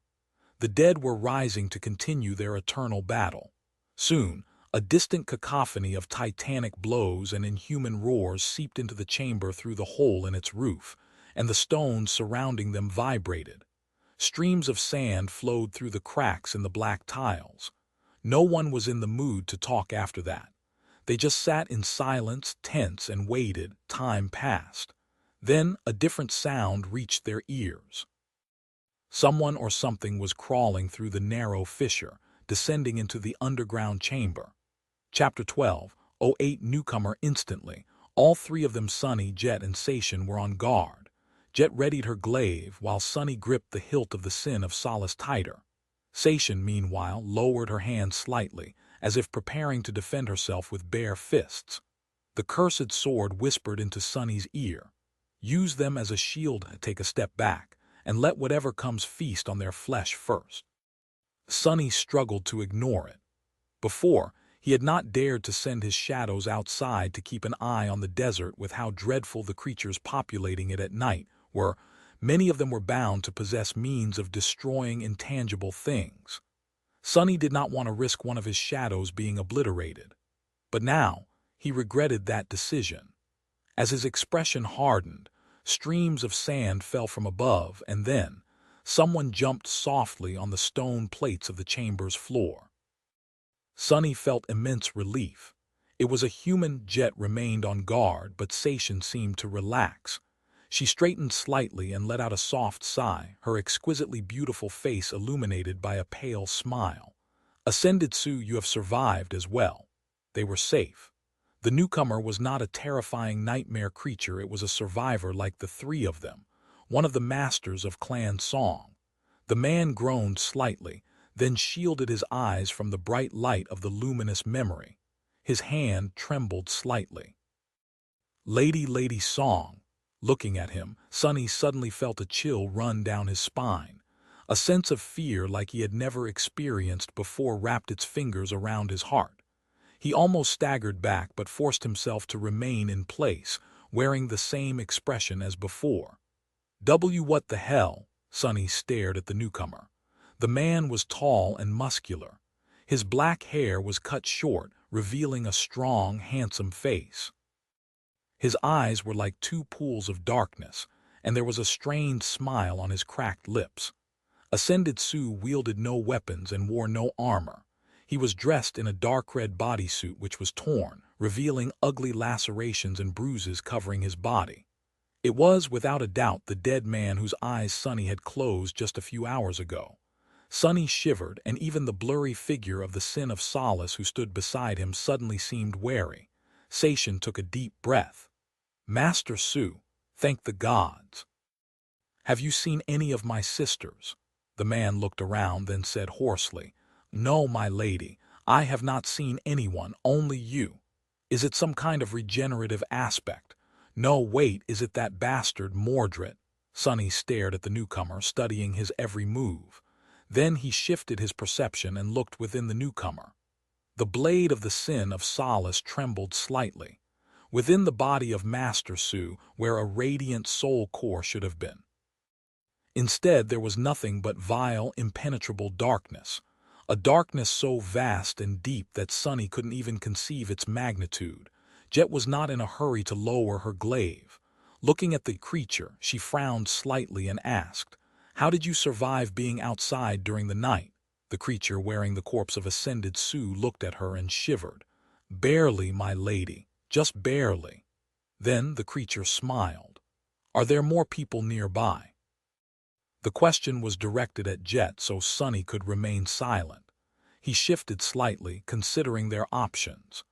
The dead were rising to continue their eternal battle. Soon, a distant cacophony of titanic blows and inhuman roars seeped into the chamber through the hole in its roof, and the stones surrounding them vibrated. Streams of sand flowed through the cracks in the black tiles. No one was in the mood to talk after that. They just sat in silence, tense, and waited. Time passed. Then a different sound reached their ears. Someone or something was crawling through the narrow fissure, descending into the underground chamber. Chapter 12. 08 Newcomer instantly. All three of them, Sunny, Jet, and Sation, were on guard. Jet readied her glaive, while Sunny gripped the hilt of the Sin of Solace tighter. Sation, meanwhile, lowered her hand slightly, as if preparing to defend herself with bare fists. The cursed sword whispered into Sunny's ear. Use them as a shield, take a step back, and let whatever comes feast on their flesh first. Sunny struggled to ignore it. Before, he had not dared to send his shadows outside to keep an eye on the desert with how dreadful the creatures populating it at night were. Many of them were bound to possess means of destroying intangible things. Sunny did not want to risk one of his shadows being obliterated. But now, he regretted that decision. As his expression hardened, streams of sand fell from above, and then someone jumped softly on the stone plates of the chamber's floor. Sunny felt immense relief. It was a human. Jet remained on guard, but Sation seemed to relax. She straightened slightly and let out a soft sigh, her exquisitely beautiful face illuminated by a pale smile. Ascended Sue, you have survived as well. They were safe. The newcomer was not a terrifying nightmare creature, it was a survivor like the three of them, one of the masters of clan song. The man groaned slightly, then shielded his eyes from the bright light of the luminous memory. His hand trembled slightly. Lady Song. Looking at him, Sunny suddenly felt a chill run down his spine. A sense of fear like he had never experienced before wrapped its fingers around his heart. He almost staggered back but forced himself to remain in place, wearing the same expression as before. What the hell? Sunny stared at the newcomer. The man was tall and muscular. His black hair was cut short, revealing a strong, handsome face. His eyes were like two pools of darkness, and there was a strained smile on his cracked lips. Ascended Sue wielded no weapons and wore no armor. He was dressed in a dark red bodysuit which was torn, revealing ugly lacerations and bruises covering his body. It was, without a doubt, the dead man whose eyes Sunny had closed just a few hours ago. Sunny shivered, and even the blurry figure of the Sin of Solace who stood beside him suddenly seemed wary. Sation took a deep breath. Master Sue, thank the gods. Have you seen any of my sisters? The man looked around, then said hoarsely, No, my lady, I have not seen anyone, only you. Is it some kind of regenerative aspect? No, wait, is it that bastard Mordred? Sunny stared at the newcomer, studying his every move. Then he shifted his perception and looked within the newcomer. The blade of the Sin of Solace trembled slightly. Within the body of Master Sue, where a radiant soul core should have been. Instead, there was nothing but vile, impenetrable darkness. A darkness so vast and deep that Sunny couldn't even conceive its magnitude. Jet was not in a hurry to lower her glaive. Looking at the creature, she frowned slightly and asked, How did you survive being outside during the night? The creature wearing the corpse of Ascended Sue looked at her and shivered. Barely, my lady, just barely. Then the creature smiled. Are there more people nearby? The question was directed at Jet, so Sunny could remain silent. He shifted slightly, considering their options.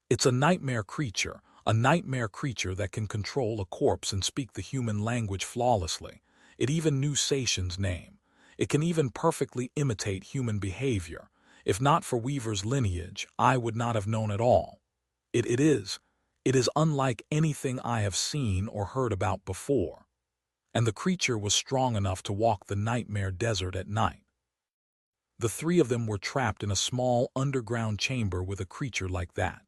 It's a nightmare creature that can control a corpse and speak the human language flawlessly. It even knew Sation's name. It can even perfectly imitate human behavior. If not for Weaver's lineage, I would not have known at all. It is unlike anything I have seen or heard about before. And the creature was strong enough to walk the nightmare desert at night. The three of them were trapped in a small underground chamber with a creature like that.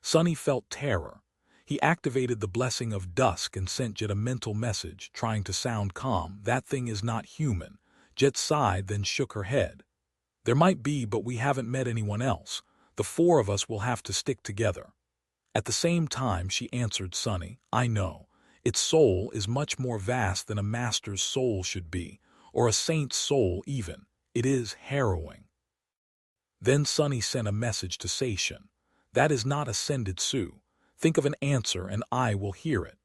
Sunny felt terror. He activated the blessing of dusk and sent Jet a mental message, trying to sound calm. That thing is not human. Jet sighed, then shook her head. There might be, but we haven't met anyone else. The four of us will have to stick together. At the same time, she answered Sunny, I know. Its soul is much more vast than a master's soul should be, or a saint's soul even. It is harrowing. Then Sunny sent a message to Sation. That is not Ascended Sue. Think of an answer and I will hear it.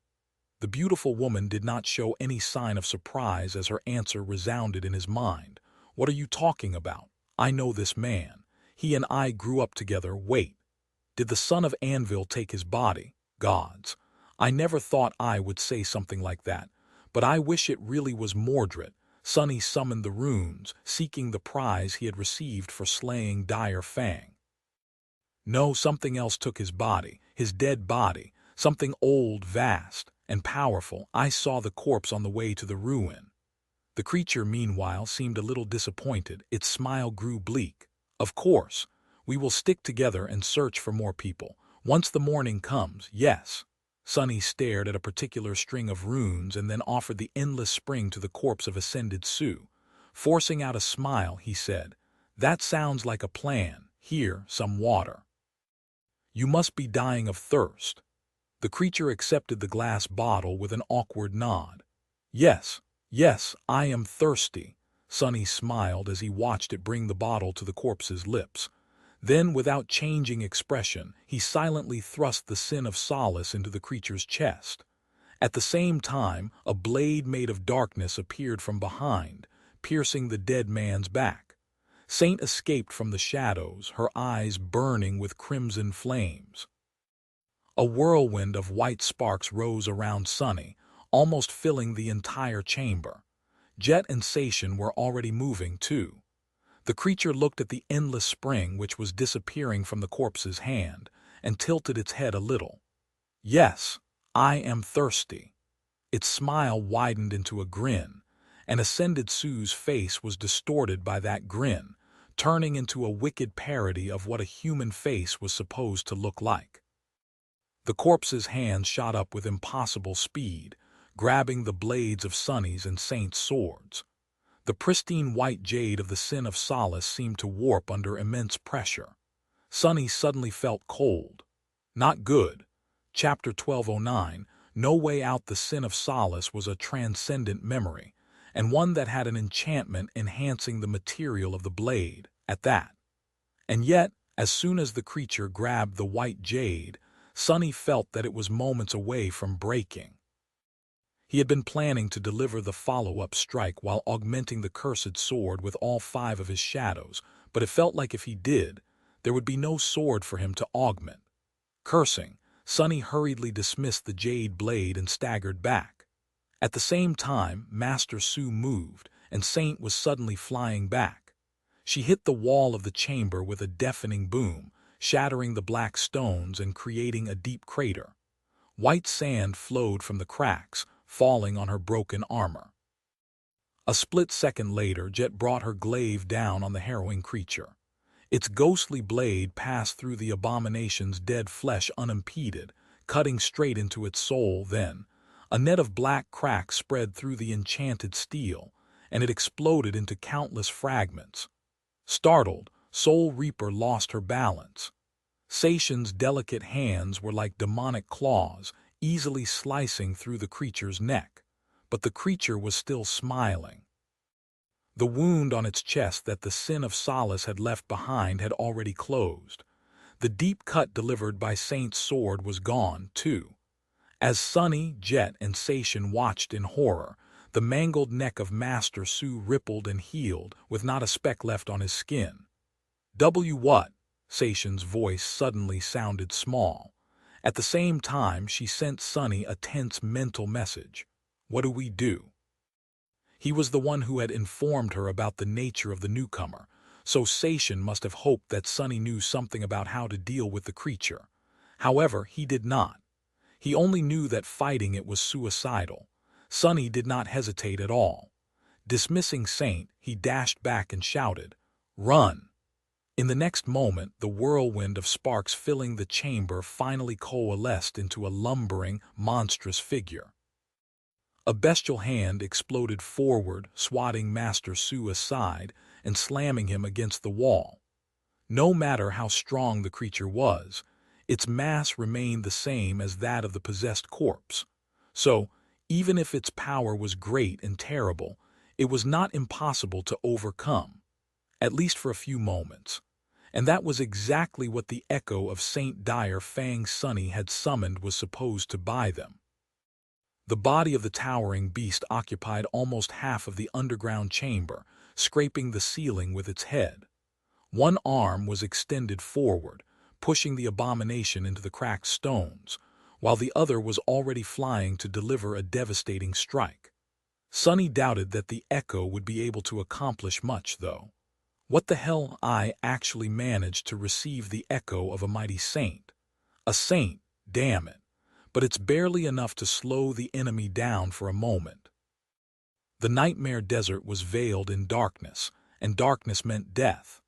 The beautiful woman did not show any sign of surprise as her answer resounded in his mind. What are you talking about? I know this man. He and I grew up together. Wait. Did the son of Anvil take his body? Gods. I never thought I would say something like that, but I wish it really was Mordred. Sonny summoned the runes, seeking the prize he had received for slaying Dire Fang. No, something else took his body, his dead body, something old, vast, and powerful. I saw the corpse on the way to the ruin. The creature, meanwhile, seemed a little disappointed. Its smile grew bleak. Of course, we will stick together and search for more people. Once the morning comes, yes. Sonny stared at a particular string of runes and then offered the endless spring to the corpse of Ascended Sioux. Forcing out a smile, he said, "That sounds like a plan. Here, some water. You must be dying of thirst." The creature accepted the glass bottle with an awkward nod. Yes, yes, I am thirsty." Sonny smiled as he watched it bring the bottle to the corpse's lips. Then, without changing expression, he silently thrust the Sin of Solace into the creature's chest. At the same time, a blade made of darkness appeared from behind, piercing the dead man's back. Saint escaped from the shadows, her eyes burning with crimson flames. A whirlwind of white sparks rose around Sonny, almost filling the entire chamber. Jet and Sation were already moving, too. The creature looked at the endless spring which was disappearing from the corpse's hand, and tilted its head a little. "Yes, I am thirsty." Its smile widened into a grin, and Ascended Sioux's face was distorted by that grin, turning into a wicked parody of what a human face was supposed to look like. The corpse's hands shot up with impossible speed, grabbing the blades of Sonny's and Saint's swords. The pristine white jade of the Sin of Solace seemed to warp under immense pressure. Sonny suddenly felt cold. Not good. Chapter 1209, No Way Out. The Sin of Solace was a transcendent memory, and one that had an enchantment enhancing the material of the blade, at that. And yet, as soon as the creature grabbed the white jade, Sonny felt that it was moments away from breaking. He had been planning to deliver the follow-up strike while augmenting the cursed sword with all 5 of his shadows, but it felt like if he did, there would be no sword for him to augment. Cursing, Sonny hurriedly dismissed the jade blade and staggered back. At the same time, Master Sioux moved, and Saint was suddenly flying back. She hit the wall of the chamber with a deafening boom, shattering the black stones and creating a deep crater. White sand flowed from the cracks, falling on her broken armor. A split second later, Jet brought her glaive down on the harrowing creature. Its ghostly blade passed through the abomination's dead flesh unimpeded, cutting straight into its soul. Then, a net of black cracks spread through the enchanted steel, and it exploded into countless fragments. Startled, Soul Reaper lost her balance. Sation's delicate hands were like demonic claws, easily slicing through the creature's neck, but the creature was still smiling. The wound on its chest that the Sin of Solace had left behind had already closed. The deep cut delivered by Saint's sword was gone, too. As Sonny, Jet, and Sation watched in horror, the mangled neck of Master Sioux rippled and healed, with not a speck left on his skin. What?" Sation's voice suddenly sounded small. At the same time, she sent Sonny a tense mental message. "What do we do?" He was the one who had informed her about the nature of the newcomer, so Sation must have hoped that Sonny knew something about how to deal with the creature. However, he did not. He only knew that fighting it was suicidal. Sonny did not hesitate at all. Dismissing Saint, he dashed back and shouted, "Run!" In the next moment, the whirlwind of sparks filling the chamber finally coalesced into a lumbering, monstrous figure. A bestial hand exploded forward, swatting Master Sioux aside and slamming him against the wall. No matter how strong the creature was, its mass remained the same as that of the possessed corpse. So, even if its power was great and terrible, it was not impossible to overcome, at least for a few moments. And that was exactly what the echo of Saint Dire Fang Sonny had summoned was supposed to buy them. The body of the towering beast occupied almost half of the underground chamber, scraping the ceiling with its head. One arm was extended forward, pushing the abomination into the cracked stones, while the other was already flying to deliver a devastating strike. Sunny doubted that the Echo would be able to accomplish much, though. What the hell? I actually managed to receive the echo of a mighty saint. A saint, damn it. But it's barely enough to slow the enemy down for a moment. The nightmare desert was veiled in darkness, and darkness meant death.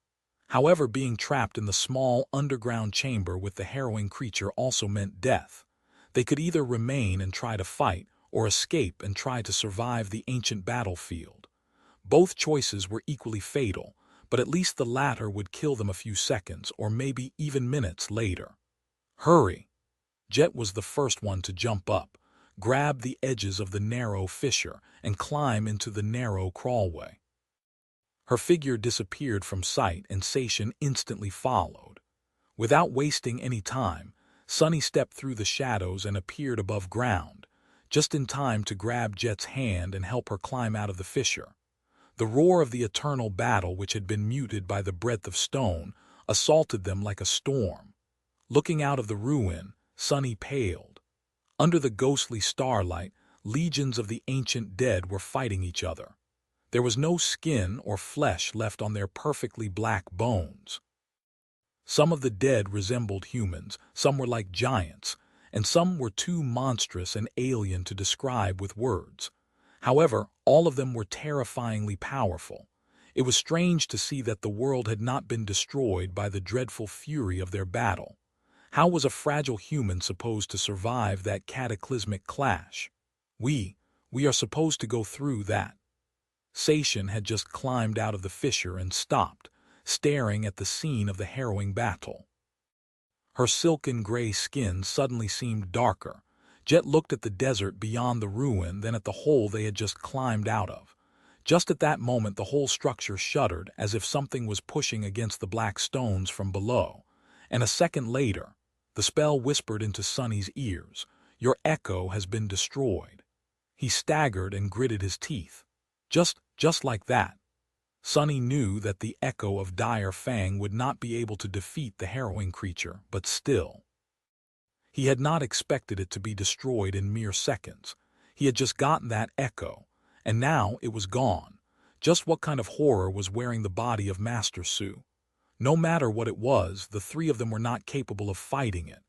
However, being trapped in the small underground chamber with the harrowing creature also meant death. They could either remain and try to fight, or escape and try to survive the ancient battlefield. Both choices were equally fatal, but at least the latter would kill them a few seconds or maybe even minutes later. Hurry! Jet was the first one to jump up, grab the edges of the narrow fissure, and climb into the narrow crawlway. Her figure disappeared from sight and Seishin instantly followed. Without wasting any time, Sunny stepped through the shadows and appeared above ground, just in time to grab Jet's hand and help her climb out of the fissure. The roar of the eternal battle, which had been muted by the breath of stone, assaulted them like a storm. Looking out of the ruin, Sunny paled. Under the ghostly starlight, legions of the ancient dead were fighting each other. There was no skin or flesh left on their perfectly black bones. Some of the dead resembled humans, some were like giants, and some were too monstrous and alien to describe with words. However, all of them were terrifyingly powerful. It was strange to see that the world had not been destroyed by the dreadful fury of their battle. How was a fragile human supposed to survive that cataclysmic clash? We are supposed to go through that. Seishin had just climbed out of the fissure and stopped, staring at the scene of the harrowing battle. Her silken gray skin suddenly seemed darker. Jet looked at the desert beyond the ruin, then at the hole they had just climbed out of. Just at that moment the whole structure shuddered as if something was pushing against the black stones from below. And a second later, the spell whispered into Sunny's ears, "Your echo has been destroyed." He staggered and gritted his teeth. Just like that. Sunny knew that the echo of Dire Fang would not be able to defeat the harrowing creature, but still. He had not expected it to be destroyed in mere seconds. He had just gotten that echo, and now it was gone. Just what kind of horror was wearing the body of Master Su? No matter what it was, the three of them were not capable of fighting it.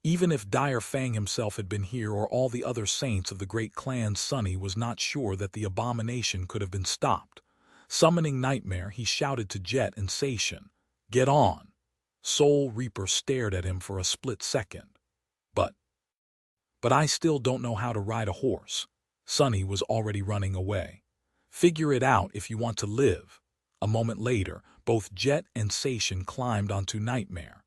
Even if Dire Fang himself had been here or all the other saints of the great clan, Sunny was not sure that the abomination could have been stopped. Summoning Nightmare, he shouted to Jet and Seishin, "Get on!" Soul Reaper stared at him for a split second. But I still don't know how to ride a horse. Sunny was already running away. Figure it out if you want to live. A moment later, both Jet and Seishin climbed onto Nightmare.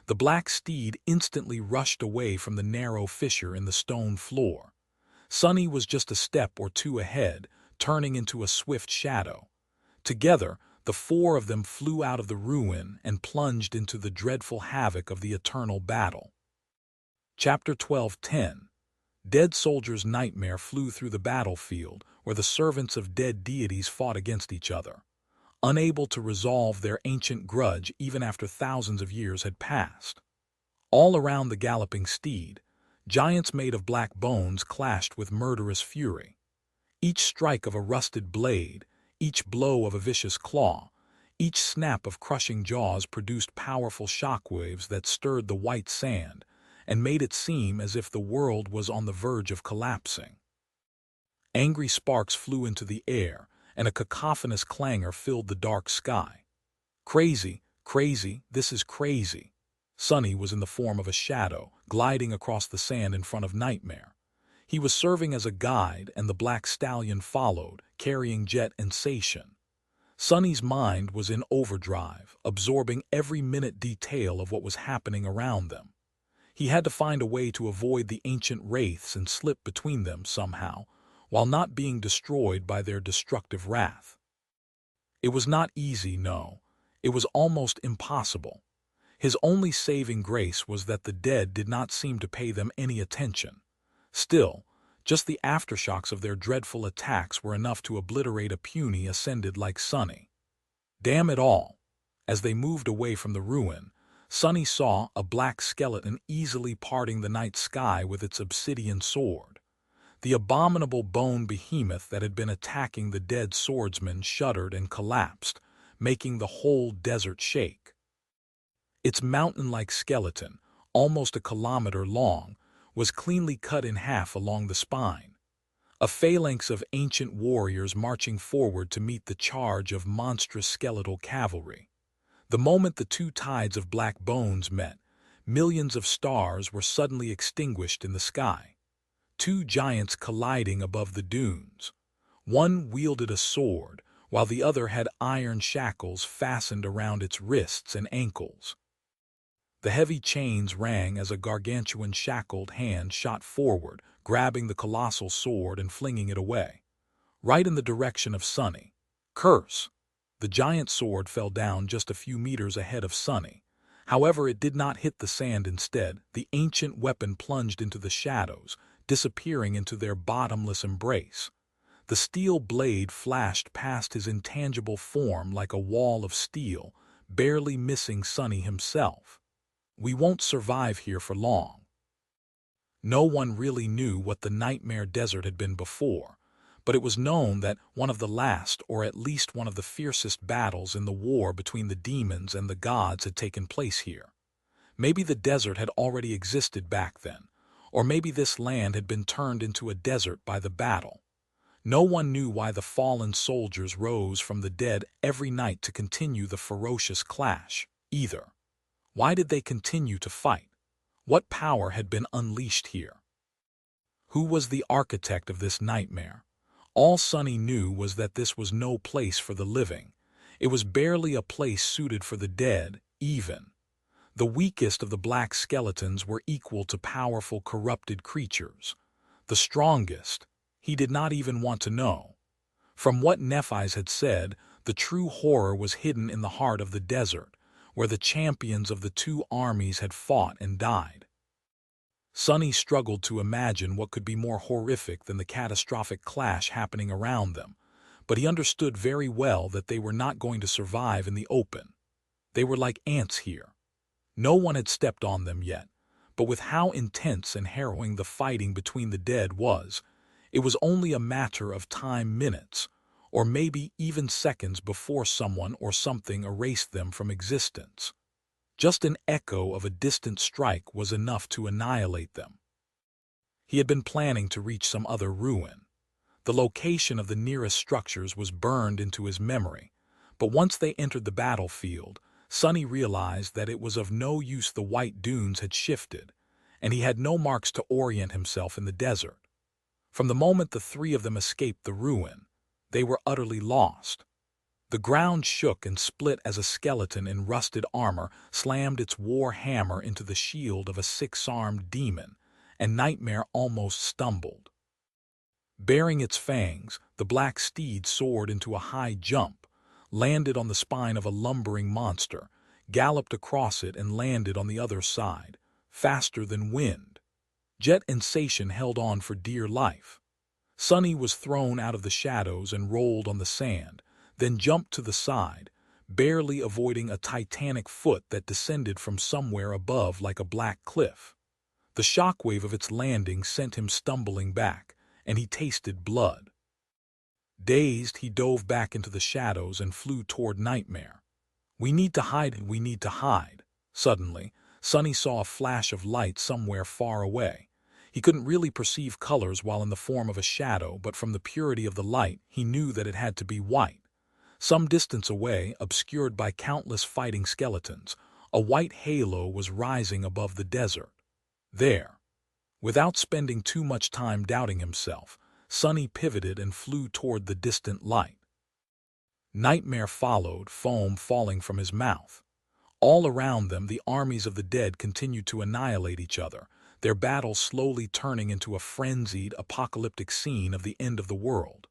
The black steed instantly rushed away from the narrow fissure in the stone floor. Sunny was just a step or two ahead, turning into a swift shadow. Together, the four of them flew out of the ruin and plunged into the dreadful havoc of the eternal battle. Chapter 12:10. Dead Soldiers' Nightmare flew through the battlefield where the servants of dead deities fought against each other. Unable to resolve their ancient grudge even after thousands of years had passed. All around the galloping steed, giants made of black bones clashed with murderous fury. Each strike of a rusted blade, each blow of a vicious claw, each snap of crushing jaws produced powerful shockwaves that stirred the white sand and made it seem as if the world was on the verge of collapsing. Angry sparks flew into the air, and a cacophonous clangor filled the dark sky. Crazy, this is crazy. Sunny was in the form of a shadow, gliding across the sand in front of Nightmare. He was serving as a guide, and the black stallion followed, carrying Jet and Seishin. Sunny's mind was in overdrive, absorbing every minute detail of what was happening around them. He had to find a way to avoid the ancient wraiths and slip between them somehow, while not being destroyed by their destructive wrath. It was not easy, no. It was almost impossible. His only saving grace was that the dead did not seem to pay them any attention. Still, just the aftershocks of their dreadful attacks were enough to obliterate a puny ascended like Sunny. Damn it all! As they moved away from the ruin, Sonny saw a black skeleton easily parting the night sky with its obsidian sword. The abominable bone behemoth that had been attacking the dead swordsman shuddered and collapsed, making the whole desert shake. Its mountain-like skeleton, almost a kilometer long, was cleanly cut in half along the spine. A phalanx of ancient warriors marching forward to meet the charge of monstrous skeletal cavalry. The moment the two tides of black bones met, millions of stars were suddenly extinguished in the sky. Two giants colliding above the dunes. One wielded a sword, while the other had iron shackles fastened around its wrists and ankles. The heavy chains rang as a gargantuan shackled hand shot forward, grabbing the colossal sword and flinging it away. Right in the direction of Sonny. Curse! The giant sword fell down just a few meters ahead of Sonny. However, it did not hit the sand instead. The ancient weapon plunged into the shadows, disappearing into their bottomless embrace. The steel blade flashed past his intangible form like a wall of steel, barely missing Sonny himself. We won't survive here for long. No one really knew what the Nightmare Desert had been before, but it was known that one of the last, or at least one of the fiercest battles in the war between the demons and the gods had taken place here. Maybe the desert had already existed back then, or maybe this land had been turned into a desert by the battle. No one knew why the fallen soldiers rose from the dead every night to continue the ferocious clash, either. Why did they continue to fight? What power had been unleashed here? Who was the architect of this nightmare? All Sonny knew was that this was no place for the living. It was barely a place suited for the dead, even. The weakest of the black skeletons were equal to powerful corrupted creatures. The strongest, he did not even want to know. From what Nephis had said, the true horror was hidden in the heart of the desert, where the champions of the two armies had fought and died. Sonny struggled to imagine what could be more horrific than the catastrophic clash happening around them, but he understood very well that they were not going to survive in the open. They were like ants here. No one had stepped on them yet, but with how intense and harrowing the fighting between the dead was, it was only a matter of time, minutes, or maybe even seconds before someone or something erased them from existence. Just an echo of a distant strike was enough to annihilate them. He had been planning to reach some other ruin. The location of the nearest structures was burned into his memory, but once they entered the battlefield, Sonny realized that it was of no use. The white dunes had shifted, and he had no marks to orient himself in the desert. From the moment the three of them escaped the ruin, they were utterly lost. The ground shook and split as a skeleton in rusted armor slammed its war hammer into the shield of a six-armed demon, and Nightmare almost stumbled. Baring its fangs, the black steed soared into a high jump, landed on the spine of a lumbering monster, galloped across it and landed on the other side, faster than wind. Jet and Sation held on for dear life. Sonny was thrown out of the shadows and rolled on the sand, then jumped to the side, barely avoiding a titanic foot that descended from somewhere above like a black cliff. The shockwave of its landing sent him stumbling back, and he tasted blood. Dazed, he dove back into the shadows and flew toward Nightmare. We need to hide. Suddenly, Sonny saw a flash of light somewhere far away. He couldn't really perceive colors while in the form of a shadow, but from the purity of the light, he knew that it had to be white. Some distance away, obscured by countless fighting skeletons, a white halo was rising above the desert. There. Without spending too much time doubting himself, Sonny pivoted and flew toward the distant light. Nightmare followed, foam falling from his mouth. All around them, the armies of the dead continued to annihilate each other, their battle slowly turning into a frenzied, apocalyptic scene of the end of the world.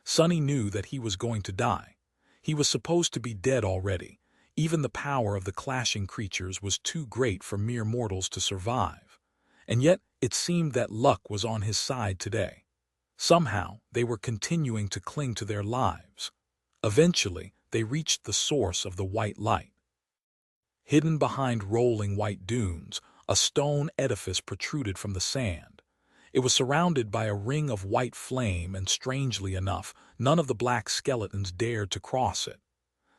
Sonny knew that he was going to die. He was supposed to be dead already. Even the power of the clashing creatures was too great for mere mortals to survive. And yet, it seemed that luck was on his side today. Somehow, they were continuing to cling to their lives. Eventually, they reached the source of the white light. Hidden behind rolling white dunes, a stone edifice protruded from the sand. It was surrounded by a ring of white flame, and strangely enough, none of the black skeletons dared to cross it.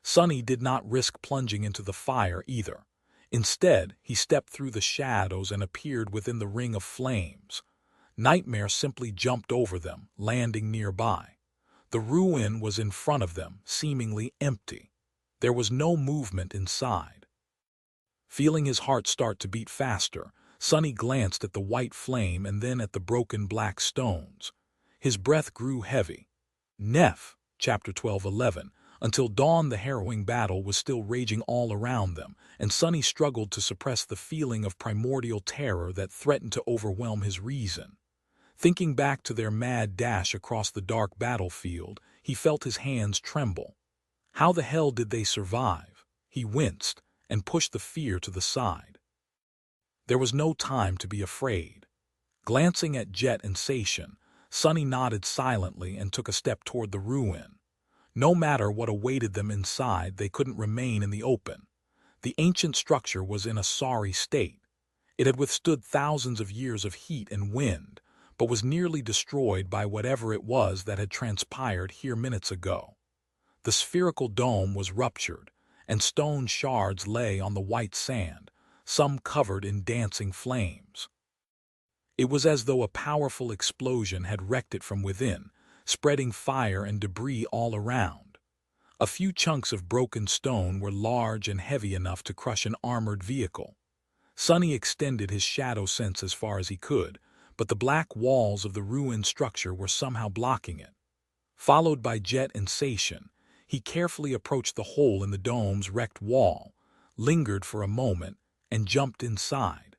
Sonny did not risk plunging into the fire either. Instead, he stepped through the shadows and appeared within the ring of flames. Nightmare simply jumped over them, landing nearby. The ruin was in front of them, seemingly empty. There was no movement inside. Feeling his heart start to beat faster, Sonny glanced at the white flame and then at the broken black stones. His breath grew heavy. Neph, chapter 12:11. Until dawn the harrowing battle was still raging all around them, and Sonny struggled to suppress the feeling of primordial terror that threatened to overwhelm his reason. Thinking back to their mad dash across the dark battlefield, he felt his hands tremble. How the hell did they survive? He winced and pushed the fear to the side. There was no time to be afraid. Glancing at Jet and Sation, Sonny nodded silently and took a step toward the ruin. No matter what awaited them inside, they couldn't remain in the open. The ancient structure was in a sorry state. It had withstood thousands of years of heat and wind, but was nearly destroyed by whatever it was that had transpired here minutes ago. The spherical dome was ruptured, and stone shards lay on the white sand, some covered in dancing flames. It was as though a powerful explosion had wrecked it from within, spreading fire and debris all around. A few chunks of broken stone were large and heavy enough to crush an armored vehicle. Sonny extended his shadow sense as far as he could, but the black walls of the ruined structure were somehow blocking it. Followed by Jet and Sation, he carefully approached the hole in the dome's wrecked wall, lingered for a moment, and jumped inside.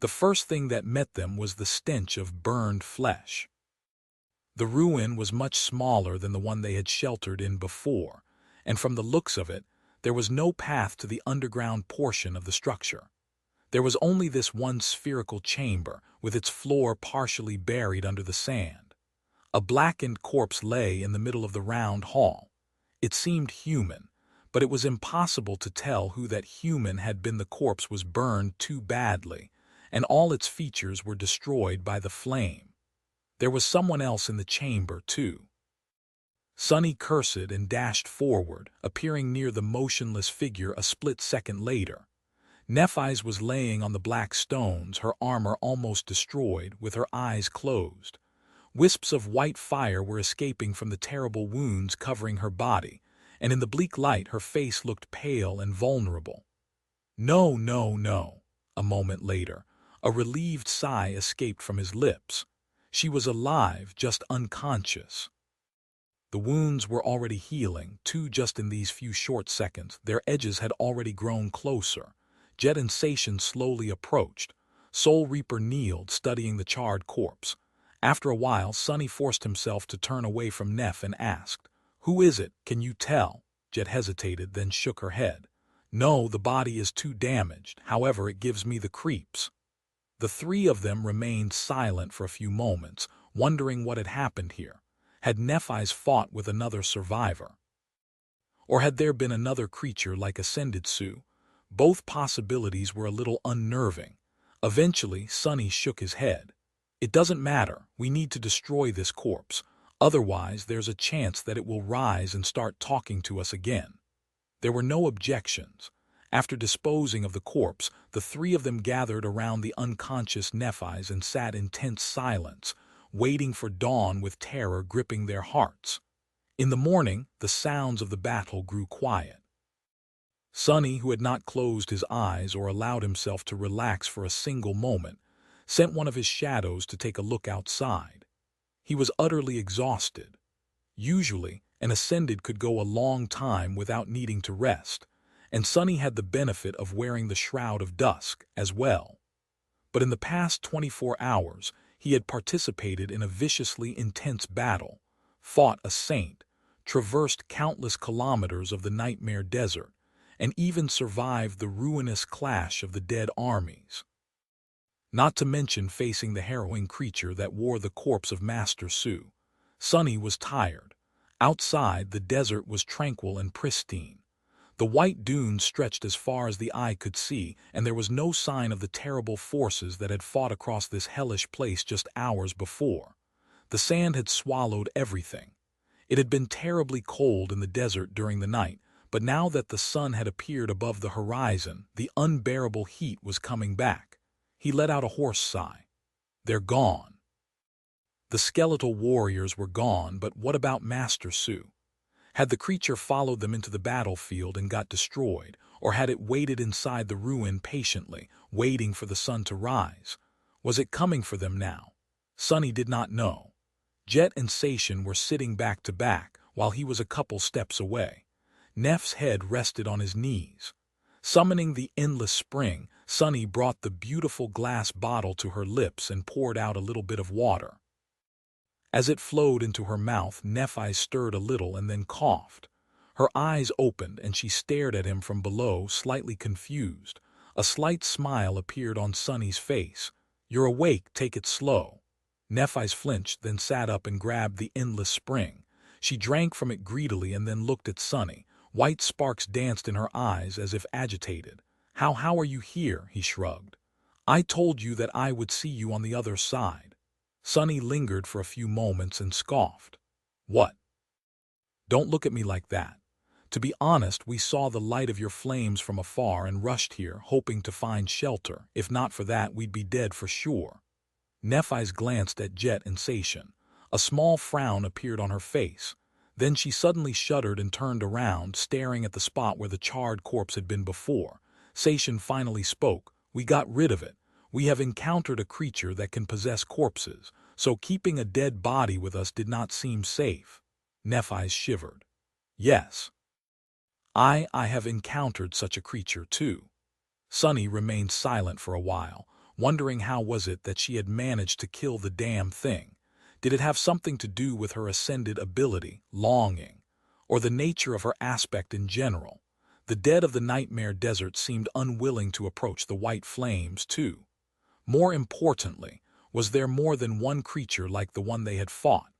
The first thing that met them was the stench of burned flesh. The ruin was much smaller than the one they had sheltered in before, and from the looks of it, there was no path to the underground portion of the structure. There was only this one spherical chamber, with its floor partially buried under the sand. A blackened corpse lay in the middle of the round hall. It seemed human, but it was impossible to tell who that human had been. The corpse was burned too badly, and all its features were destroyed by the flame. There was someone else in the chamber, too. Sonny cursed and dashed forward, appearing near the motionless figure a split second later. Nephis was laying on the black stones, her armor almost destroyed, with her eyes closed. Wisps of white fire were escaping from the terrible wounds covering her body, and in the bleak light her face looked pale and vulnerable. No, no, no. A moment later, a relieved sigh escaped from his lips. She was alive, just unconscious. The wounds were already healing, too, just in these few short seconds. Their edges had already grown closer. Jet and Sation slowly approached. Soul Reaper kneeled, studying the charred corpse. After a while, Sonny forced himself to turn away from Neph and asked, "Who is it? Can you tell?" Jet hesitated, then shook her head. "No, the body is too damaged. However, it gives me the creeps." The three of them remained silent for a few moments, wondering what had happened here. Had Nephis fought with another survivor? Or had there been another creature like Ascended Sue? Both possibilities were a little unnerving. Eventually, Sonny shook his head. "It doesn't matter. We need to destroy this corpse. Otherwise, there's a chance that it will rise and start talking to us again." There were no objections. After disposing of the corpse, the three of them gathered around the unconscious Nephis and sat in tense silence, waiting for dawn with terror gripping their hearts. In the morning, the sounds of the battle grew quiet. Sonny, who had not closed his eyes or allowed himself to relax for a single moment, sent one of his shadows to take a look outside. He was utterly exhausted. Usually, an Ascended could go a long time without needing to rest, and Sonny had the benefit of wearing the Shroud of Dusk as well. But in the past 24 hours, he had participated in a viciously intense battle, fought a saint, traversed countless kilometers of the Nightmare Desert, and even survived the ruinous clash of the dead armies. Not to mention facing the harrowing creature that wore the corpse of Master Su. Sonny was tired. Outside, the desert was tranquil and pristine. The white dunes stretched as far as the eye could see, and there was no sign of the terrible forces that had fought across this hellish place just hours before. The sand had swallowed everything. It had been terribly cold in the desert during the night, but now that the sun had appeared above the horizon, the unbearable heat was coming back. He let out a hoarse sigh. They're gone. The skeletal warriors were gone, but what about Master Su? Had the creature followed them into the battlefield and got destroyed, or had it waited inside the ruin patiently, waiting for the sun to rise? Was it coming for them now? Sunny did not know. Jet and Sation were sitting back to back, while he was a couple steps away. Neff's head rested on his knees. Summoning the endless spring, Sunny brought the beautiful glass bottle to her lips and poured out a little bit of water. As it flowed into her mouth, Nephi stirred a little and then coughed. Her eyes opened and she stared at him from below, slightly confused. A slight smile appeared on Sunny's face. "You're awake, take it slow." Nephi's flinched, then sat up and grabbed the endless spring. She drank from it greedily and then looked at Sunny. White sparks danced in her eyes as if agitated. How are you here?" he shrugged. "I told you that I would see you on the other side." Sunny lingered for a few moments and scoffed. "What? Don't look at me like that. To be honest, we saw the light of your flames from afar and rushed here, hoping to find shelter. If not for that, we'd be dead for sure." Nephi's glanced at Jet and Sation. A small frown appeared on her face. Then she suddenly shuddered and turned around, staring at the spot where the charred corpse had been before. Sation finally spoke. "We got rid of it. We have encountered a creature that can possess corpses, so keeping a dead body with us did not seem safe." Nephi shivered. "Yes. I have encountered such a creature too." Sunny remained silent for a while, wondering how was it that she had managed to kill the damn thing. Did it have something to do with her ascended ability, longing, or the nature of her aspect in general? The dead of the nightmare desert seemed unwilling to approach the white flames too. More importantly, was there more than one creature like the one they had fought?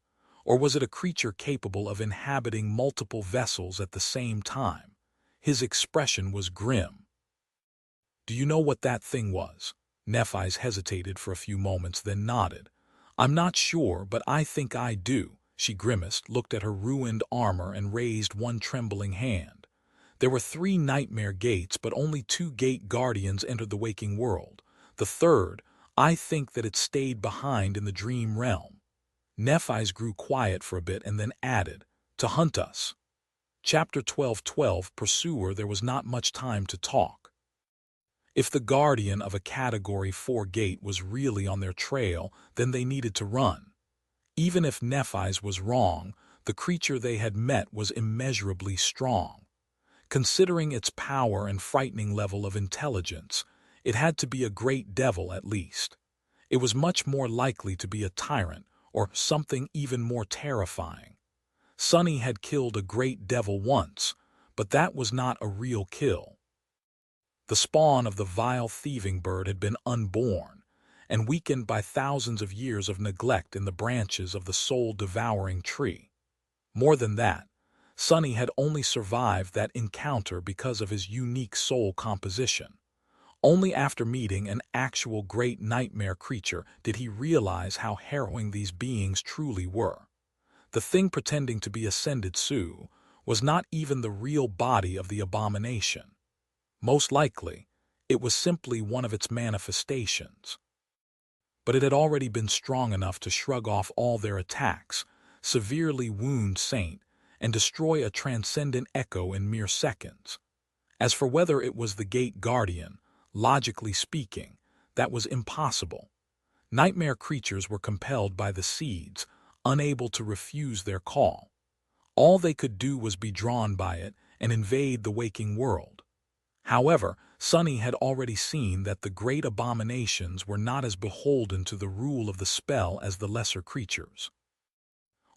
Or was it a creature capable of inhabiting multiple vessels at the same time? His expression was grim. "Do you know what that thing was?" Nephi's hesitated for a few moments, then nodded. "I'm not sure, but I think I do." She grimaced, looked at her ruined armor, and raised one trembling hand. There were 3 nightmare gates, but only 2 gate guardians entered the waking world. The third, I think that it stayed behind in the dream realm. Nephi's grew quiet for a bit and then added, "To hunt us." Chapter 12:12 Pursuer. There was not much time to talk. If the guardian of a Category 4 gate was really on their trail, then they needed to run. Even if Nephi's was wrong, the creature they had met was immeasurably strong. Considering its power and frightening level of intelligence, it had to be a great devil at least. It was much more likely to be a tyrant, or something even more terrifying. Sunny had killed a great devil once, but that was not a real kill. The spawn of the vile thieving bird had been unborn, and weakened by thousands of years of neglect in the branches of the soul-devouring tree. More than that, Sunny had only survived that encounter because of his unique soul composition. Only after meeting an actual great nightmare creature did he realize how harrowing these beings truly were. The thing pretending to be Ascended Su was not even the real body of the abomination. Most likely, it was simply one of its manifestations. But it had already been strong enough to shrug off all their attacks, severely wound Saint, and destroy a transcendent echo in mere seconds. As for whether it was the gate guardian, logically speaking, that was impossible. Nightmare creatures were compelled by the seeds, unable to refuse their call. All they could do was be drawn by it and invade the waking world. However, Sunny had already seen that the great abominations were not as beholden to the rule of the spell as the lesser creatures.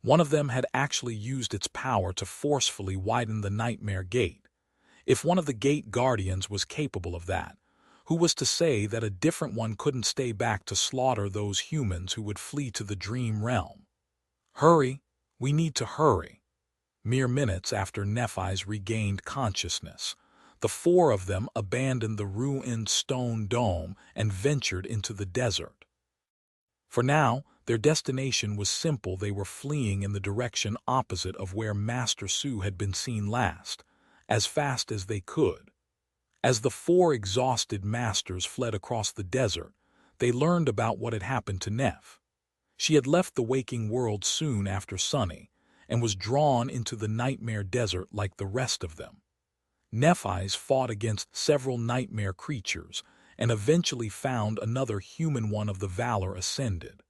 One of them had actually used its power to forcefully widen the nightmare gate. If one of the gate guardians was capable of that, who was to say that a different one couldn't stay back to slaughter those humans who would flee to the dream realm? "Hurry! We need to hurry!" Mere minutes after Nephi's regained consciousness, the four of them abandoned the ruined stone dome and ventured into the desert. For now, their destination was simple. They were fleeing in the direction opposite of where Master Su had been seen last, as fast as they could. As the four exhausted masters fled across the desert, they learned about what had happened to Neph. She had left the waking world soon after Sunny, and was drawn into the nightmare desert like the rest of them. Nephi's fought against several nightmare creatures, and eventually found another human one of the Valor ascended.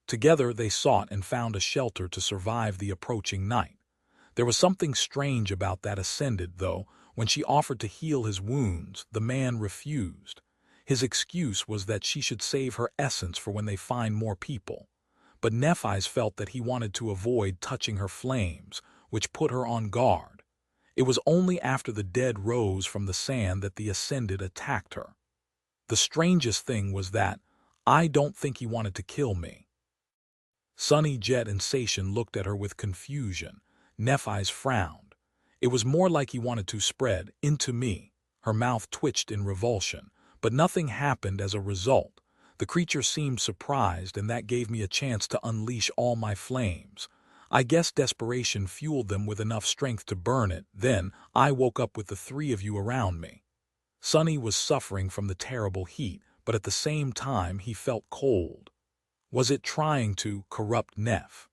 Together they sought and found a shelter to survive the approaching night. There was something strange about that ascended, though. When she offered to heal his wounds, the man refused. His excuse was that she should save her essence for when they find more people. But Nephi's felt that he wanted to avoid touching her flames, which put her on guard. It was only after the dead rose from the sand that the ascended attacked her. The strangest thing was that, I don't think he wanted to kill me. Sunny, Jet, and Sation looked at her with confusion. Nephi's frowned. It was more like he wanted to spread into me. Her mouth twitched in revulsion, but nothing happened as a result. The creature seemed surprised, and that gave me a chance to unleash all my flames. I guess desperation fueled them with enough strength to burn it. Then I woke up with the three of you around me. Sunny was suffering from the terrible heat, but at the same time he felt cold. Was it trying to corrupt Neph?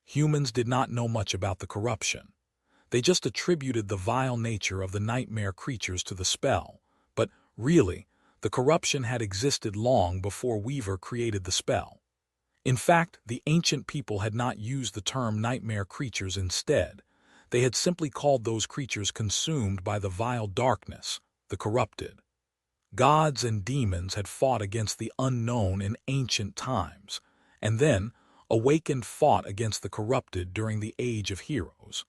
Humans did not know much about the corruption. They just attributed the vile nature of the nightmare creatures to the spell. But really, the corruption had existed long before Weaver created the spell. In fact, the ancient people had not used the term nightmare creatures instead. They had simply called those creatures consumed by the vile darkness, the corrupted. Gods and demons had fought against the unknown in ancient times, and then awakened fought against the corrupted during the Age of Heroes.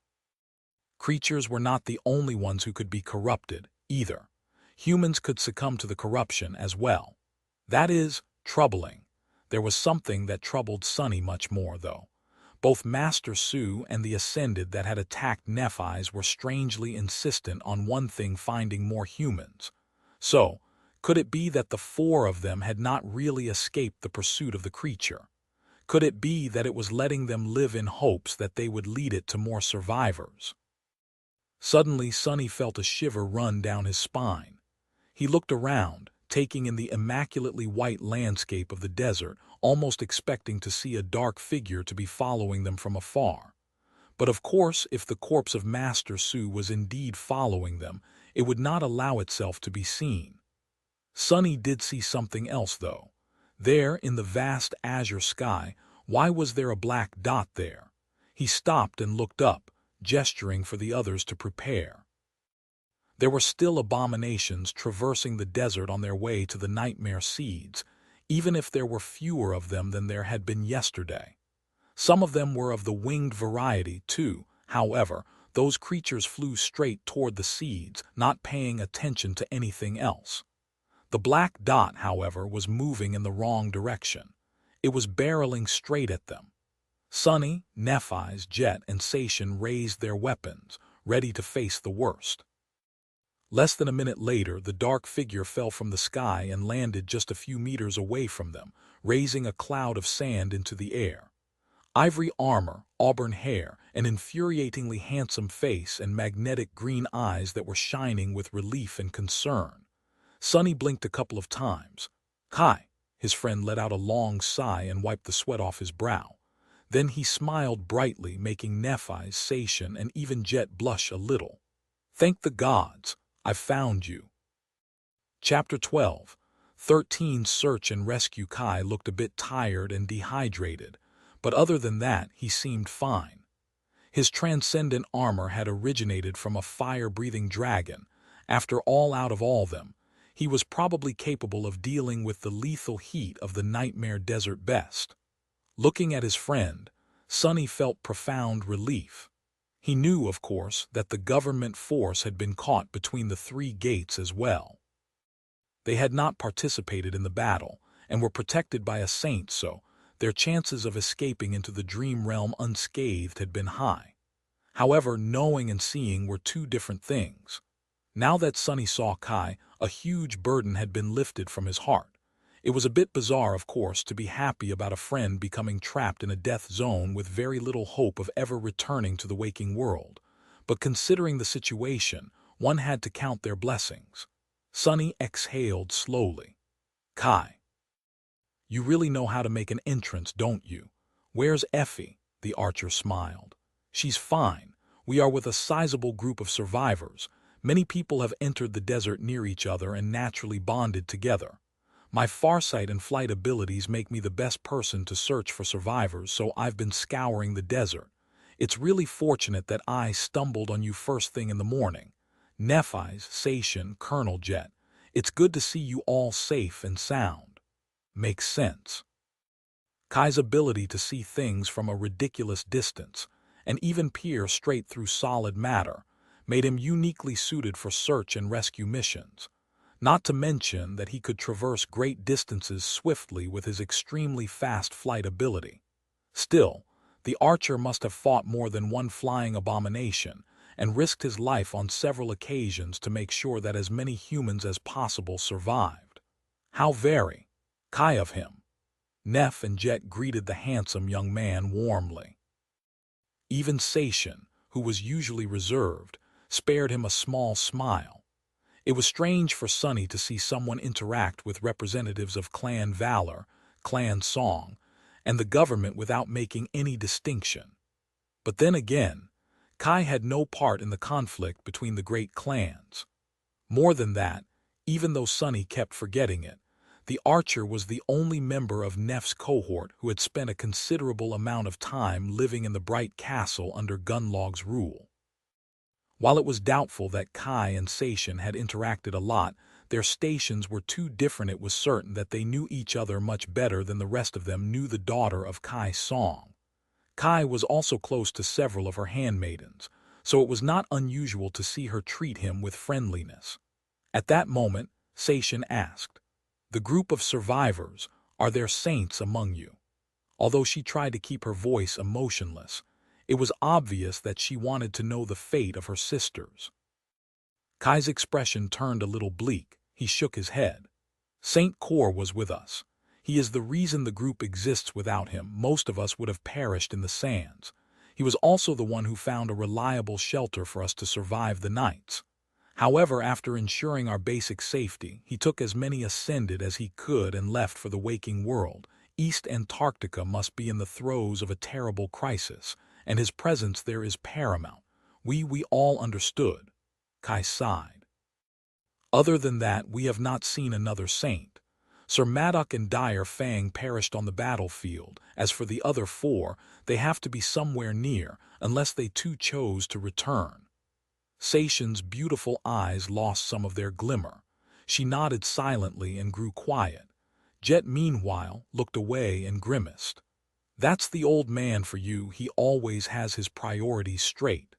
Creatures were not the only ones who could be corrupted, either. Humans could succumb to the corruption as well. That is troubling. There was something that troubled Sunny much more, though. Both Master Su and the Ascended that had attacked Nephi's were strangely insistent on one thing: finding more humans. So, could it be that the four of them had not really escaped the pursuit of the creature? Could it be that it was letting them live in hopes that they would lead it to more survivors? Suddenly, Sunny felt a shiver run down his spine. He looked around, taking in the immaculately white landscape of the desert, almost expecting to see a dark figure to be following them from afar. But of course, if the corpse of Master Su was indeed following them, it would not allow itself to be seen. Sunny did see something else, though. There, in the vast azure sky, why was there a black dot there? He stopped and looked up, gesturing for the others to prepare. There were still abominations traversing the desert on their way to the nightmare seeds, even if there were fewer of them than there had been yesterday. Some of them were of the winged variety, too. However, those creatures flew straight toward the seeds, not paying attention to anything else. The black dot, however, was moving in the wrong direction. It was barreling straight at them. Sunny, Nephi's, Jet, and Sation raised their weapons, ready to face the worst. Less than a minute later, the dark figure fell from the sky and landed just a few meters away from them, raising a cloud of sand into the air. Ivory armor, auburn hair, an infuriatingly handsome face, and magnetic green eyes that were shining with relief and concern. Sunny blinked a couple of times. "Hi," his friend let out a long sigh and wiped the sweat off his brow. Then he smiled brightly, making Nephi's, Sation, and even Jet blush a little. "Thank the gods, I've found you." Chapter 12. 13. Search and Rescue. Kai looked a bit tired and dehydrated, but other than that, he seemed fine. His transcendent armor had originated from a fire-breathing dragon. After all, out of all them, he was probably capable of dealing with the lethal heat of the nightmare desert best. Looking at his friend, Sunny felt profound relief. He knew, of course, that the government force had been caught between the three gates as well. They had not participated in the battle, and were protected by a saint, so their chances of escaping into the dream realm unscathed had been high. However, knowing and seeing were two different things. Now that Sunny saw Kai, a huge burden had been lifted from his heart. It was a bit bizarre, of course, to be happy about a friend becoming trapped in a death zone with very little hope of ever returning to the waking world. But considering the situation, one had to count their blessings. Sunny exhaled slowly. Kai, you really know how to make an entrance, don't you? Where's Effie? The archer smiled. She's fine. We are with a sizable group of survivors. Many people have entered the desert near each other and naturally bonded together. My farsight and flight abilities make me the best person to search for survivors, so I've been scouring the desert. It's really fortunate that I stumbled on you first thing in the morning. Nephi's, Sation, Colonel Jet. It's good to see you all safe and sound. Makes sense. Kai's ability to see things from a ridiculous distance, and even peer straight through solid matter, made him uniquely suited for search and rescue missions. Not to mention that he could traverse great distances swiftly with his extremely fast flight ability. Still, the archer must have fought more than one flying abomination and risked his life on several occasions to make sure that as many humans as possible survived. How very Kai of him. Neph and Jet greeted the handsome young man warmly. Even Sation, who was usually reserved, spared him a small smile. It was strange for Sunny to see someone interact with representatives of Clan Valor, Clan Song, and the government without making any distinction. But then again, Kai had no part in the conflict between the great clans. More than that, even though Sunny kept forgetting it, the archer was the only member of Nef's cohort who had spent a considerable amount of time living in the Bright Castle under Gunlog's rule. While it was doubtful that Kai and Sation had interacted a lot, their stations were too different. It was certain that they knew each other much better than the rest of them knew the daughter of Kai Song. Kai was also close to several of her handmaidens, so it was not unusual to see her treat him with friendliness. At that moment, Sation asked, "The group of survivors, are there saints among you?" Although she tried to keep her voice emotionless, it was obvious that she wanted to know the fate of her sisters. Kai's expression turned a little bleak. He shook his head. "Saint Kor was with us. He is the reason the group exists. Without him, most of us would have perished in the sands. He was also the one who found a reliable shelter for us to survive the nights. However, after ensuring our basic safety, he took as many ascended as he could and left for the waking world. East Antarctica must be in the throes of a terrible crisis, and his presence there is paramount. We all understood." Kai sighed. "Other than that, we have not seen another saint. Sir Maddock and Dire Fang perished on the battlefield. As for the other four, they have to be somewhere near, unless they too chose to return." Sation's beautiful eyes lost some of their glimmer. She nodded silently and grew quiet. Jet, meanwhile, looked away and grimaced. "That's the old man for you. He always has his priorities straight."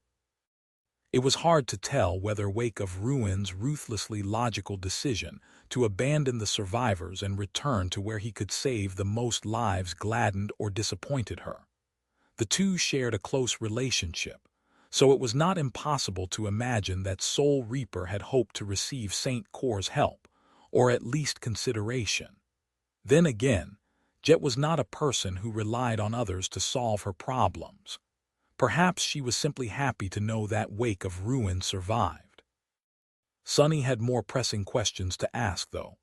It was hard to tell whether Wake of Ruin's ruthlessly logical decision to abandon the survivors and return to where he could save the most lives gladdened or disappointed her. The two shared a close relationship, so it was not impossible to imagine that Soul Reaper had hoped to receive Saint Kor's help, or at least consideration. Then again, Jet was not a person who relied on others to solve her problems. Perhaps she was simply happy to know that Wake of Ruin survived. Sunny had more pressing questions to ask, though.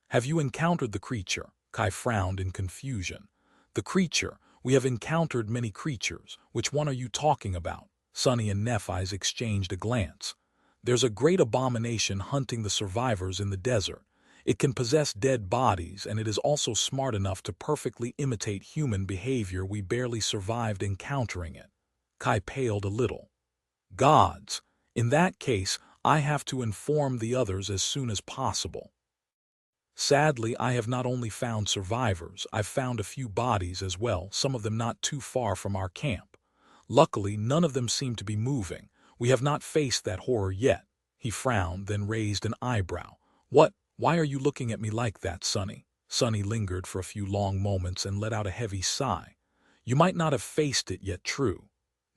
"Have you encountered the creature?" Kai frowned in confusion. "The creature? We have encountered many creatures. Which one are you talking about?" Sunny and Nephi's exchanged a glance. "There's a great abomination hunting the survivors in the desert. It can possess dead bodies, and it is also smart enough to perfectly imitate human behavior. We barely survived encountering it." Kai paled a little. "Gods! In that case, I have to inform the others as soon as possible. Sadly, I have not only found survivors, I've found a few bodies as well, some of them not too far from our camp. Luckily, none of them seem to be moving. We have not faced that horror yet." He frowned, then raised an eyebrow. "What? Why are you looking at me like that, Sunny?" Sunny lingered for a few long moments and let out a heavy sigh. "You might not have faced it yet, true.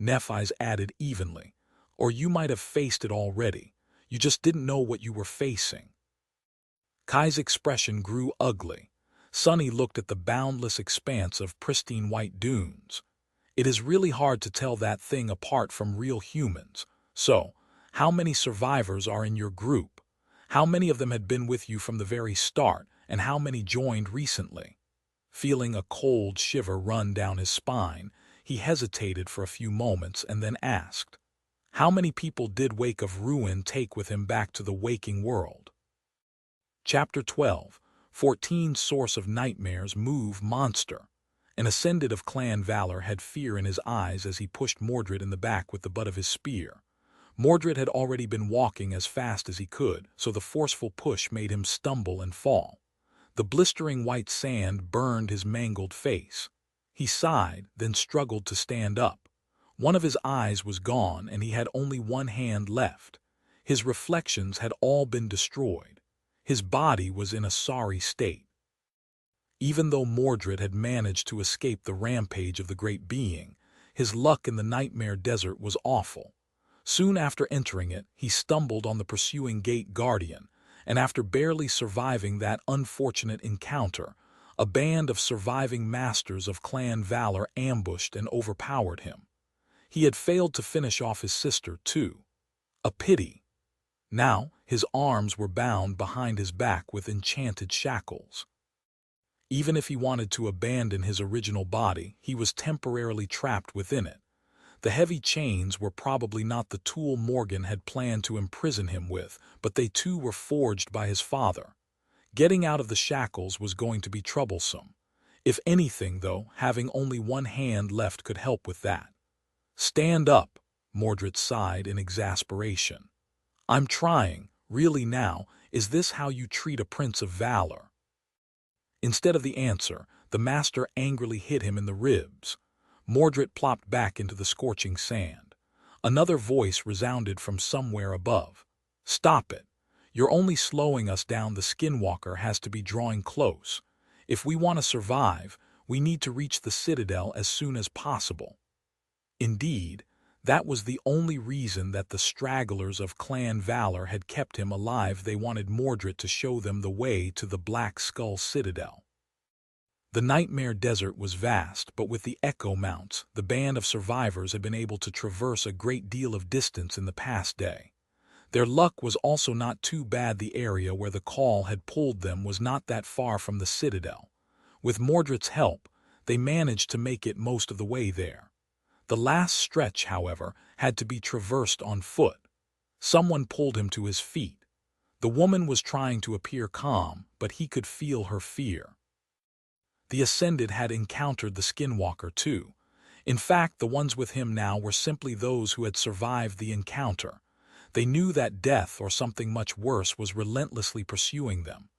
Nephi's added evenly. Or you might have faced it already. You just didn't know what you were facing. Kai's expression grew ugly. Sonny looked at the boundless expanse of pristine white dunes. It is really hard to tell that thing apart from real humans. So, how many survivors are in your group? How many of them had been with you from the very start, and how many joined recently? Feeling a cold shiver run down his spine, he hesitated for a few moments and then asked, "How many people did Wake of Ruin take with him back to the waking world?" Chapter 12, 14 Source of Nightmares Move Monster. An ascendant of Clan Valor had fear in his eyes as he pushed Mordred in the back with the butt of his spear. Mordred had already been walking as fast as he could, so the forceful push made him stumble and fall. The blistering white sand burned his mangled face. He sighed, then struggled to stand up. One of his eyes was gone, and he had only one hand left. His reflections had all been destroyed. His body was in a sorry state. Even though Mordred had managed to escape the rampage of the great being, his luck in the nightmare desert was awful. Soon after entering it, he stumbled on the pursuing gate guardian, and after barely surviving that unfortunate encounter, a band of surviving masters of Clan Valor ambushed and overpowered him. He had failed to finish off his sister, too. A pity. Now, his arms were bound behind his back with enchanted shackles. Even if he wanted to abandon his original body, he was temporarily trapped within it. The heavy chains were probably not the tool Morgan had planned to imprison him with, but they too were forged by his father. Getting out of the shackles was going to be troublesome. If anything, though, having only one hand left could help with that. "Stand up," Mordred sighed in exasperation. "I'm trying. Really now, is this how you treat a prince of valor?" Instead of the answer, the master angrily hit him in the ribs. Mordred plopped back into the scorching sand. Another voice resounded from somewhere above. "Stop it. You're only slowing us down. The skinwalker has to be drawing close. If we want to survive, we need to reach the citadel as soon as possible." Indeed, that was the only reason that the stragglers of Clan Valor had kept him alive. They wanted Mordred to show them the way to the Black Skull Citadel. The nightmare desert was vast, but with the echo mounts, the band of survivors had been able to traverse a great deal of distance in the past day. Their luck was also not too bad. The area where the call had pulled them was not that far from the citadel. With Mordred's help, they managed to make it most of the way there. The last stretch, however, had to be traversed on foot. Someone pulled him to his feet. The woman was trying to appear calm, but he could feel her fear. The Ascended had encountered the Skinwalker too. In fact, the ones with him now were simply those who had survived the encounter. They knew that death or something much worse was relentlessly pursuing them.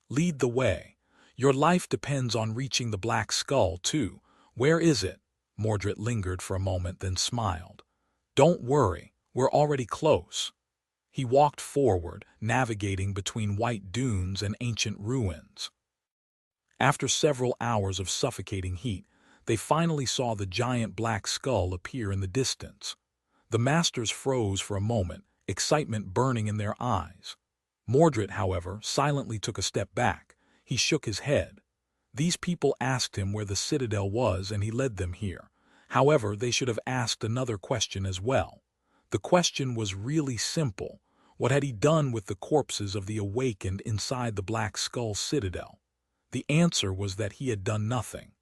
"Lead the way. Your life depends on reaching the Black Skull too. Where is it?" Mordred lingered for a moment, then smiled. "Don't worry, we're already close." He walked forward, navigating between white dunes and ancient ruins. After several hours of suffocating heat, they finally saw the giant black skull appear in the distance. The masters froze for a moment, excitement burning in their eyes. Mordred, however, silently took a step back. He shook his head. These people asked him where the citadel was, and he led them here. However, they should have asked another question as well. The question was really simple. What had he done with the corpses of the awakened inside the Black Skull Citadel? The answer was that he had done nothing.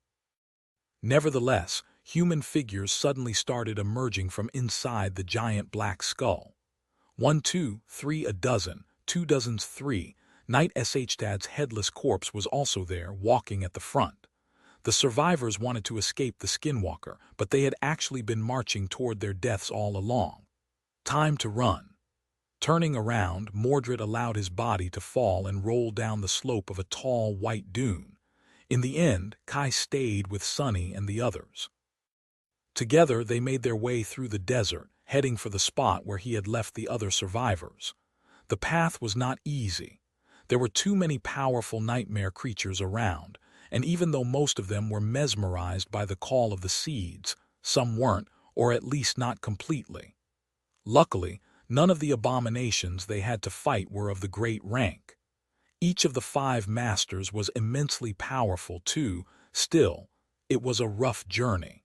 Nevertheless, human figures suddenly started emerging from inside the giant black skull. 1, 2, 3, a dozen, 2 dozens, 3. Knight Shtad's headless corpse was also there, walking at the front. The survivors wanted to escape the Skinwalker, but they had actually been marching toward their deaths all along. Time to run. Turning around, Mordred allowed his body to fall and roll down the slope of a tall white dune. In the end, Kai stayed with Sonny and the others. Together, they made their way through the desert, heading for the spot where he had left the other survivors. The path was not easy. There were too many powerful nightmare creatures around, and even though most of them were mesmerized by the call of the seeds, some weren't, or at least not completely. Luckily, none of the abominations they had to fight were of the great rank. Each of the 5 masters was immensely powerful too. Still, it was a rough journey.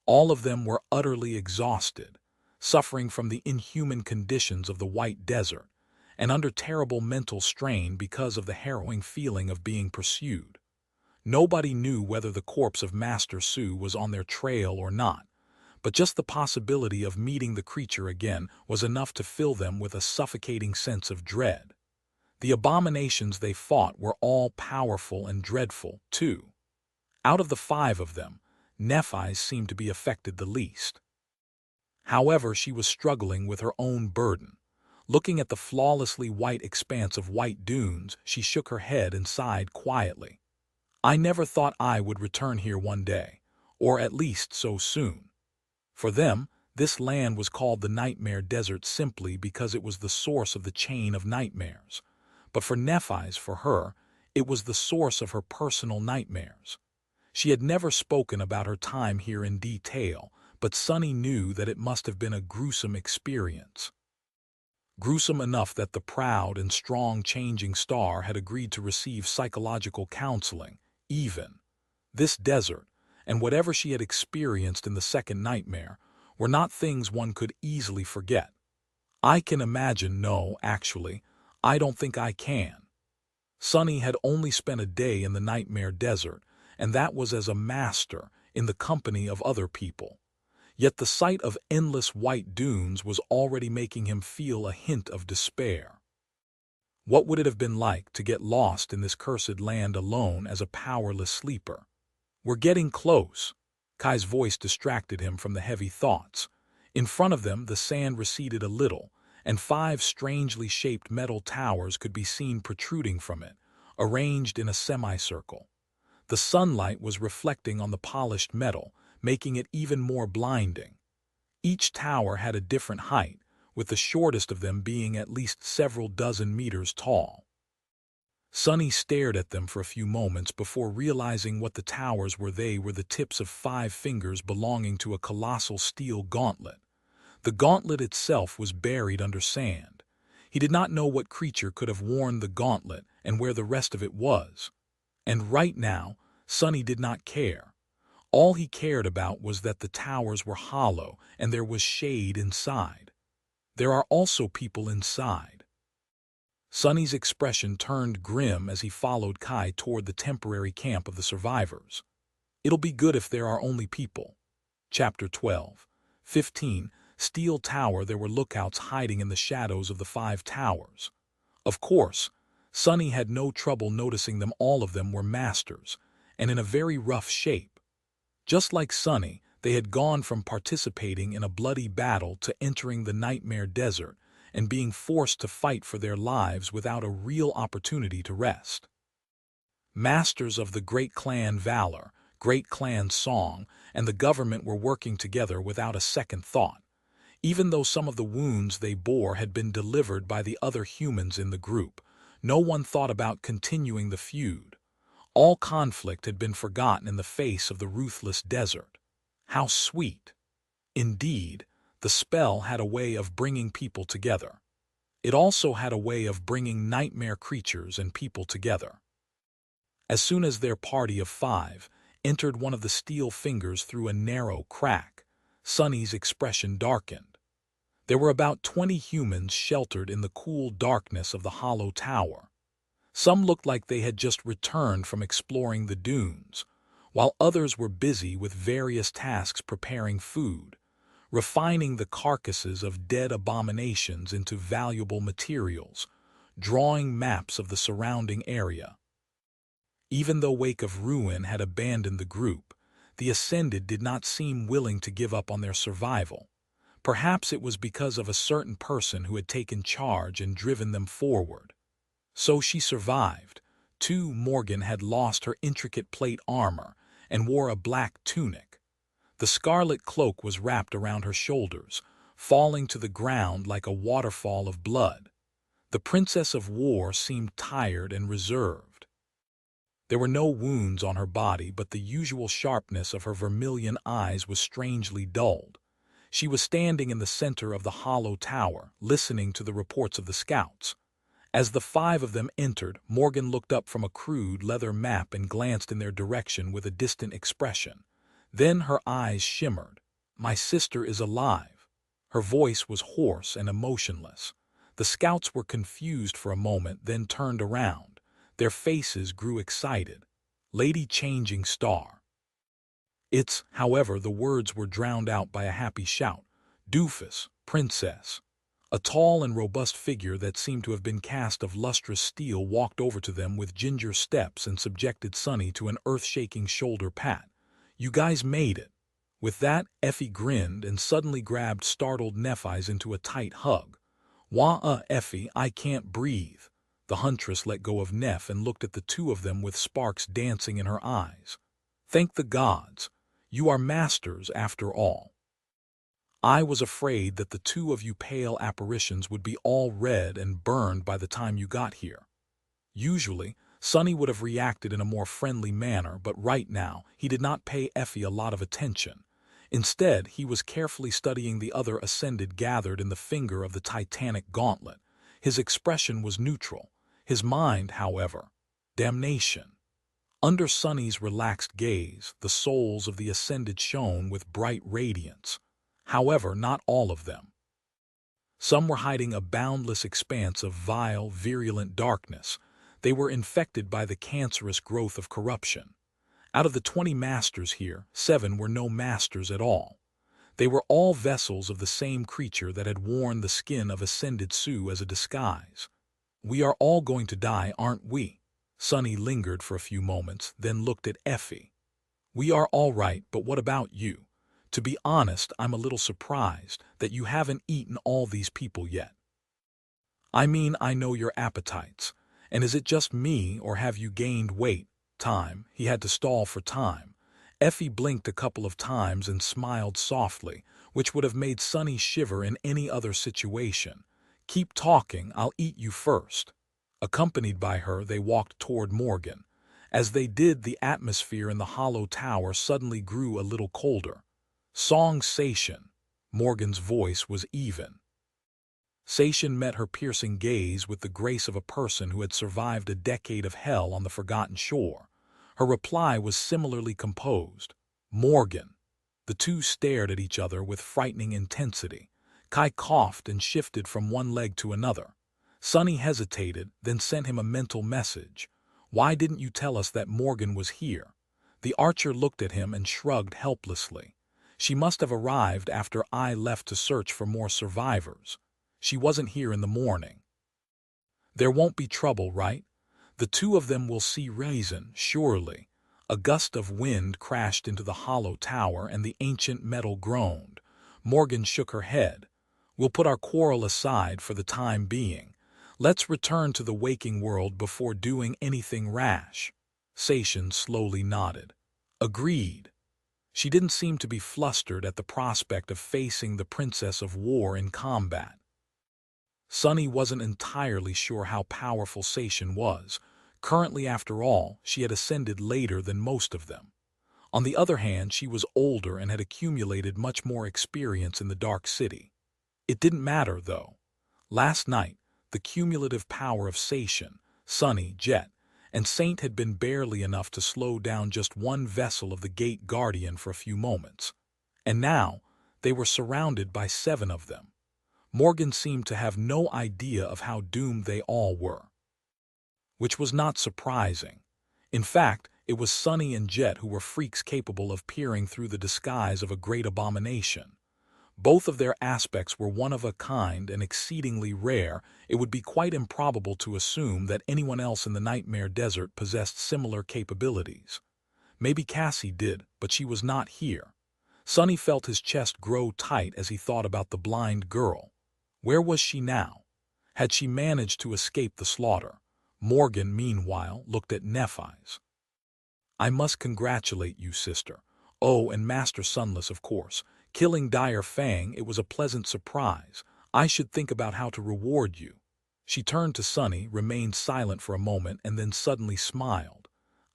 All of them were utterly exhausted, suffering from the inhuman conditions of the White Desert, and under terrible mental strain because of the harrowing feeling of being pursued. Nobody knew whether the corpse of Master Su was on their trail or not, but just the possibility of meeting the creature again was enough to fill them with a suffocating sense of dread. The abominations they fought were all powerful and dreadful, too. Out of the 5 of them, Nephi's seemed to be affected the least. However, she was struggling with her own burden. Looking at the flawlessly white expanse of white dunes, she shook her head and sighed quietly. I never thought I would return here one day, or at least so soon. For them, this land was called the Nightmare Desert simply because it was the source of the chain of nightmares. But for Nephi's, for her, it was the source of her personal nightmares. She had never spoken about her time here in detail, but Sunny knew that it must have been a gruesome experience. Gruesome enough that the proud and strong changing star had agreed to receive psychological counseling, even. This desert, and whatever she had experienced in the second nightmare, were not things one could easily forget. I can imagine, no, actually, I don't think I can. Sunny had only spent a day in the Nightmare Desert, and that was as a master in the company of other people. Yet the sight of endless white dunes was already making him feel a hint of despair. What would it have been like to get lost in this cursed land alone as a powerless sleeper? We're getting close. Kai's voice distracted him from the heavy thoughts. In front of them, the sand receded a little, and 5 strangely shaped metal towers could be seen protruding from it, arranged in a semicircle. The sunlight was reflecting on the polished metal, making it even more blinding. Each tower had a different height, with the shortest of them being at least several dozen meters tall. Sunny stared at them for a few moments before realizing what the towers were. They were the tips of 5 fingers belonging to a colossal steel gauntlet. The gauntlet itself was buried under sand. He did not know what creature could have worn the gauntlet and where the rest of it was. And right now, Sunny did not care. All he cared about was that the towers were hollow and there was shade inside. There are also people inside. Sunny's expression turned grim as he followed Kai toward the temporary camp of the survivors. It'll be good if there are only people. Chapter 12. 15. Steel Tower. There were lookouts hiding in the shadows of the 5 towers. Of course, Sunny had no trouble noticing them. All of them were masters, and in a very rough shape. Just like Sunny, they had gone from participating in a bloody battle to entering the Nightmare Desert and being forced to fight for their lives without a real opportunity to rest. Masters of the Great Clan Valor, Great Clan Song, and the government were working together without a second thought, even though some of the wounds they bore had been delivered by the other humans in the group. No one thought about continuing the feud. All conflict had been forgotten in the face of the ruthless desert. How sweet! Indeed, the spell had a way of bringing people together. It also had a way of bringing nightmare creatures and people together. As soon as their party of 5 entered one of the steel fingers through a narrow crack, Sunny's expression darkened. There were about 20 humans sheltered in the cool darkness of the hollow tower. Some looked like they had just returned from exploring the dunes, while others were busy with various tasks preparing food, refining the carcasses of dead abominations into valuable materials, drawing maps of the surrounding area. Even though Wake of Ruin had abandoned the group, the Ascended did not seem willing to give up on their survival. Perhaps it was because of a certain person who had taken charge and driven them forward. So she survived. Too, Morgan had lost her intricate plate armor and wore a black tunic. The scarlet cloak was wrapped around her shoulders, falling to the ground like a waterfall of blood. The Princess of War seemed tired and reserved. There were no wounds on her body, but the usual sharpness of her vermilion eyes was strangely dulled. She was standing in the center of the hollow tower, listening to the reports of the scouts. As the 5 of them entered, Morgan looked up from a crude leather map and glanced in their direction with a distant expression. Then her eyes shimmered. "My sister is alive." Her voice was hoarse and emotionless. The scouts were confused for a moment, then turned around. Their faces grew excited. "Lady Changing Star." However, the words were drowned out by a happy shout. "Doofus, Princess." A tall and robust figure that seemed to have been cast of lustrous steel walked over to them with ginger steps and subjected Sonny to an earth-shaking shoulder pat. "You guys made it." With that, Effie grinned and suddenly grabbed startled Nephi's into a tight hug. "Wah, Effie, I can't breathe." The huntress let go of Neph and looked at the 2 of them with sparks dancing in her eyes. "Thank the gods. You are masters after all. I was afraid that the 2 of you pale apparitions would be all red and burned by the time you got here." Usually, Sonny would have reacted in a more friendly manner, but right now he did not pay Effie a lot of attention. Instead, he was carefully studying the other ascended gathered in the finger of the titanic gauntlet. His expression was neutral. His mind, however, damnation. Under Sonny's relaxed gaze, the souls of the ascended shone with bright radiance. However, not all of them. Some were hiding a boundless expanse of vile, virulent darkness. They were infected by the cancerous growth of corruption. Out of the 20 masters here, 7 were no masters at all. They were all vessels of the same creature that had worn the skin of Ascended Sioux as a disguise. "We are all going to die, aren't we?" Sonny lingered for a few moments, then looked at Effie. "We are all right, but what about you? To be honest, I'm a little surprised that you haven't eaten all these people yet. I mean, I know your appetites. And is it just me, or have you gained weight?" He had to stall for time. Effie blinked a couple of times and smiled softly, which would have made Sonny shiver in any other situation. "Keep talking, I'll eat you first." Accompanied by her, they walked toward Morgan. As they did, the atmosphere in the hollow tower suddenly grew a little colder. "Song Sation." Morgan's voice was even. Sation met her piercing gaze with the grace of a person who had survived a decade of hell on the forgotten shore. Her reply was similarly composed. "Morgan." The 2 stared at each other with frightening intensity. Kai coughed and shifted from one leg to another. Sonny hesitated, then sent him a mental message. "Why didn't you tell us that Morgan was here?" The archer looked at him and shrugged helplessly. "She must have arrived after I left to search for more survivors. She wasn't here in the morning." "There won't be trouble, right? The 2 of them will see reason, surely." A gust of wind crashed into the hollow tower and the ancient metal groaned. Morgan shook her head. "We'll put our quarrel aside for the time being. Let's return to the waking world before doing anything rash." Sation slowly nodded. "Agreed." She didn't seem to be flustered at the prospect of facing the Princess of War in combat. Sonny wasn't entirely sure how powerful Sation was. Currently, after all, she had ascended later than most of them. On the other hand, she was older and had accumulated much more experience in the Dark City. It didn't matter, though. Last night, the cumulative power of Sation, Sonny, Jet, and Saint had been barely enough to slow down just one vessel of the Gate Guardian for a few moments. And now, they were surrounded by 7 of them. Morgan seemed to have no idea of how doomed they all were. Which was not surprising. In fact, it was Sonny and Jet who were freaks capable of peering through the disguise of a great abomination. Both of their aspects were one of a kind and exceedingly rare. It would be quite improbable to assume that anyone else in the Nightmare Desert possessed similar capabilities. Maybe Cassie did, but she was not here. Sonny felt his chest grow tight as he thought about the blind girl. Where was she now? Had she managed to escape the slaughter? Morgan, meanwhile, looked at Nephi's. "I must congratulate you, sister. Oh, and Master Sunless, of course. Killing Dire Fang, it was a pleasant surprise. I should think about how to reward you." She turned to Sonny, remained silent for a moment, and then suddenly smiled.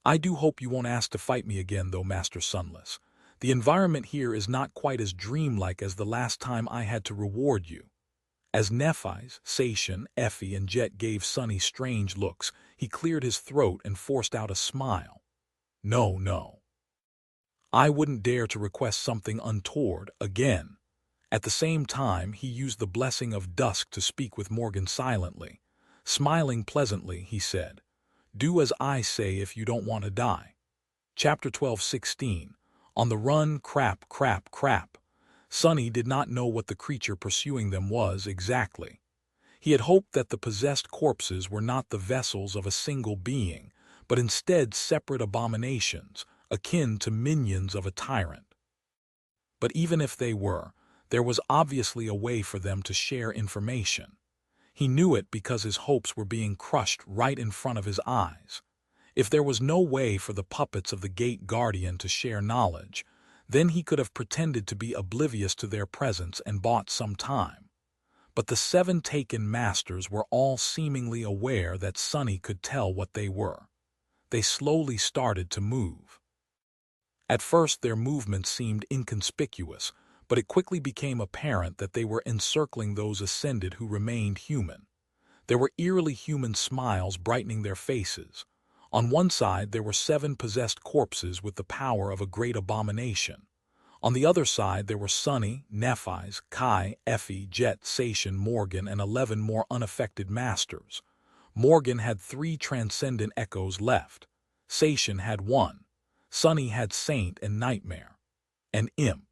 I do hope you won't ask to fight me again, though, Master Sunless. The environment here is not quite as dreamlike as the last time I had to reward you." As Nephi's, Sation, Effie, and Jet gave Sunny strange looks, he cleared his throat and forced out a smile. "No, no. I wouldn't dare to request something untoward again." At the same time, he used the blessing of dusk to speak with Morgan silently. Smiling pleasantly, he said, "Do as I say if you don't want to die." Chapter 12:16. On the run, crap, crap, crap. Sunny did not know what the creature pursuing them was exactly. He had hoped that the possessed corpses were not the vessels of a single being, but instead separate abominations, akin to minions of a tyrant. But even if they were, there was obviously a way for them to share information. He knew it because his hopes were being crushed right in front of his eyes. If there was no way for the puppets of the Gate Guardian to share knowledge, then he could have pretended to be oblivious to their presence and bought some time. But the 7 taken masters were all seemingly aware that Sunny could tell what they were. They slowly started to move. At first their movement seemed inconspicuous, but it quickly became apparent that they were encircling those ascended who remained human. There were eerily human smiles brightening their faces. On one side there were 7 possessed corpses with the power of a great abomination. On the other side there were Sunny, Nephi's, Kai, Effie, Jet, Sation, Morgan, and 11 more unaffected masters. Morgan had 3 transcendent echoes left. Sation had 1. Sunny had Saint and Nightmare. An imp.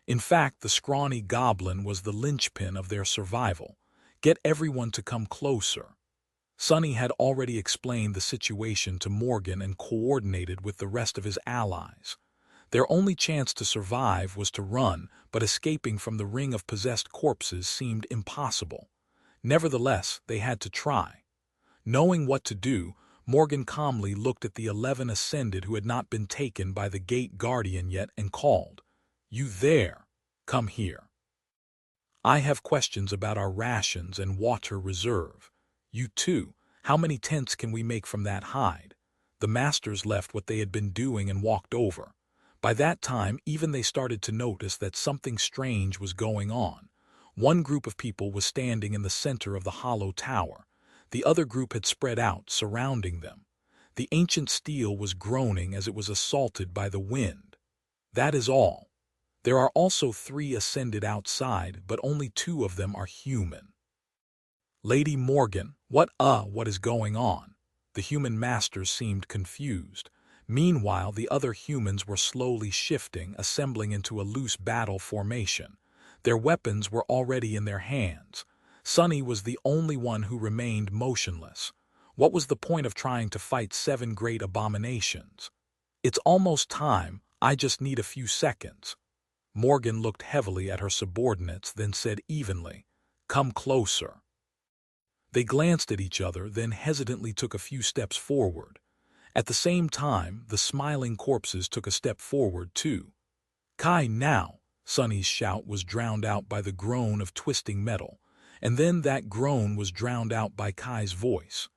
In fact, the scrawny goblin was the linchpin of their survival. Get everyone to come closer. Sunny had already explained the situation to Morgan and coordinated with the rest of his allies. Their only chance to survive was to run, but escaping from the ring of possessed corpses seemed impossible. Nevertheless, they had to try. Knowing what to do, Morgan calmly looked at the 11 ascended who had not been taken by the Gate Guardian yet and called, "You there, come here. I have questions about our rations and water reserve. You too, how many tents can we make from that hide?" The masters left what they had been doing and walked over. By that time, even they started to notice that something strange was going on. One group of people was standing in the center of the hollow tower. The other group had spread out, surrounding them. The ancient steel was groaning as it was assaulted by the wind. That is all. There are also 3 ascended outside, but only 2 of them are human. Lady Morgan, what is going on? The human masters seemed confused. Meanwhile, the other humans were slowly shifting, assembling into a loose battle formation. Their weapons were already in their hands. Sunny was the only one who remained motionless. What was the point of trying to fight 7 great abominations? "It's almost time, I just need a few seconds." Morgan looked heavily at her subordinates, then said evenly, "Come closer." They glanced at each other, then hesitantly took a few steps forward. At the same time, the smiling corpses took a step forward too. "Kai, now!" Sunny's shout was drowned out by the groan of twisting metal, and then that groan was drowned out by Kai's voice.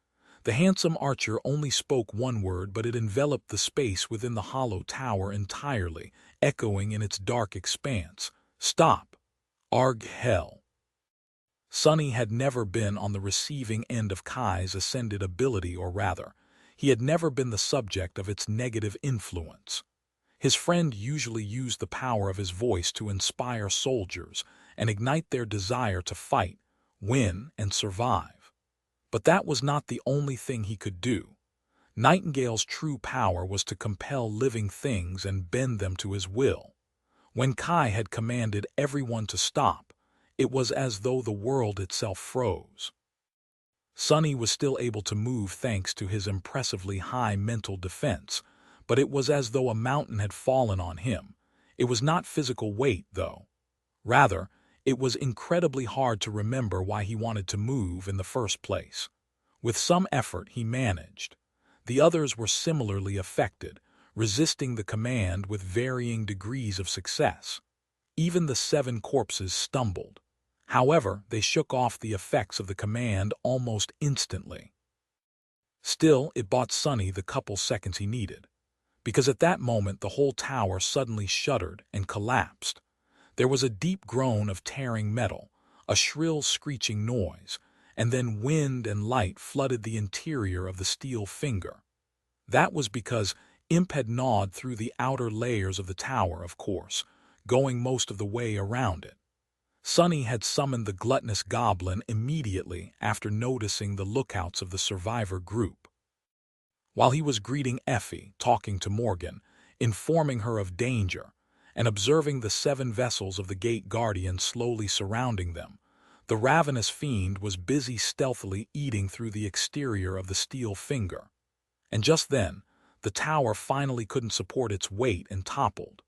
The handsome archer only spoke one word, but it enveloped the space within the hollow tower entirely, echoing in its dark expanse. "Stop! Arg hell!" Sunny had never been on the receiving end of Kai's ascended ability, or rather, he had never been the subject of its negative influence. His friend usually used the power of his voice to inspire soldiers and ignite their desire to fight, win, and survive. But that was not the only thing he could do. Nightingale's true power was to compel living things and bend them to his will. When Kai had commanded everyone to stop, it was as though the world itself froze. Sunny was still able to move thanks to his impressively high mental defense, but it was as though a mountain had fallen on him. It was not physical weight, though. Rather, it was incredibly hard to remember why he wanted to move in the first place. With some effort, he managed. The others were similarly affected, resisting the command with varying degrees of success. Even the 7 corpses stumbled. However, they shook off the effects of the command almost instantly. Still, it bought Sonny the couple seconds he needed, because at that moment the whole tower suddenly shuddered and collapsed. There was a deep groan of tearing metal, a shrill screeching noise, and then wind and light flooded the interior of the steel finger. That was because Imp had gnawed through the outer layers of the tower, of course, going most of the way around it. Sonny had summoned the gluttonous goblin immediately after noticing the lookouts of the survivor group. While he was greeting Effie, talking to Morgan, informing her of danger, and observing the 7 vessels of the Gate Guardian slowly surrounding them, the ravenous fiend was busy stealthily eating through the exterior of the steel finger. And just then, the tower finally couldn't support its weight and toppled.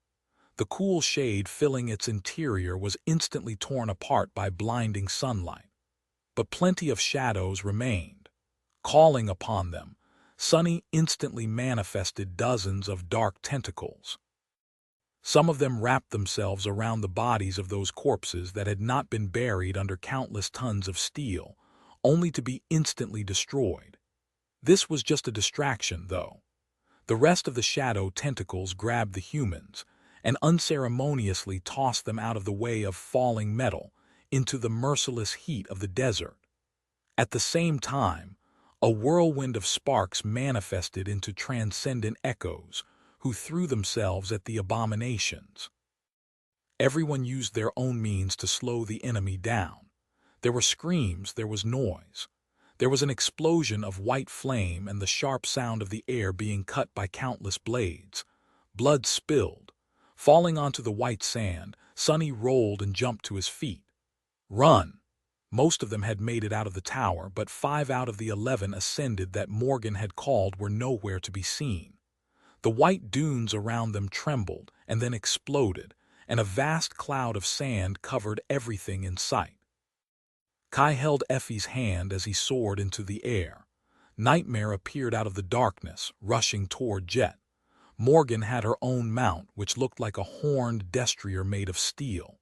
The cool shade filling its interior was instantly torn apart by blinding sunlight. But plenty of shadows remained. Calling upon them, Sonny instantly manifested dozens of dark tentacles. Some of them wrapped themselves around the bodies of those corpses that had not been buried under countless tons of steel, only to be instantly destroyed. This was just a distraction, though. The rest of the shadow tentacles grabbed the humans and unceremoniously tossed them out of the way of falling metal into the merciless heat of the desert. At the same time, a whirlwind of sparks manifested into transcendent echoes who threw themselves at the abominations. Everyone used their own means to slow the enemy down. There were screams, there was noise. There was an explosion of white flame and the sharp sound of the air being cut by countless blades. Blood spilled. Falling onto the white sand, Sonny rolled and jumped to his feet. Run! Most of them had made it out of the tower, but 5 out of the 11 ascended that Morgan had called were nowhere to be seen. The white dunes around them trembled and then exploded, and a vast cloud of sand covered everything in sight. Kai held Effie's hand as he soared into the air. Nightmare appeared out of the darkness, rushing toward Jet. Morgan had her own mount, which looked like a horned destrier made of steel.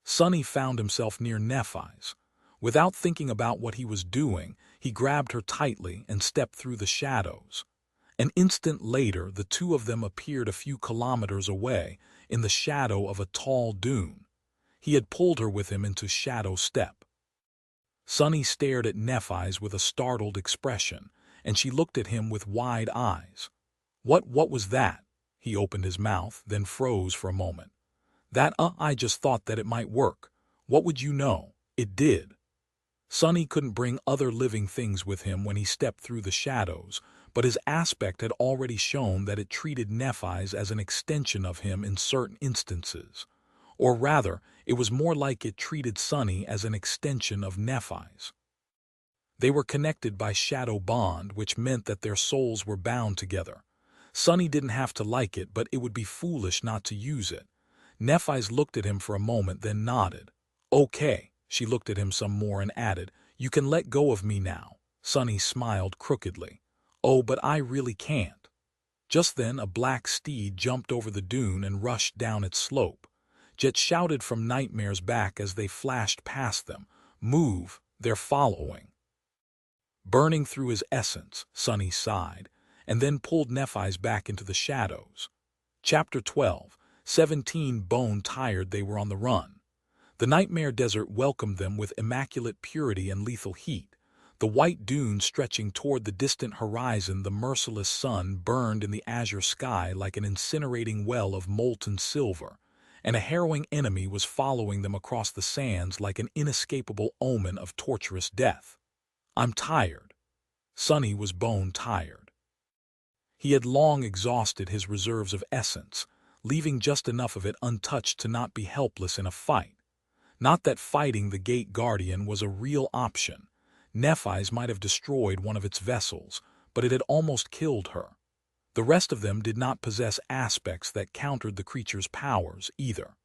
Sonny found himself near Nephi's. Without thinking about what he was doing, he grabbed her tightly and stepped through the shadows. An instant later, the 2 of them appeared a few kilometers away, in the shadow of a tall dune. He had pulled her with him into Shadow Step. Sonny stared at Nephi's with a startled expression, and she looked at him with wide eyes. What was that? He opened his mouth, then froze for a moment. I just thought that it might work. What would you know? It did. Sonny couldn't bring other living things with him when he stepped through the shadows, but his aspect had already shown that it treated Nephi's as an extension of him in certain instances. Or rather, it was more like it treated Sonny as an extension of Nephi's. They were connected by shadow bond, which meant that their souls were bound together. Sonny didn't have to like it, but it would be foolish not to use it. Nephi's looked at him for a moment, then nodded. Okay. She looked at him some more and added, "You can let go of me now." Sonny smiled crookedly. "Oh, but I really can't." Just then a black steed jumped over the dune and rushed down its slope. Jet shouted from Nightmare's back as they flashed past them, "Move, they're following." Burning through his essence, Sonny sighed, and then pulled Nephi's back into the shadows. Chapter 12. 17 Bone-tired, they were on the run. The Nightmare Desert welcomed them with immaculate purity and lethal heat. The white dunes stretching toward the distant horizon, the merciless sun burned in the azure sky like an incinerating well of molten silver, and a harrowing enemy was following them across the sands like an inescapable omen of torturous death. I'm tired. Sonny was bone-tired. He had long exhausted his reserves of essence, leaving just enough of it untouched to not be helpless in a fight. Not that fighting the Gate Guardian was a real option. Nephi's might have destroyed one of its vessels, but it had almost killed her. The rest of them did not possess aspects that countered the creature's powers, either.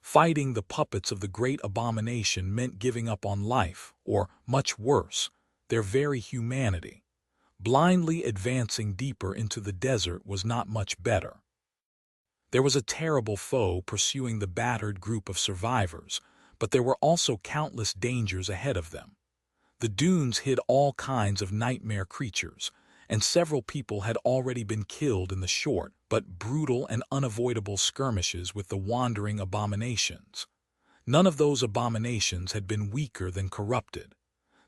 Fighting the puppets of the great abomination meant giving up on life, or, much worse, their very humanity. Blindly advancing deeper into the desert was not much better. There was a terrible foe pursuing the battered group of survivors, but there were also countless dangers ahead of them. The dunes hid all kinds of nightmare creatures, and several people had already been killed in the short but brutal and unavoidable skirmishes with the wandering abominations. None of those abominations had been weaker than corrupted.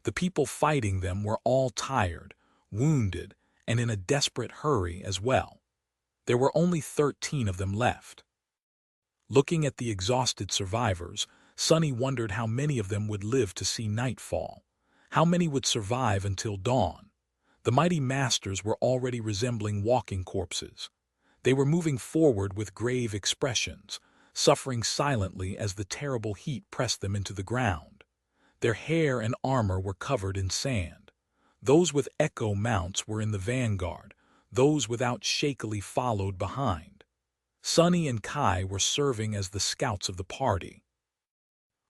The people fighting them were all tired, wounded, and in a desperate hurry as well. There were only 13 of them left. Looking at the exhausted survivors, Sonny wondered how many of them would live to see nightfall. How many would survive until dawn? The mighty masters were already resembling walking corpses. They were moving forward with grave expressions, suffering silently as the terrible heat pressed them into the ground. Their hair and armor were covered in sand. Those with echo mounts were in the vanguard, those without shakily followed behind. Sonny and Kai were serving as the scouts of the party.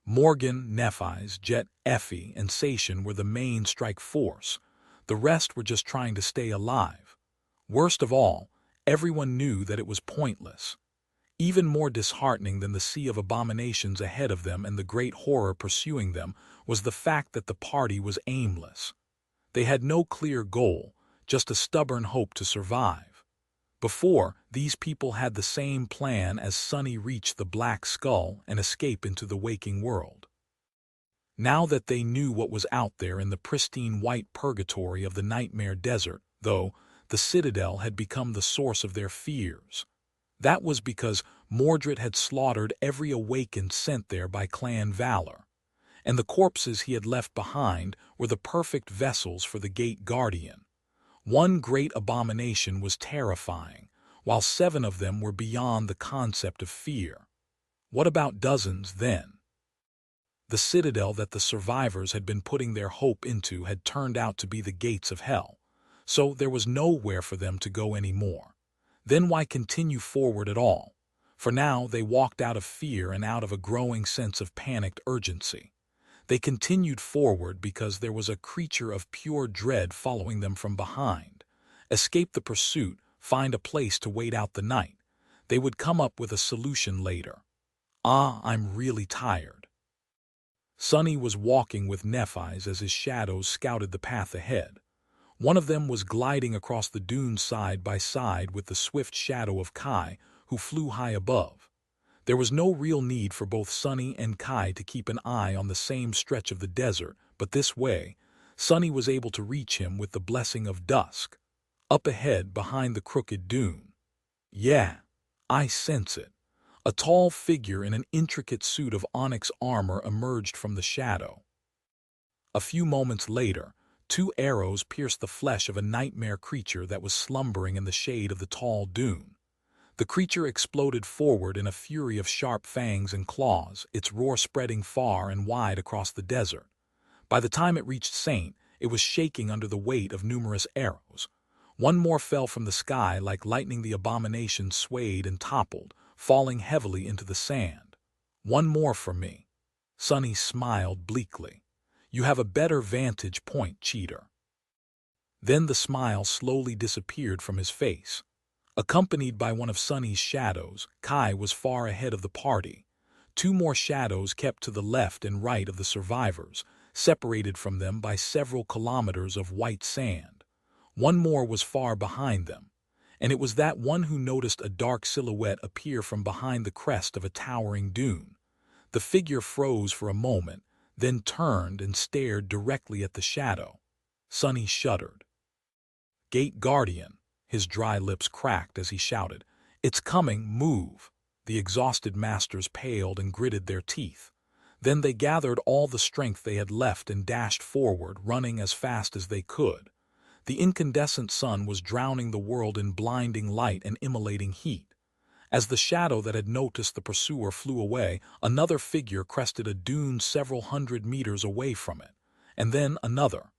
Morgan, Nephi's, Jet, Effie, and Sation were the main strike force. The rest were just trying to stay alive. Worst of all, everyone knew that it was pointless. Even more disheartening than the sea of abominations ahead of them and the great horror pursuing them was the fact that the party was aimless. They had no clear goal, just a stubborn hope to survive. Before, these people had the same plan as Sonny reached the Black Skull and escape into the waking world. Now that they knew what was out there in the pristine white purgatory of the Nightmare Desert, though, the Citadel had become the source of their fears. That was because Mordred had slaughtered every awakened sent there by clan valor, and the corpses he had left behind were the perfect vessels for the Gate Guardian. One great abomination was terrifying, while 7 of them were beyond the concept of fear. What about dozens, then? The citadel that the survivors had been putting their hope into had turned out to be the gates of hell, so there was nowhere for them to go anymore. Then why continue forward at all? For now they walked out of fear and out of a growing sense of panicked urgency. They continued forward because there was a creature of pure dread following them from behind. Escape the pursuit, find a place to wait out the night. They would come up with a solution later. I'm really tired. Sonny was walking with Nephi's as his shadows scouted the path ahead. One of them was gliding across the dunes side by side with the swift shadow of Kai, who flew high above. There was no real need for both Sonny and Kai to keep an eye on the same stretch of the desert, but this way, Sonny was able to reach him with the blessing of dusk. Up ahead, behind the crooked dune. Yeah, I sense it. A tall figure in an intricate suit of onyx armor emerged from the shadow. A few moments later, 2 arrows pierced the flesh of a nightmare creature that was slumbering in the shade of the tall dune. The creature exploded forward in a fury of sharp fangs and claws, its roar spreading far and wide across the desert. By the time it reached Saint, it was shaking under the weight of numerous arrows. One more fell from the sky like lightning. The abomination swayed and toppled, falling heavily into the sand. One more for me. Sonny smiled bleakly. You have a better vantage point, cheater. Then the smile slowly disappeared from his face. Accompanied by one of Sonny's shadows, Kai was far ahead of the party. 2 more shadows kept to the left and right of the survivors, separated from them by several kilometers of white sand. One more was far behind them, and it was that one who noticed a dark silhouette appear from behind the crest of a towering dune. The figure froze for a moment, then turned and stared directly at the shadow. Sonny shuddered. Gate Guardian. His dry lips cracked as he shouted, "It's coming, move!" The exhausted masters paled and gritted their teeth. Then they gathered all the strength they had left and dashed forward, running as fast as they could. The incandescent sun was drowning the world in blinding light and immolating heat. As the shadow that had noticed the pursuer flew away, another figure crested a dune several hundred meters away from it, and then another.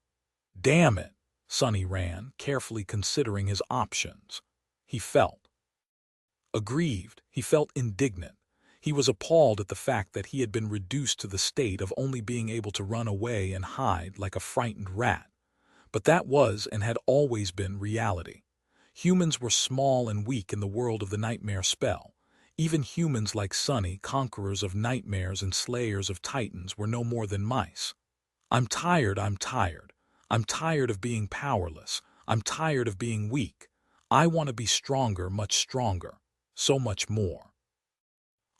Damn it! Sonny ran, carefully considering his options. He felt aggrieved. He felt indignant. He was appalled at the fact that he had been reduced to the state of only being able to run away and hide like a frightened rat. But that was and had always been reality. Humans were small and weak in the world of the nightmare spell. Even humans like Sonny, conquerors of nightmares and slayers of titans, were no more than mice. I'm tired. I'm tired of being powerless. I'm tired of being weak. I want to be stronger, much stronger, so much more.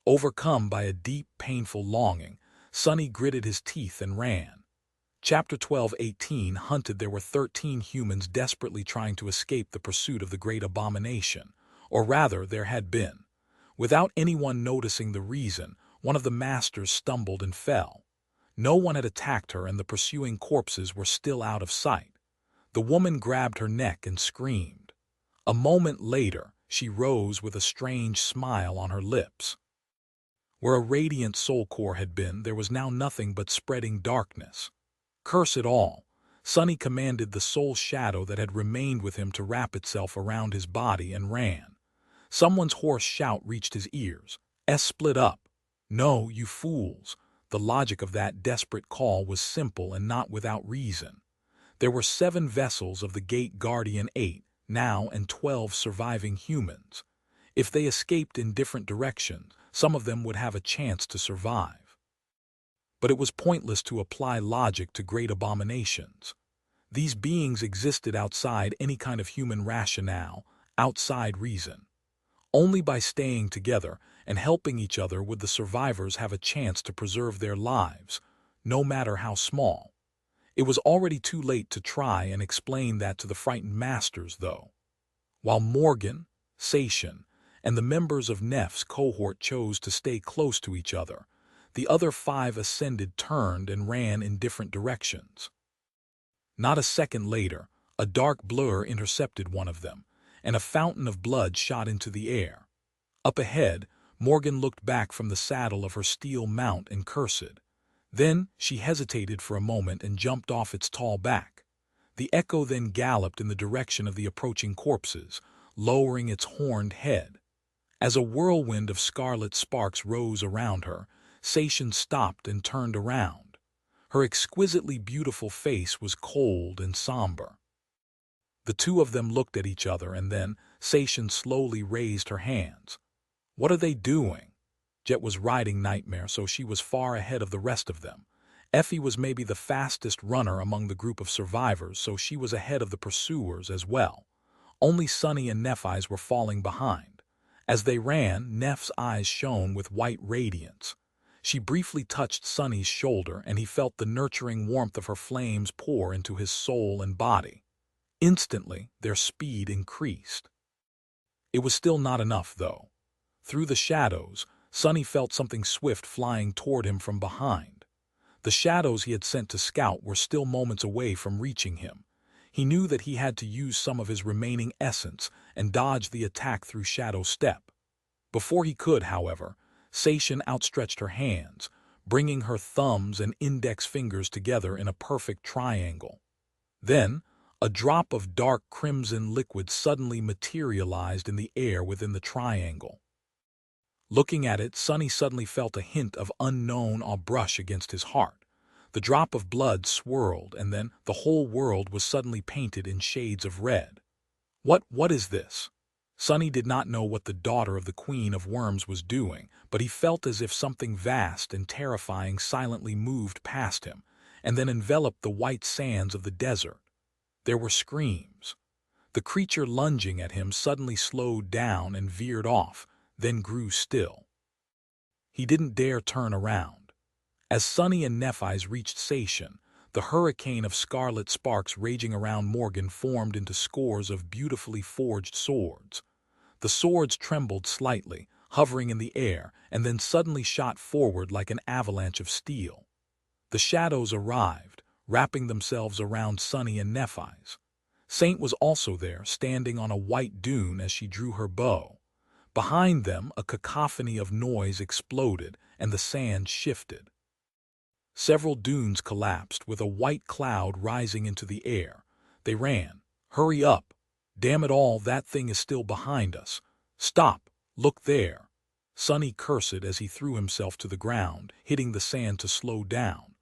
Overcome by a deep, painful longing, Sonny gritted his teeth and ran. Chapter 12:18 Hunted. There were 13 humans desperately trying to escape the pursuit of the great abomination, or rather, there had been. Without anyone noticing the reason, one of the masters stumbled and fell. No one had attacked her, and the pursuing corpses were still out of sight. The woman grabbed her neck and screamed. A moment later, she rose with a strange smile on her lips. Where a radiant soul core had been, there was now nothing but spreading darkness. Curse it all! Sonny commanded the soul shadow that had remained with him to wrap itself around his body and ran. Someone's hoarse shout reached his ears. Split up. No, you fools. The logic of that desperate call was simple and not without reason. There were 7 vessels of the Gate Guardian 8 now and 12 surviving humans. If they escaped in different directions, some of them would have a chance to survive. But it was pointless to apply logic to great abominations. These beings existed outside any kind of human rationale, outside reason. Only by staying together and helping each other would the survivors have a chance to preserve their lives, no matter how small. It was already too late to try and explain that to the frightened masters, though. While Morgan, Sation, and the members of Neff's cohort chose to stay close to each other, the other 5 ascended, turned, and ran in different directions. Not a second later, a dark blur intercepted one of them, and a fountain of blood shot into the air. Up ahead, Morgan looked back from the saddle of her steel mount and cursed. Then she hesitated for a moment and jumped off its tall back. The echo then galloped in the direction of the approaching corpses, lowering its horned head. As a whirlwind of scarlet sparks rose around her, Sation stopped and turned around. Her exquisitely beautiful face was cold and somber. The two of them looked at each other, and then Sation slowly raised her hands. What are they doing? Jet was riding Nightmare, so she was far ahead of the rest of them. Effie was maybe the fastest runner among the group of survivors, so she was ahead of the pursuers as well. Only Sonny and Neff eyes were falling behind. As they ran, Neff's eyes shone with white radiance. She briefly touched Sonny's shoulder, and he felt the nurturing warmth of her flames pour into his soul and body. Instantly, their speed increased. It was still not enough, though. Through the shadows, Sonny felt something swift flying toward him from behind. The shadows he had sent to scout were still moments away from reaching him. He knew that he had to use some of his remaining essence and dodge the attack through Shadow Step. Before he could, however, Sation outstretched her hands, bringing her thumbs and index fingers together in a perfect triangle. Then, a drop of dark crimson liquid suddenly materialized in the air within the triangle. Looking at it, Sonny suddenly felt a hint of unknown awe brush against his heart. The drop of blood swirled, and then the whole world was suddenly painted in shades of red. What is this? Sonny did not know what the daughter of the Queen of Worms was doing, but he felt as if something vast and terrifying silently moved past him, and then enveloped the white sands of the desert. There were screams. The creature lunging at him suddenly slowed down and veered off, then grew still. He didn't dare turn around. As Sonny and Nephis reached Sation, the hurricane of scarlet sparks raging around Morgan formed into scores of beautifully forged swords. The swords trembled slightly, hovering in the air, and then suddenly shot forward like an avalanche of steel. The shadows arrived, wrapping themselves around Sonny and Nephis. Saint was also there, standing on a white dune as she drew her bow. Behind them, a cacophony of noise exploded, and the sand shifted. Several dunes collapsed, with a white cloud rising into the air. They ran. Hurry up! Damn it all, that thing is still behind us. Stop! Look there! Sonny cursed as he threw himself to the ground, hitting the sand to slow down.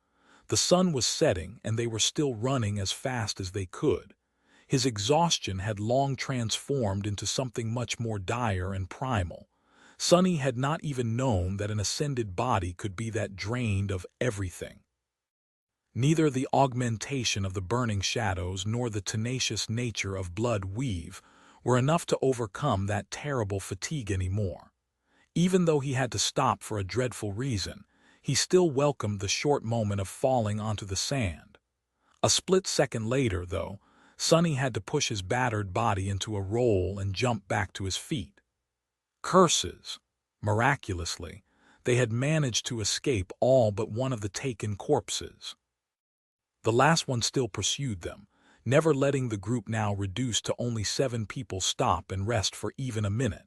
The sun was setting, and they were still running as fast as they could. His exhaustion had long transformed into something much more dire and primal. Sonny had not even known that an ascended body could be that drained of everything. Neither the augmentation of the burning shadows nor the tenacious nature of Blood Weave were enough to overcome that terrible fatigue anymore. Even though he had to stop for a dreadful reason, he still welcomed the short moment of falling onto the sand. A split second later, though, Sonny had to push his battered body into a roll and jump back to his feet. Curses! Miraculously, they had managed to escape all but one of the taken corpses. The last one still pursued them, never letting the group now reduced to only 7 people stop and rest for even a minute.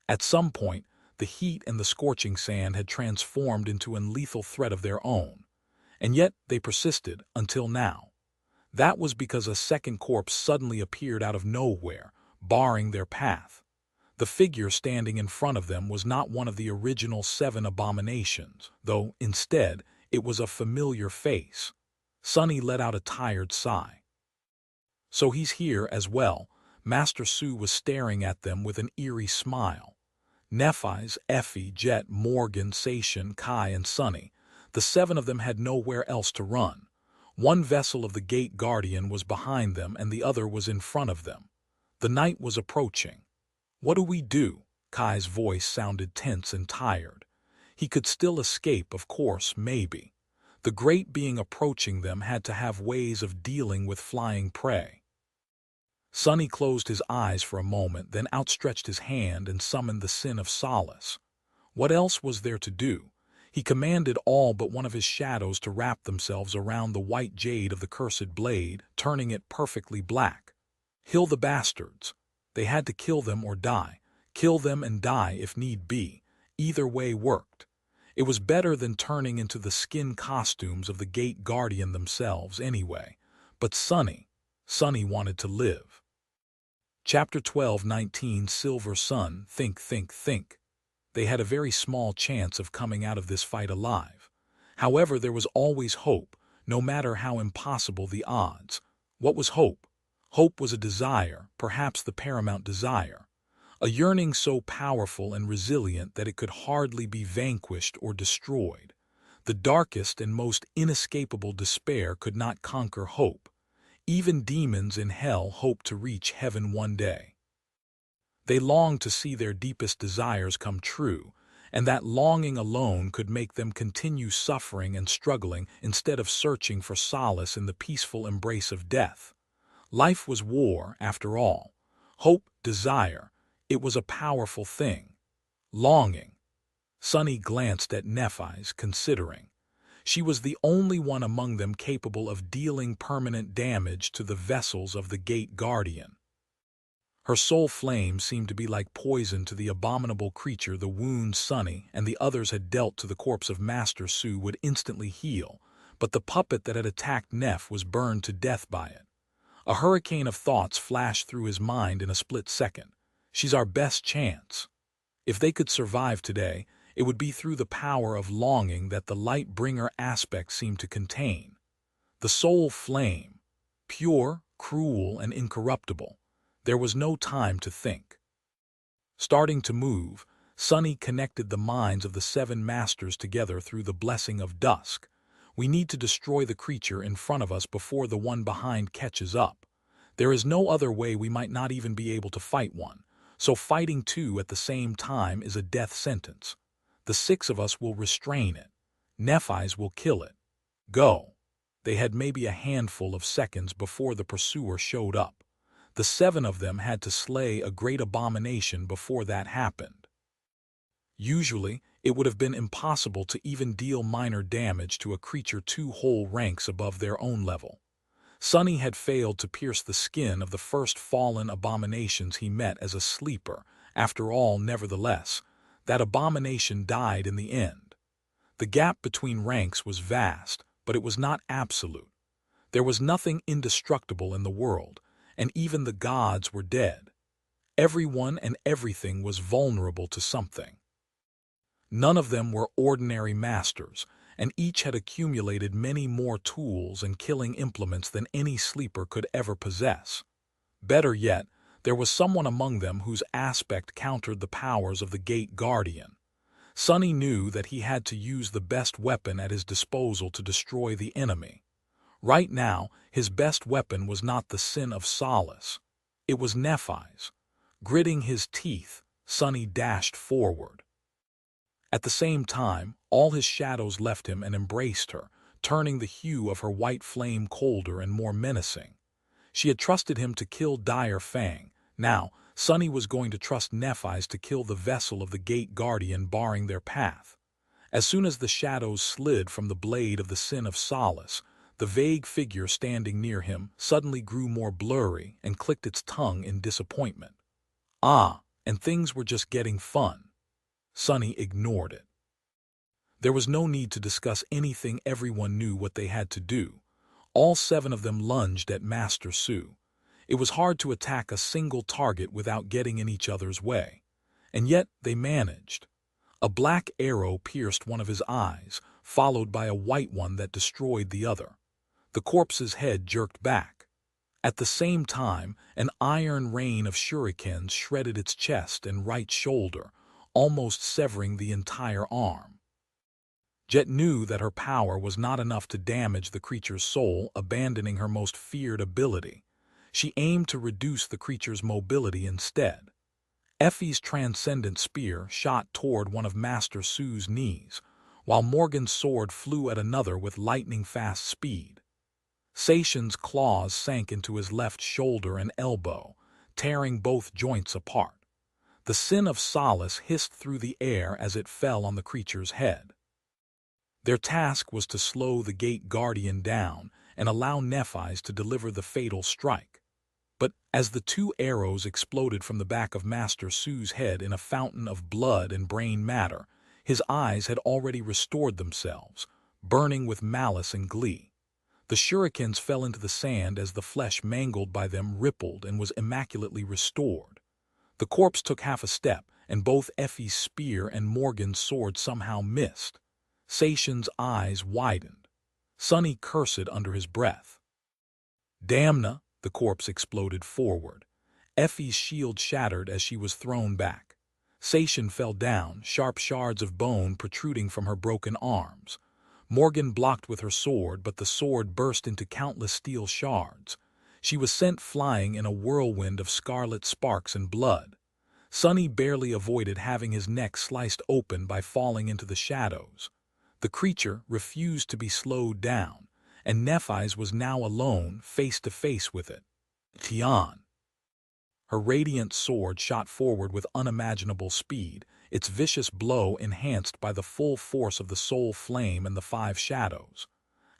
At some point, the heat and the scorching sand had transformed into a lethal threat of their own, and yet they persisted until now. That was because a second corpse suddenly appeared out of nowhere, barring their path. The figure standing in front of them was not one of the original 7 abominations, though, instead, it was a familiar face. Sonny let out a tired sigh. So he's here as well. Master Su was staring at them with an eerie smile. Nephi's, Effie, Jet, Morgan, Sation, Kai, and Sonny, the 7 of them had nowhere else to run. One vessel of the Gate Guardian was behind them and the other was in front of them. The night was approaching. What do we do? Kai's voice sounded tense and tired. He could still escape, of course, maybe. The great being approaching them had to have ways of dealing with flying prey. Sonny closed his eyes for a moment, then outstretched his hand and summoned the Sin of Solace. What else was there to do? He commanded all but one of his shadows to wrap themselves around the white jade of the cursed blade, turning it perfectly black. Kill the bastards. They had to kill them or die. Kill them and die if need be. Either way worked. It was better than turning into the skin costumes of the Gate Guardian themselves anyway. But Sonny wanted to live. Chapter 12:19 Silver Sun. Think, think, think. They had a very small chance of coming out of this fight alive. However, there was always hope, no matter how impossible the odds. What was hope? Hope was a desire, perhaps the paramount desire. A yearning so powerful and resilient that it could hardly be vanquished or destroyed. The darkest and most inescapable despair could not conquer hope. Even demons in hell hoped to reach heaven one day. They longed to see their deepest desires come true, and that longing alone could make them continue suffering and struggling instead of searching for solace in the peaceful embrace of death. Life was war, after all. Hope, desire, it was a powerful thing. Longing. Sonny glanced at Nephi's, considering. She was the only one among them capable of dealing permanent damage to the vessels of the Gate Guardian. Her soul flame seemed to be like poison to the abominable creature. The wounds Sonny and the others had dealt to the corpse of Master Su would instantly heal, but the puppet that had attacked Neph was burned to death by it. A hurricane of thoughts flashed through his mind in a split second. She's our best chance. If they could survive today, it would be through the power of longing that the Light-Bringer aspect seemed to contain. The soul flame, pure, cruel, and incorruptible. There was no time to think. Starting to move, Sonny connected the minds of the 7 masters together through the blessing of dusk. We need to destroy the creature in front of us before the one behind catches up. There is no other way. We might not even be able to fight one, so fighting 2 at the same time is a death sentence. The 6 of us will restrain it. Nephi's will kill it. Go. They had maybe a handful of seconds before the pursuer showed up. The 7 of them had to slay a great abomination before that happened. Usually, it would have been impossible to even deal minor damage to a creature 2 whole ranks above their own level. Sonny had failed to pierce the skin of the first fallen abominations he met as a sleeper. After all, nevertheless, that abomination died in the end. The gap between ranks was vast, but it was not absolute. There was nothing indestructible in the world, and even the gods were dead. Everyone and everything was vulnerable to something. None of them were ordinary masters, and each had accumulated many more tools and killing implements than any sleeper could ever possess. Better yet, there was someone among them whose aspect countered the powers of the Gate Guardian. Sonny knew that he had to use the best weapon at his disposal to destroy the enemy. Right now, his best weapon was not the sin of solace. It was Nephi's. Gritting his teeth, Sonny dashed forward. At the same time, all his shadows left him and embraced her, turning the hue of her white flame colder and more menacing. She had trusted him to kill Dire Fang. Now, Sonny was going to trust Nephi's to kill the vessel of the gate guardian barring their path. As soon as the shadows slid from the blade of the sin of solace, the vague figure standing near him suddenly grew more blurry and clicked its tongue in disappointment. Ah, and things were just getting fun. Sonny ignored it. There was no need to discuss anything. Everyone knew what they had to do. All 7 of them lunged at Master Su. It was hard to attack a single target without getting in each other's way. And yet they managed. A black arrow pierced one of his eyes, followed by a white one that destroyed the other. The corpse's head jerked back. At the same time, an iron rain of shurikens shredded its chest and right shoulder, almost severing the entire arm. Jet knew that her power was not enough to damage the creature's soul, abandoning her most feared ability. She aimed to reduce the creature's mobility instead. Effie's transcendent spear shot toward one of Master Su's knees, while Morgan's sword flew at another with lightning-fast speed. Saishan's claws sank into his left shoulder and elbow, tearing both joints apart. The sin of solace hissed through the air as it fell on the creature's head. Their task was to slow the gate guardian down and allow Nephi's to deliver the fatal strike. But as the 2 arrows exploded from the back of Master Su's head in a fountain of blood and brain matter, his eyes had already restored themselves, burning with malice and glee. The shurikens fell into the sand as the flesh mangled by them rippled and was immaculately restored. The corpse took half a step, and both Effie's spear and Morgan's sword somehow missed. Saishan's eyes widened. Sonny cursed under his breath. "Damna!" The corpse exploded forward. Effie's shield shattered as she was thrown back. Saishan fell down, sharp shards of bone protruding from her broken arms. Morgan blocked with her sword, but the sword burst into countless steel shards. She was sent flying in a whirlwind of scarlet sparks and blood. Sonny barely avoided having his neck sliced open by falling into the shadows. The creature refused to be slowed down, and Nephi's was now alone, face to face with it. Tian. Her radiant sword shot forward with unimaginable speed, its vicious blow enhanced by the full force of the soul flame and the 5 shadows.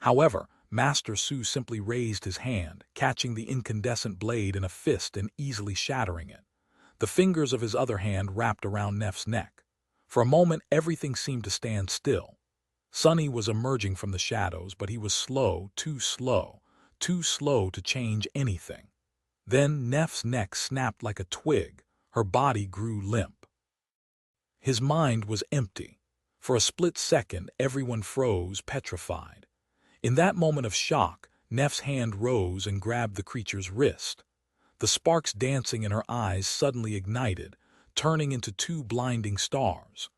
However, Master Su simply raised his hand, catching the incandescent blade in a fist and easily shattering it. The fingers of his other hand wrapped around Neff's neck. For a moment, everything seemed to stand still. Sonny was emerging from the shadows, but he was slow too slow to change anything. Then Neff's neck snapped like a twig. Her body grew limp. His mind was empty. For a split second, everyone froze, petrified. In that moment of shock, Neff's hand rose and grabbed the creature's wrist. The sparks dancing in her eyes suddenly ignited, turning into 2 blinding stars.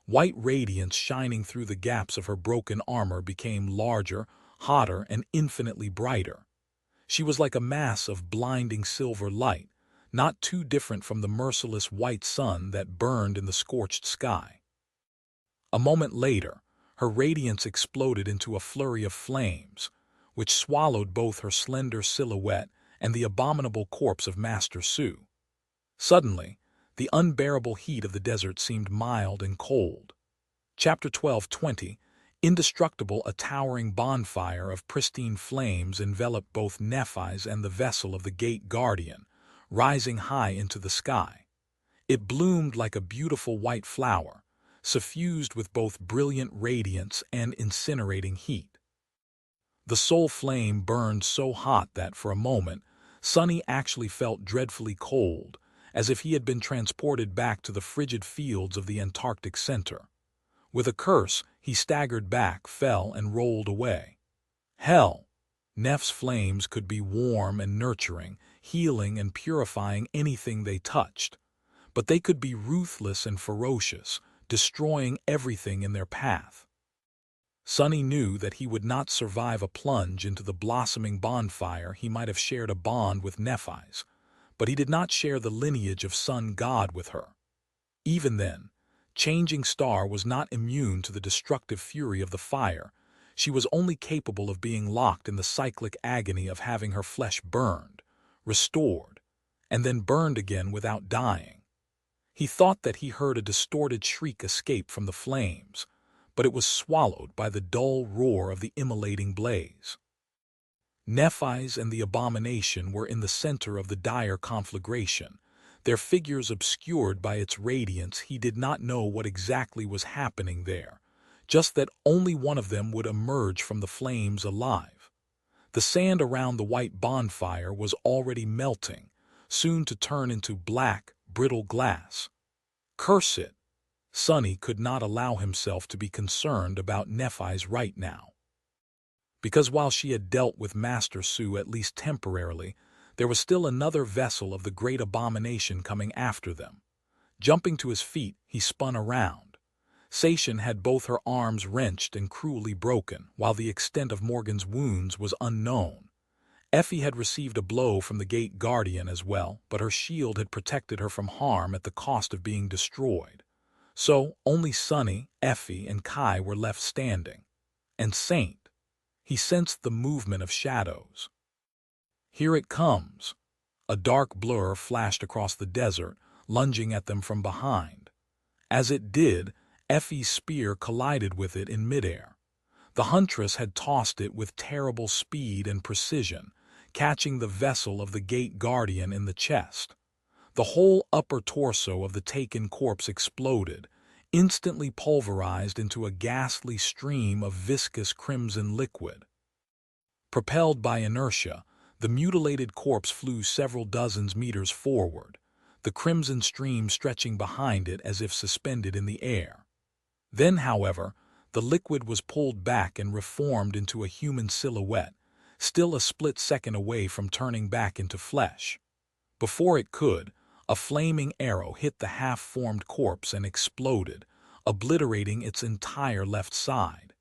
White radiance shining through the gaps of her broken armor became larger, hotter, and infinitely brighter. She was like a mass of blinding silver light, not too different from the merciless white sun that burned in the scorched sky. A moment later, her radiance exploded into a flurry of flames, which swallowed both her slender silhouette and the abominable corpse of Master Su. Suddenly, the unbearable heat of the desert seemed mild and cold. Chapter 12:20, Indestructible, a towering bonfire of pristine flames enveloped both Nephi's and the vessel of the gate guardian, rising high into the sky. It bloomed like a beautiful white flower, suffused with both brilliant radiance and incinerating heat. The soul flame burned so hot that, for a moment, Sonny actually felt dreadfully cold, as if he had been transported back to the frigid fields of the Antarctic center. With a curse, he staggered back, fell, and rolled away. Hell! Neff's flames could be warm and nurturing, healing and purifying anything they touched. But they could be ruthless and ferocious, destroying everything in their path. Sonny knew that he would not survive a plunge into the blossoming bonfire. He might have shared a bond with Nephis, but he did not share the lineage of sun god with her. Even then, Changing Star was not immune to the destructive fury of the fire. She was only capable of being locked in the cyclic agony of having her flesh burned, restored, and then burned again without dying. He thought that he heard a distorted shriek escape from the flames, but it was swallowed by the dull roar of the immolating blaze. Nephis and the abomination were in the center of the dire conflagration, their figures obscured by its radiance. He did not know what exactly was happening there, just that only one of them would emerge from the flames alive. The sand around the white bonfire was already melting, soon to turn into black, brittle glass. Curse it! Sonny could not allow himself to be concerned about Nephis right now. Because while she had dealt with Master Su at least temporarily, there was still another vessel of the great abomination coming after them. Jumping to his feet, he spun around. Sation had both her arms wrenched and cruelly broken, while the extent of Morgan's wounds was unknown. Effie had received a blow from the gate guardian as well, but her shield had protected her from harm at the cost of being destroyed. So only Sonny, Effie, and Kai were left standing. And Saint. He sensed the movement of shadows. Here it comes. A dark blur flashed across the desert, lunging at them from behind. As it did, Effie's spear collided with it in midair. The huntress had tossed it with terrible speed and precision, catching the vessel of the gate guardian in the chest. The whole upper torso of the taken corpse exploded, instantly pulverized into a ghastly stream of viscous crimson liquid. Propelled by inertia, the mutilated corpse flew several dozens meters forward, the crimson stream stretching behind it as if suspended in the air. Then, however, the liquid was pulled back and reformed into a human silhouette, still a split second away from turning back into flesh. Before it could, a flaming arrow hit the half-formed corpse and exploded, obliterating its entire left side.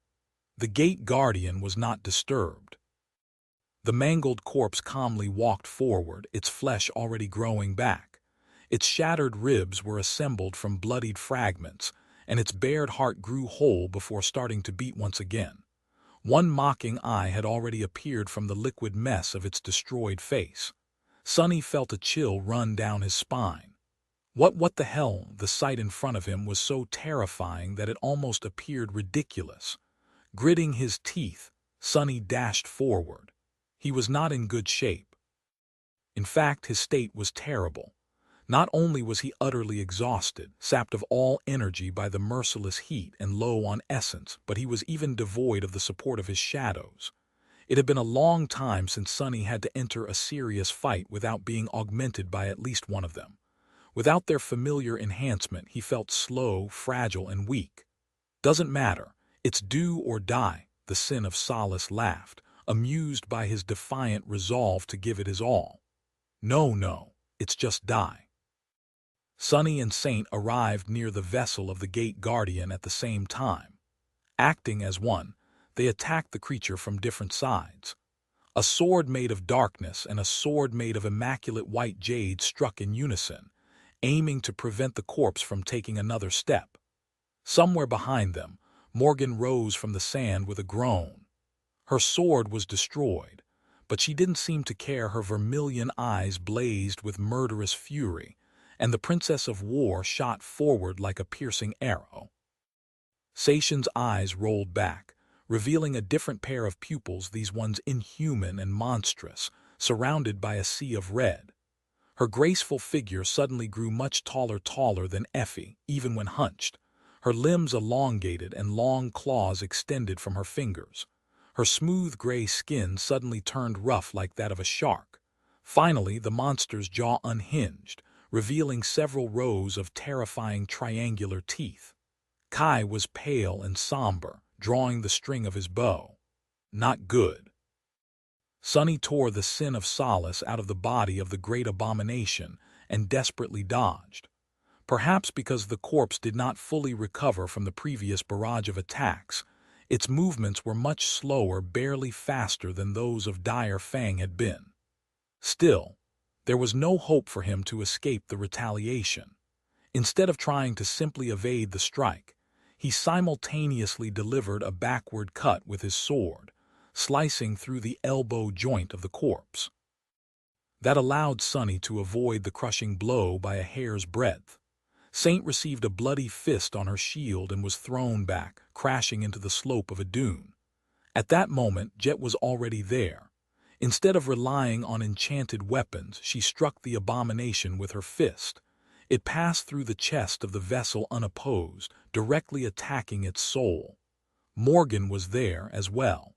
The gate guardian was not disturbed. The mangled corpse calmly walked forward, its flesh already growing back. Its shattered ribs were assembled from bloodied fragments, and its bared heart grew whole before starting to beat once again. One mocking eye had already appeared from the liquid mess of its destroyed face. Sonny felt a chill run down his spine. What the hell? The sight in front of him was so terrifying that it almost appeared ridiculous. Gritting his teeth, Sonny dashed forward. He was not in good shape. In fact, his state was terrible. Not only was he utterly exhausted, sapped of all energy by the merciless heat and low on essence, but he was even devoid of the support of his shadows. It had been a long time since Sonny had to enter a serious fight without being augmented by at least one of them. Without their familiar enhancement, he felt slow, fragile, and weak. Doesn't matter. It's do or die, the Sin of Solace laughed, amused by his defiant resolve to give it his all. No, it's just die. Sonny and Saint arrived near the vessel of the gate guardian at the same time. Acting as one, they attacked the creature from different sides. A sword made of darkness and a sword made of immaculate white jade struck in unison, aiming to prevent the corpse from taking another step. Somewhere behind them, Morgan rose from the sand with a groan. Her sword was destroyed, but she didn't seem to care. Her vermilion eyes blazed with murderous fury, and the Princess of War shot forward like a piercing arrow. Sation's eyes rolled back, revealing a different pair of pupils, these ones inhuman and monstrous, surrounded by a sea of red. Her graceful figure suddenly grew much taller than Effie, even when hunched. Her limbs elongated and long claws extended from her fingers. Her smooth gray skin suddenly turned rough like that of a shark. Finally, the monster's jaw unhinged, revealing several rows of terrifying triangular teeth. Kai was pale and somber, drawing the string of his bow. Not good. Sonny tore the Sin of Solace out of the body of the great abomination and desperately dodged. Perhaps because the corpse did not fully recover from the previous barrage of attacks, Its movements were much slower, barely faster than those of Dire Fang had been. Still, there was no hope for him to escape the retaliation. Instead of trying to simply evade the strike, he simultaneously delivered a backward cut with his sword, slicing through the elbow joint of the corpse. That allowed Sunny to avoid the crushing blow by a hair's breadth. Saint received a bloody fist on her shield and was thrown back, crashing into the slope of a dune. At that moment, Jet was already there. Instead of relying on enchanted weapons, she struck the abomination with her fist. It passed through the chest of the vessel unopposed, directly attacking its soul. Morgan was there as well.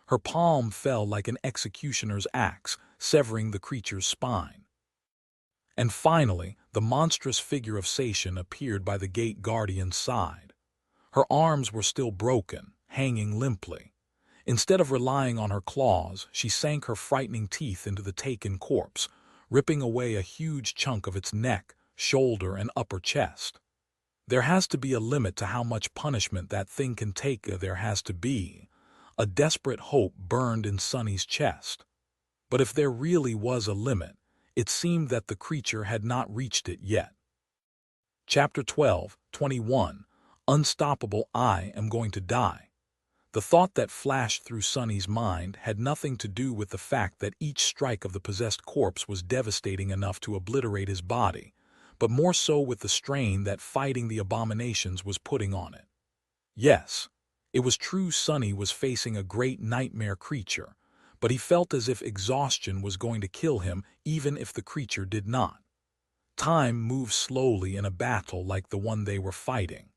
Her palm fell like an executioner's axe, severing the creature's spine. And finally, the monstrous figure of Sation appeared by the gate guardian's side. Her arms were still broken, hanging limply. Instead of relying on her claws, she sank her frightening teeth into the taken corpse, ripping away a huge chunk of its neck, shoulder, and upper chest. There has to be a limit to how much punishment that thing can take. There has to be. A desperate hope burned in Sunny's chest. But if there really was a limit, it seemed that the creature had not reached it yet. Chapter 12:21 Unstoppable. I am going to die. The thought that flashed through Sunny's mind had nothing to do with the fact that each strike of the possessed corpse was devastating enough to obliterate his body, but more so with the strain that fighting the abominations was putting on it. Yes, it was true Sunny was facing a great nightmare creature, but he felt as if exhaustion was going to kill him even if the creature did not. Time moved slowly in a battle like the one they were fighting.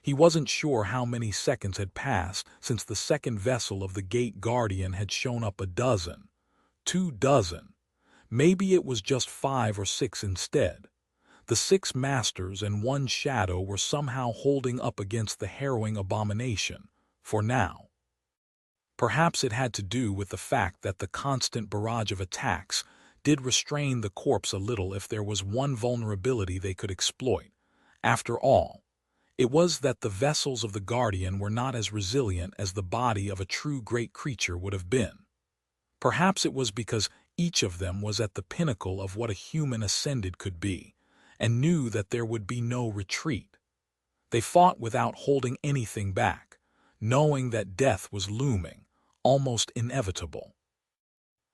He wasn't sure how many seconds had passed since the second vessel of the gate guardian had shown up. 12, 2 dozen. Maybe it was just 5 or 6 instead. The 6 masters and 1 shadow were somehow holding up against the harrowing abomination, for now. Perhaps it had to do with the fact that the constant barrage of attacks did restrain the corpse a little. If there was one vulnerability they could exploit, after all, it was that the vessels of the Guardian were not as resilient as the body of a true great creature would have been. Perhaps it was because each of them was at the pinnacle of what a human ascended could be, and knew that there would be no retreat. They fought without holding anything back, knowing that death was looming, almost inevitable.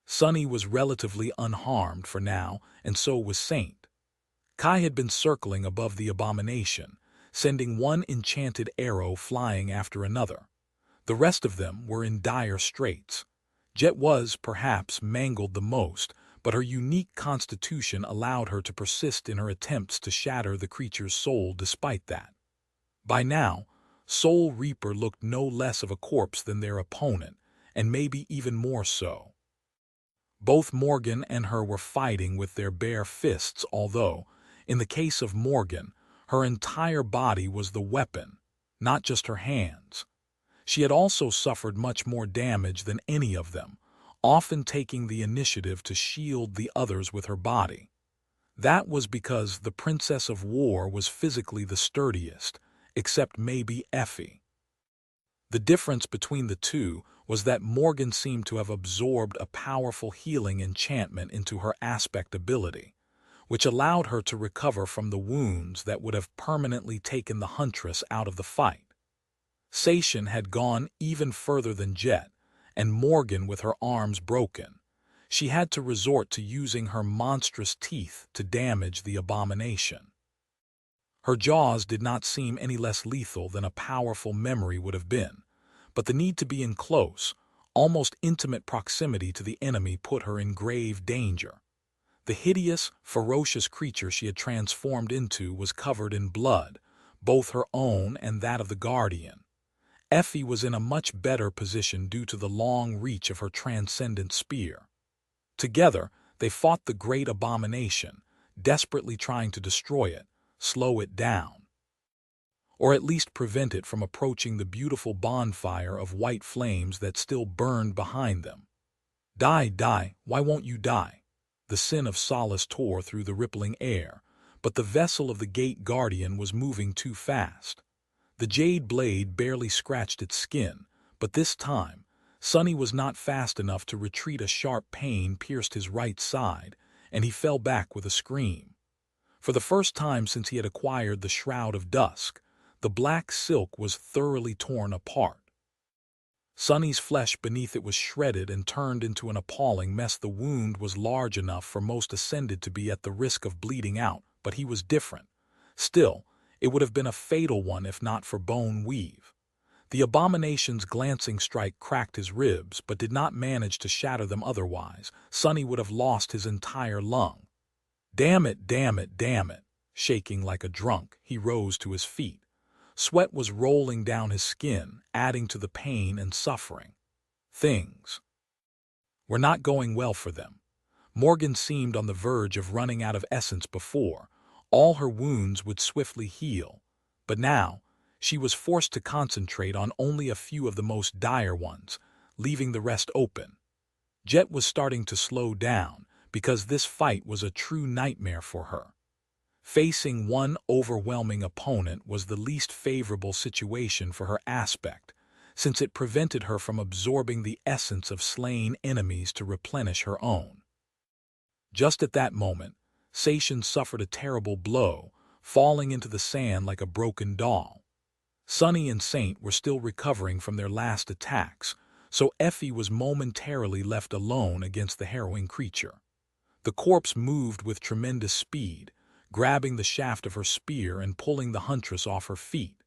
Sunny was relatively unharmed for now, and so was Saint. Kai had been circling above the abomination, sending one enchanted arrow flying after another. The rest of them were in dire straits. Jet was, perhaps, mangled the most, but her unique constitution allowed her to persist in her attempts to shatter the creature's soul despite that. By now, Soul Reaper looked no less of a corpse than their opponent, and maybe even more so. Both Morgan and her were fighting with their bare fists, although, in the case of Morgan, her entire body was the weapon, not just her hands. She had also suffered much more damage than any of them, often taking the initiative to shield the others with her body. That was because the Princess of War was physically the sturdiest, except maybe Effie. The difference between the two was that Morgan seemed to have absorbed a powerful healing enchantment into her aspect ability, which allowed her to recover from the wounds that would have permanently taken the huntress out of the fight. Sation had gone even further than Jet, and Morgan with her arms broken. She had to resort to using her monstrous teeth to damage the abomination. Her jaws did not seem any less lethal than a powerful memory would have been, but the need to be in close, almost intimate proximity to the enemy put her in grave danger. The hideous, ferocious creature she had transformed into was covered in blood, both her own and that of the Guardian. Effie was in a much better position due to the long reach of her transcendent spear. Together, they fought the great abomination, desperately trying to destroy it, slow it down, or at least prevent it from approaching the beautiful bonfire of white flames that still burned behind them. Die, die, why won't you die? The sin of Solace tore through the rippling air, but the vessel of the gate guardian was moving too fast. The jade blade barely scratched its skin, but this time, Sonny was not fast enough to retreat. A sharp pain pierced his right side, and he fell back with a scream. For the first time since he had acquired the Shroud of Dusk, the black silk was thoroughly torn apart. Sonny's flesh beneath it was shredded and turned into an appalling mess. The wound was large enough for most Ascended to be at the risk of bleeding out, but he was different. Still, it would have been a fatal one if not for Bone Weave. The abomination's glancing strike cracked his ribs, but did not manage to shatter them. Otherwise, Sonny would have lost his entire lung. Damn it, damn it, damn it. Shaking like a drunk, he rose to his feet. Sweat was rolling down his skin, adding to the pain and suffering. Things were not going well for them. Morgan seemed on the verge of running out of essence. Before all her wounds would swiftly heal, but now she was forced to concentrate on only a few of the most dire ones, leaving the rest open. Jet was starting to slow down because this fight was a true nightmare for her. Facing one overwhelming opponent was the least favorable situation for her aspect, since it prevented her from absorbing the essence of slain enemies to replenish her own. Just at that moment, Sation suffered a terrible blow, falling into the sand like a broken doll. Sonny and Saint were still recovering from their last attacks, so Effie was momentarily left alone against the harrowing creature. The corpse moved with tremendous speed, grabbing the shaft of her spear and pulling the huntress off her feet.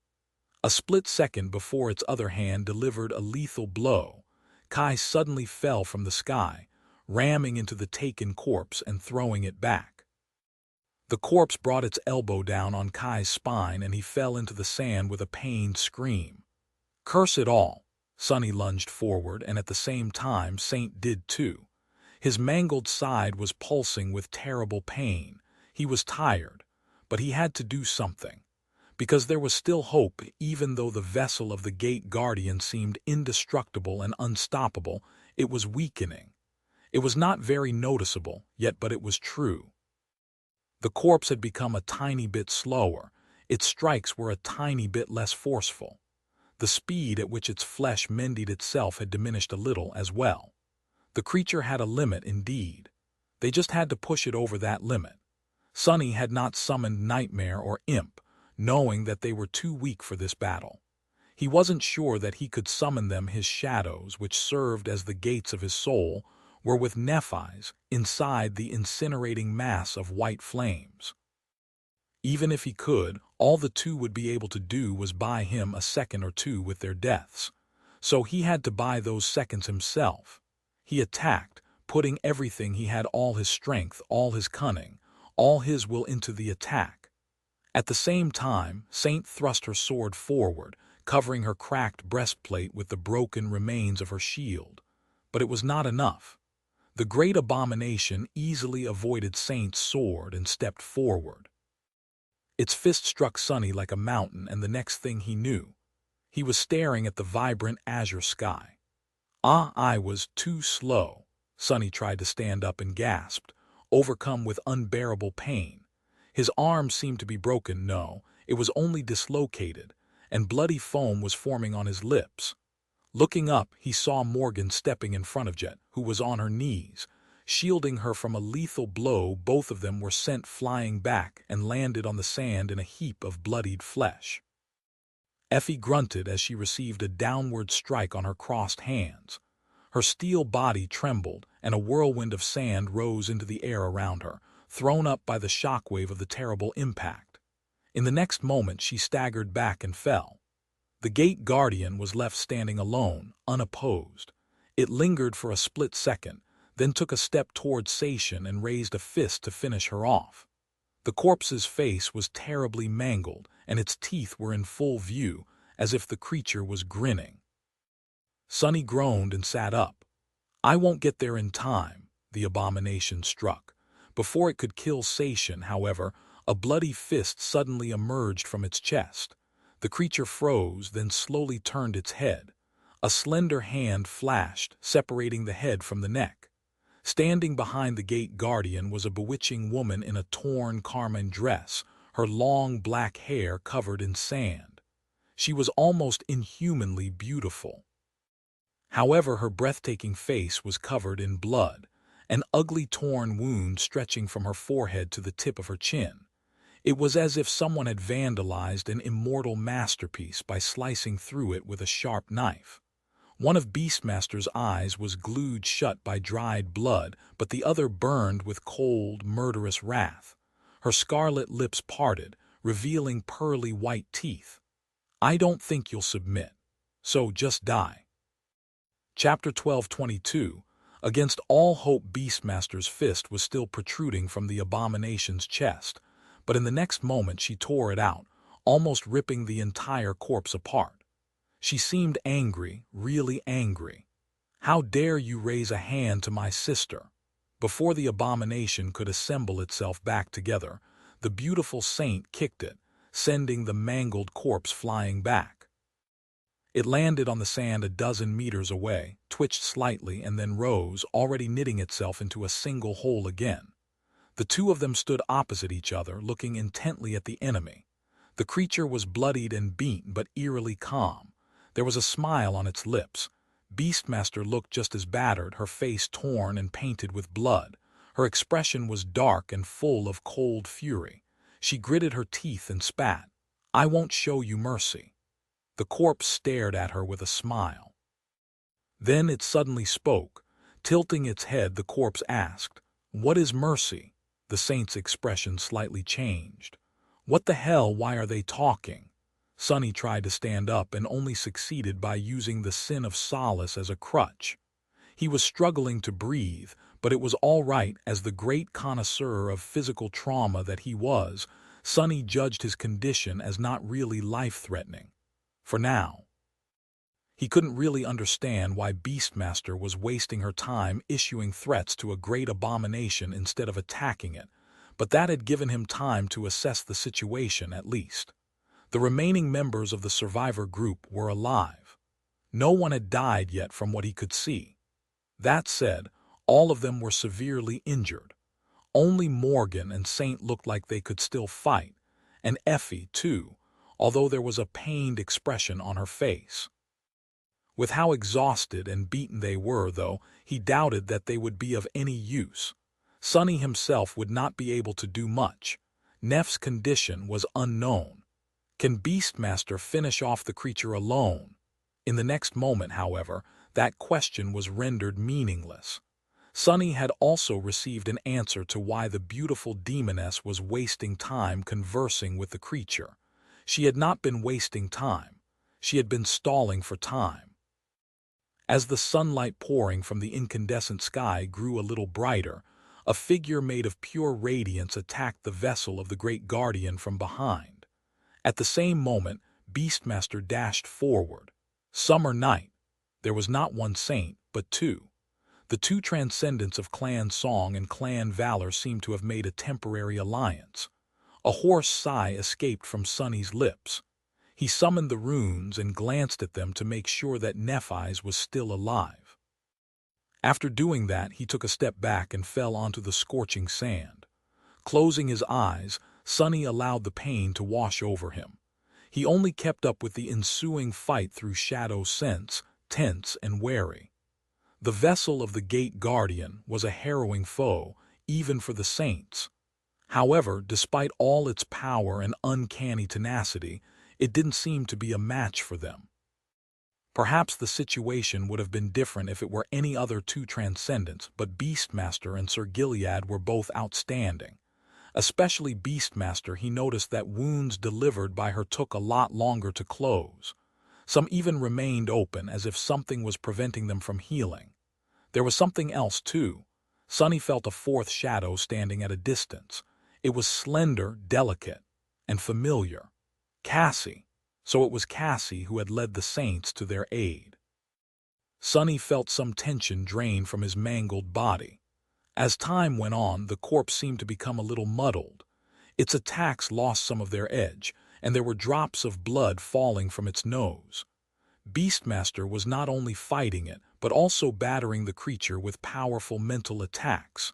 A split second before its other hand delivered a lethal blow, Kai suddenly fell from the sky, ramming into the taken corpse and throwing it back. The corpse brought its elbow down on Kai's spine and he fell into the sand with a pained scream. Curse it all! Sonny lunged forward, and at the same time Saint did too. His mangled side was pulsing with terrible pain. He was tired, but he had to do something. Because there was still hope, even though the vessel of the Gate Guardian seemed indestructible and unstoppable, it was weakening. It was not very noticeable, yet but it was true. The corpse had become a tiny bit slower. Its strikes were a tiny bit less forceful. The speed at which its flesh mended itself had diminished a little as well. The creature had a limit indeed. They just had to push it over that limit. Sonny had not summoned Nightmare or Imp, knowing that they were too weak for this battle. He wasn't sure that he could summon them. His shadows, which served as the gates of his soul, were with Nephi's inside the incinerating mass of white flames. Even if he could, all the two would be able to do was buy him a second or two with their deaths. So he had to buy those seconds himself. He attacked, putting everything he had, all his strength, all his cunning, all his will into the attack. At the same time, Saint thrust her sword forward, covering her cracked breastplate with the broken remains of her shield. But it was not enough. The great abomination easily avoided Saint's sword and stepped forward. Its fist struck Sonny like a mountain, and the next thing he knew, he was staring at the vibrant azure sky. I was too slow. Sonny tried to stand up and gasped, overcome with unbearable pain. His arm seemed to be broken. No, it was only dislocated, and bloody foam was forming on his lips. Looking up, he saw Morgan stepping in front of Jet, who was on her knees, shielding her from a lethal blow. Both of them were sent flying back and landed on the sand in a heap of bloodied flesh. Effie grunted as she received a downward strike on her crossed hands. Her steel body trembled, and a whirlwind of sand rose into the air around her, thrown up by the shockwave of the terrible impact. In the next moment she staggered back and fell. The Gate Guardian was left standing alone, unopposed. It lingered for a split second, then took a step towards Sation and raised a fist to finish her off. The corpse's face was terribly mangled, and its teeth were in full view, as if the creature was grinning. Sonny groaned and sat up. I won't get there in time, the abomination struck. Before it could kill Sation, however, a bloody fist suddenly emerged from its chest. The creature froze, then slowly turned its head. A slender hand flashed, separating the head from the neck. Standing behind the Gate Guardian was a bewitching woman in a torn carmine dress, her long black hair covered in sand. She was almost inhumanly beautiful. However, her breathtaking face was covered in blood, an ugly torn wound stretching from her forehead to the tip of her chin. It was as if someone had vandalized an immortal masterpiece by slicing through it with a sharp knife. One of Beastmaster's eyes was glued shut by dried blood, but the other burned with cold, murderous wrath. Her scarlet lips parted, revealing pearly white teeth. "I don't think you'll submit, so just die." Chapter 12:22. Against all hope, Beastmaster's fist was still protruding from the abomination's chest, but in the next moment she tore it out, almost ripping the entire corpse apart. She seemed angry, really angry. "How dare you raise a hand to my sister?" Before the abomination could assemble itself back together, the beautiful saint kicked it, sending the mangled corpse flying back. It landed on the sand a dozen meters away, twitched slightly, and then rose, already knitting itself into a single whole again. The two of them stood opposite each other, looking intently at the enemy. The creature was bloodied and beaten, but eerily calm. There was a smile on its lips. Beastmaster looked just as battered, her face torn and painted with blood. Her expression was dark and full of cold fury. She gritted her teeth and spat. "I won't show you mercy." The corpse stared at her with a smile. Then it suddenly spoke. Tilting its head, the corpse asked, "What is mercy?" The saint's expression slightly changed. "What the hell, why are they talking?" Sonny tried to stand up and only succeeded by using the sin of solace as a crutch. He was struggling to breathe, but it was all right. As the great connoisseur of physical trauma that he was, Sonny judged his condition as not really life-threatening. For now. He couldn't really understand why Beastmaster was wasting her time issuing threats to a great abomination instead of attacking it, but that had given him time to assess the situation at least. The remaining members of the survivor group were alive. No one had died yet from what he could see. That said, all of them were severely injured. Only Morgan and Saint looked like they could still fight, and Effie, too, although there was a pained expression on her face. With how exhausted and beaten they were, though, he doubted that they would be of any use. Sonny himself would not be able to do much. Neff's condition was unknown. Can Beastmaster finish off the creature alone? In the next moment, however, that question was rendered meaningless. Sonny had also received an answer to why the beautiful demoness was wasting time conversing with the creature. She had not been wasting time. She had been stalling for time. As the sunlight pouring from the incandescent sky grew a little brighter, a figure made of pure radiance attacked the vessel of the great guardian from behind. At the same moment, Beastmaster dashed forward. Summer night. There was not one saint, but two. The two transcendents of Clan Song and Clan Valor seemed to have made a temporary alliance. A hoarse sigh escaped from Sonny's lips. He summoned the runes and glanced at them to make sure that Nephi's was still alive. After doing that, he took a step back and fell onto the scorching sand. Closing his eyes, Sonny allowed the pain to wash over him. He only kept up with the ensuing fight through shadow sense, tense and wary. The vessel of the Gate Guardian was a harrowing foe, even for the saints. However, despite all its power and uncanny tenacity, it didn't seem to be a match for them. Perhaps the situation would have been different if it were any other two transcendents, but Beastmaster and Sir Gilead were both outstanding. Especially Beastmaster, he noticed that wounds delivered by her took a lot longer to close. Some even remained open, as if something was preventing them from healing. There was something else, too. Sonny felt a fourth shadow standing at a distance. It was slender, delicate, and familiar. Cassie. So it was Cassie who had led the saints to their aid. Sonny felt some tension drain from his mangled body. As time went on, the corpse seemed to become a little muddled. Its attacks lost some of their edge, and there were drops of blood falling from its nose. Beastmaster was not only fighting it, but also battering the creature with powerful mental attacks.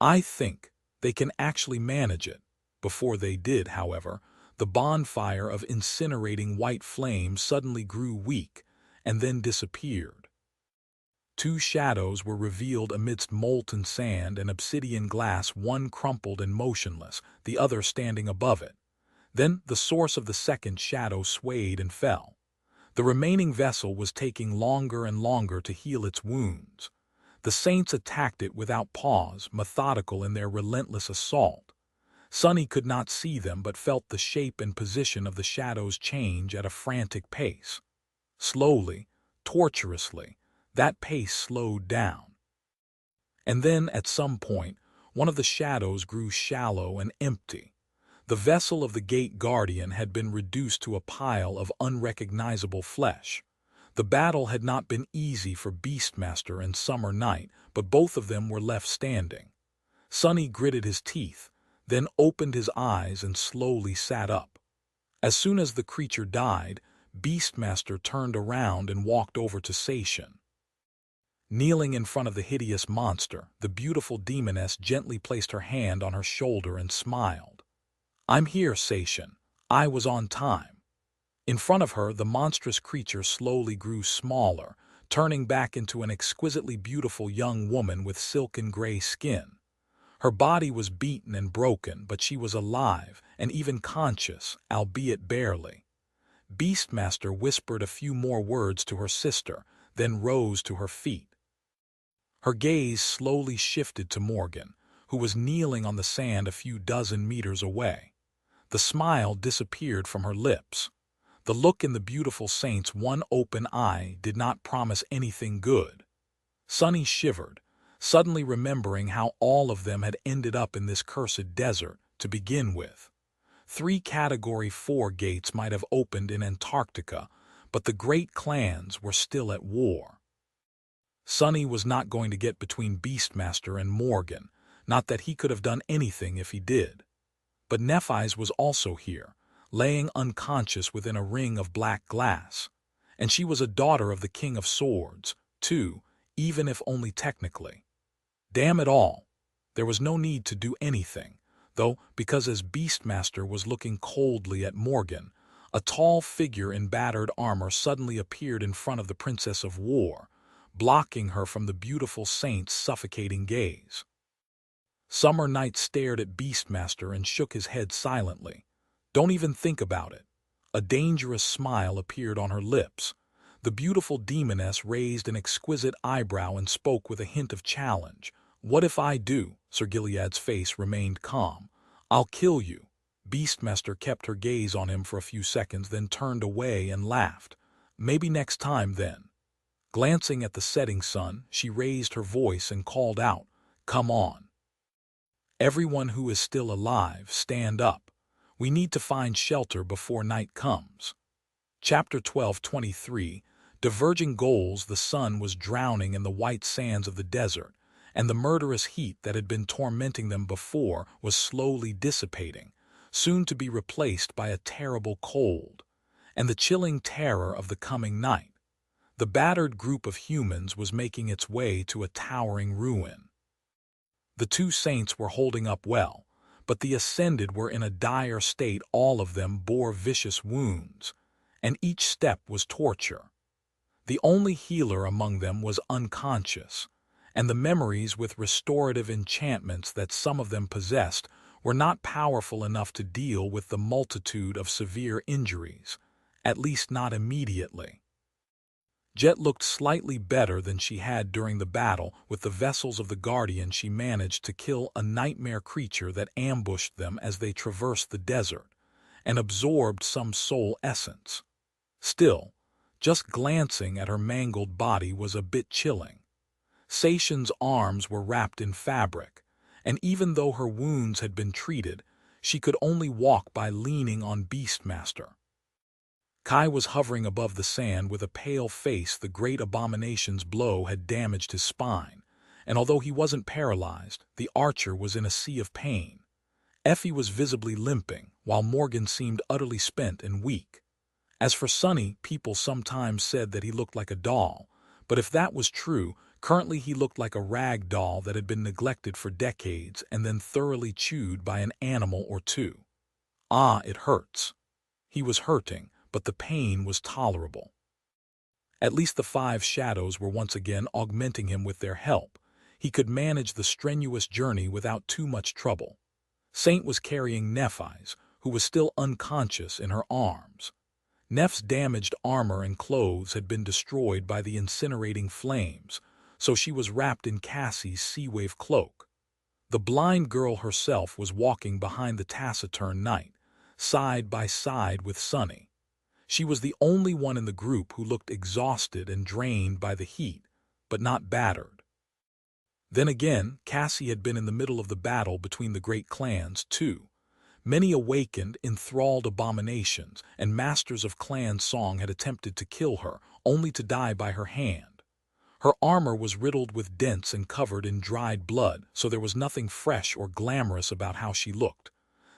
"I think they can actually manage it." Before they did, however, The bonfire of incinerating white flame suddenly grew weak and then disappeared. Two shadows were revealed amidst molten sand and obsidian glass, one crumpled and motionless, the other standing above it. Then the source of the second shadow swayed and fell. The remaining vessel was taking longer and longer to heal its wounds. The saints attacked it without pause, methodical in their relentless assault. Sunny could not see them but felt the shape and position of the shadows change at a frantic pace. Slowly, tortuously, that pace slowed down. And then, at some point, one of the shadows grew shallow and empty. The vessel of the gate guardian had been reduced to a pile of unrecognizable flesh. The battle had not been easy for Beastmaster and Summer Night, but both of them were left standing. Sunny gritted his teeth, then opened his eyes and slowly sat up. As soon as the creature died, Beastmaster turned around and walked over to Seishin. Kneeling in front of the hideous monster, the beautiful demoness gently placed her hand on her shoulder and smiled. "I'm here, Seishin. I was on time." In front of her, the monstrous creature slowly grew smaller, turning back into an exquisitely beautiful young woman with silken gray skin. Her body was beaten and broken, but she was alive and even conscious, albeit barely. Beastmaster whispered a few more words to her sister, then rose to her feet. Her gaze slowly shifted to Morgan, who was kneeling on the sand a few dozen meters away. The smile disappeared from her lips. The look in the beautiful saint's one open eye did not promise anything good. Sunny shivered, suddenly remembering how all of them had ended up in this cursed desert to begin with. 3 Category 4 gates might have opened in Antarctica, but the great clans were still at war. Sunny was not going to get between Beastmaster and Morgan, not that he could have done anything if he did. But Nephis was also here, laying unconscious within a ring of black glass. And she was a daughter of the King of Swords, too, even if only technically. Damn it all! There was no need to do anything, though, because as Beastmaster was looking coldly at Morgan, a tall figure in battered armor suddenly appeared in front of the Princess of War, blocking her from the beautiful saint's suffocating gaze. Summer Night stared at Beastmaster and shook his head silently. "Don't even think about it." A dangerous smile appeared on her lips. The beautiful demoness raised an exquisite eyebrow and spoke with a hint of challenge. "What if I do?" Sir Gilead's face remained calm. "I'll kill you." Beastmaster kept her gaze on him for a few seconds, then turned away and laughed. "Maybe next time, then." Glancing at the setting sun, she raised her voice and called out, "Come on. Everyone who is still alive, stand up. We need to find shelter before night comes." Chapter 12:23. Diverging goals. The sun was drowning in the white sands of the desert, and the murderous heat that had been tormenting them before was slowly dissipating, soon to be replaced by a terrible cold, and the chilling terror of the coming night. The battered group of humans was making its way to a towering ruin. The 2 saints were holding up well, but the ascended were in a dire state. All of them bore vicious wounds, and each step was torture. The only healer among them was unconscious, and the memories with restorative enchantments that some of them possessed were not powerful enough to deal with the multitude of severe injuries, at least not immediately. Jet looked slightly better than she had during the battle. With the vessels of the Guardian, she managed to kill a nightmare creature that ambushed them as they traversed the desert, and absorbed some soul essence. Still, just glancing at her mangled body was a bit chilling. Seishin's arms were wrapped in fabric, and even though her wounds had been treated, she could only walk by leaning on Beastmaster. Kai was hovering above the sand with a pale face. The great abomination's blow had damaged his spine, and although he wasn't paralyzed, the archer was in a sea of pain. Effie was visibly limping, while Morgan seemed utterly spent and weak. As for Sunny, people sometimes said that he looked like a doll, but if that was true, currently he looked like a rag doll that had been neglected for decades and then thoroughly chewed by an animal or two. Ah, it hurts. He was hurting, but the pain was tolerable. At least the 5 shadows were once again augmenting him with their help. He could manage the strenuous journey without too much trouble. Saint was carrying Nephi's, who was still unconscious, in her arms. Neff's damaged armor and clothes had been destroyed by the incinerating flames, so she was wrapped in Cassie's sea-wave cloak. The blind girl herself was walking behind the taciturn knight, side by side with Sunny. She was the only one in the group who looked exhausted and drained by the heat, but not battered. Then again, Cassie had been in the middle of the battle between the great clans, too. Many awakened, enthralled abominations and masters of clan song had attempted to kill her, only to die by her hand. Her armor was riddled with dents and covered in dried blood, so there was nothing fresh or glamorous about how she looked.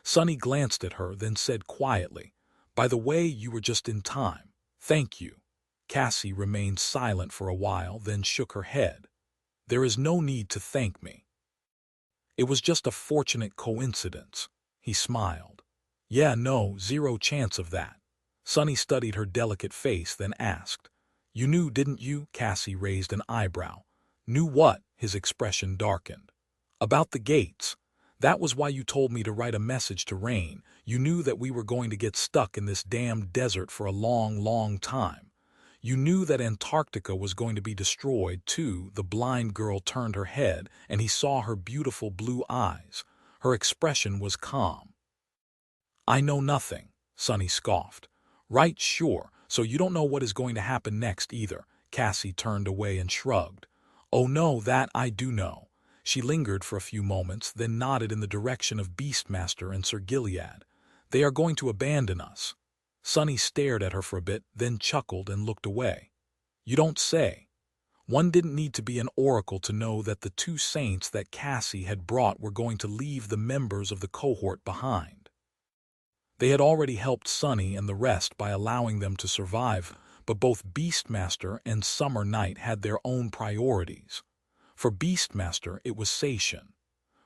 Sunny glanced at her, then said quietly, "By the way, you were just in time. Thank you." Cassie remained silent for a while, then shook her head. "There is no need to thank me. It was just a fortunate coincidence." He smiled. "Yeah, no, zero chance of that." Sunny studied her delicate face, then asked, "You knew, didn't you?" Cassie raised an eyebrow. "Knew what?" His expression darkened. "About the gates. That was why you told me to write a message to Rain. You knew that we were going to get stuck in this damned desert for a long, long time. You knew that Antarctica was going to be destroyed, too." The blind girl turned her head, and he saw her beautiful blue eyes. Her expression was calm. "I know nothing," Sunny scoffed. "Right, sure, so you don't know what is going to happen next either." Cassie turned away and shrugged. "Oh no, that I do know." She lingered for a few moments, then nodded in the direction of Beastmaster and Sir Gilead. "They are going to abandon us." Sunny stared at her for a bit, then chuckled and looked away. "You don't say." One didn't need to be an oracle to know that the 2 saints that Cassie had brought were going to leave the members of the cohort behind. They had already helped Sunny and the rest by allowing them to survive, but both Beastmaster and Summer Night had their own priorities. For Beastmaster, it was Sation.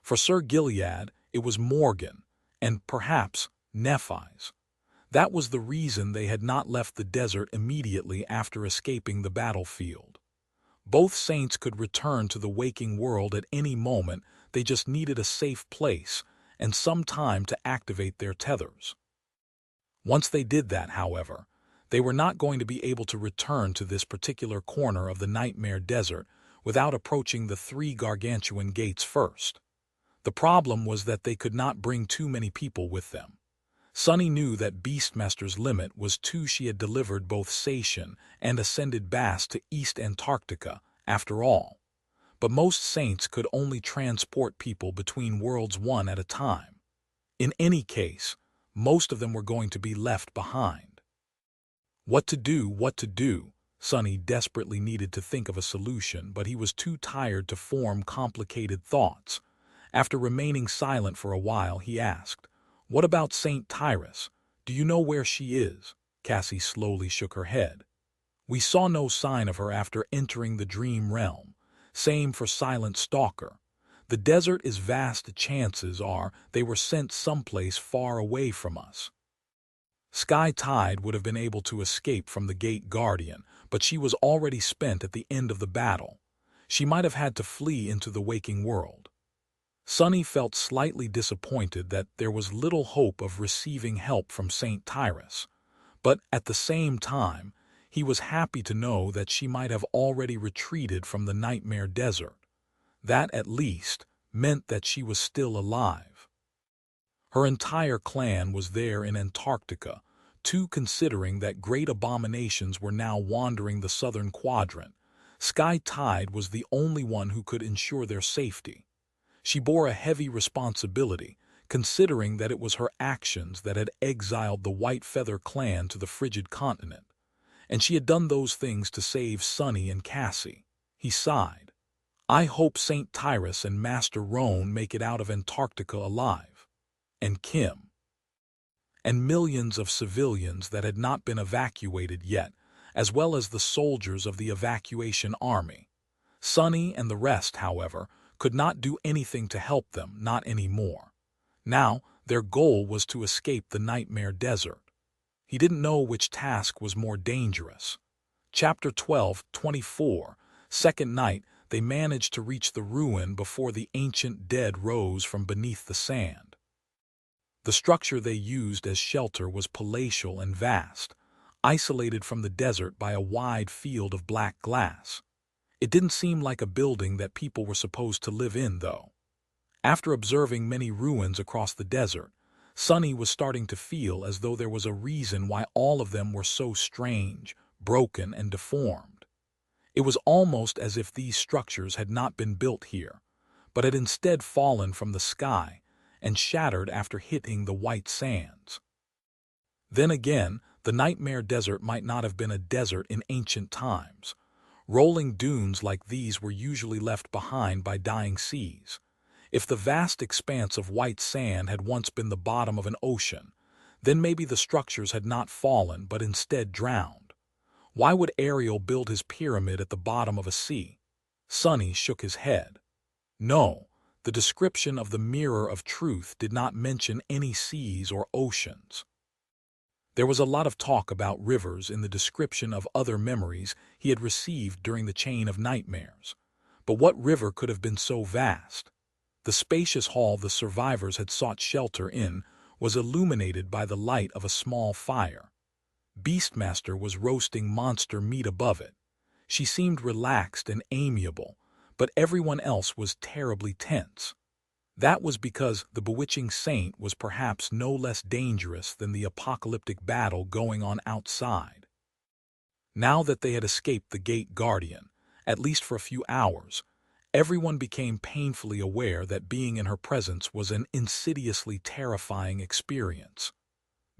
For Sir Gilead, it was Morgan, and perhaps Nephi's. That was the reason they had not left the desert immediately after escaping the battlefield. Both saints could return to the waking world at any moment. They just needed a safe place and some time to activate their tethers. Once they did that, however, they were not going to be able to return to this particular corner of the Nightmare Desert without approaching the 3 gargantuan gates first. The problem was that they could not bring too many people with them. Sunny knew that Beastmaster's limit was 2. She had delivered both Sation and Ascended Bass to East Antarctica, after all. But most saints could only transport people between worlds one at a time. In any case, most of them were going to be left behind. What to do, what to do? Sunny desperately needed to think of a solution, but he was too tired to form complicated thoughts. After remaining silent for a while, he asked, "What about St. Tyrus? Do you know where she is?" Cassie slowly shook her head. "We saw no sign of her after entering the dream realm. Same for Silent Stalker. The desert is vast. Chances are they were sent someplace far away from us. Sky Tide would have been able to escape from the Gate Guardian, but she was already spent at the end of the battle. She might have had to flee into the waking world." Sunny felt slightly disappointed that there was little hope of receiving help from St. Tyrus, but at the same time, he was happy to know that she might have already retreated from the Nightmare Desert. That, at least, meant that she was still alive. Her entire clan was there in Antarctica, too, considering that great abominations were now wandering the southern quadrant. Sky Tide was the only one who could ensure their safety. She bore a heavy responsibility, considering that it was her actions that had exiled the White Feather clan to the frigid continent. And she had done those things to save Sunny and Cassie. He sighed. "I hope St. Tyrus and Master Roan make it out of Antarctica alive. And Kim. And millions of civilians that had not been evacuated yet, as well as the soldiers of the evacuation army." Sunny and the rest, however, could not do anything to help them, not anymore. Now, Their goal was to escape the nightmare desert. He didn't know which task was more dangerous. Chapter 12:24. Second night, they managed to reach the ruin before the ancient dead rose from beneath the sand. The structure they used as shelter was palatial and vast, isolated from the desert by a wide field of black glass. It didn't seem like a building that people were supposed to live in, though. After observing many ruins across the desert, Sonny was starting to feel as though there was a reason why all of them were so strange, broken, and deformed. It was almost as if these structures had not been built here, but had instead fallen from the sky and shattered after hitting the white sands. Then again, the nightmare desert might not have been a desert in ancient times. Rolling dunes like these were usually left behind by dying seas. If the vast expanse of white sand had once been the bottom of an ocean, then maybe the structures had not fallen but instead drowned. Why would Ariel build his pyramid at the bottom of a sea? Sonny shook his head. No, the description of the Mirror of Truth did not mention any seas or oceans. There was a lot of talk about rivers in the description of other memories he had received during the chain of nightmares. But what river could have been so vast? The spacious hall the survivors had sought shelter in was illuminated by the light of a small fire. Beastmaster was roasting monster meat above it. She seemed relaxed and amiable, but everyone else was terribly tense. That was because the bewitching saint was perhaps no less dangerous than the apocalyptic battle going on outside. Now that they had escaped the gate guardian, at least for a few hours, everyone became painfully aware that being in her presence was an insidiously terrifying experience.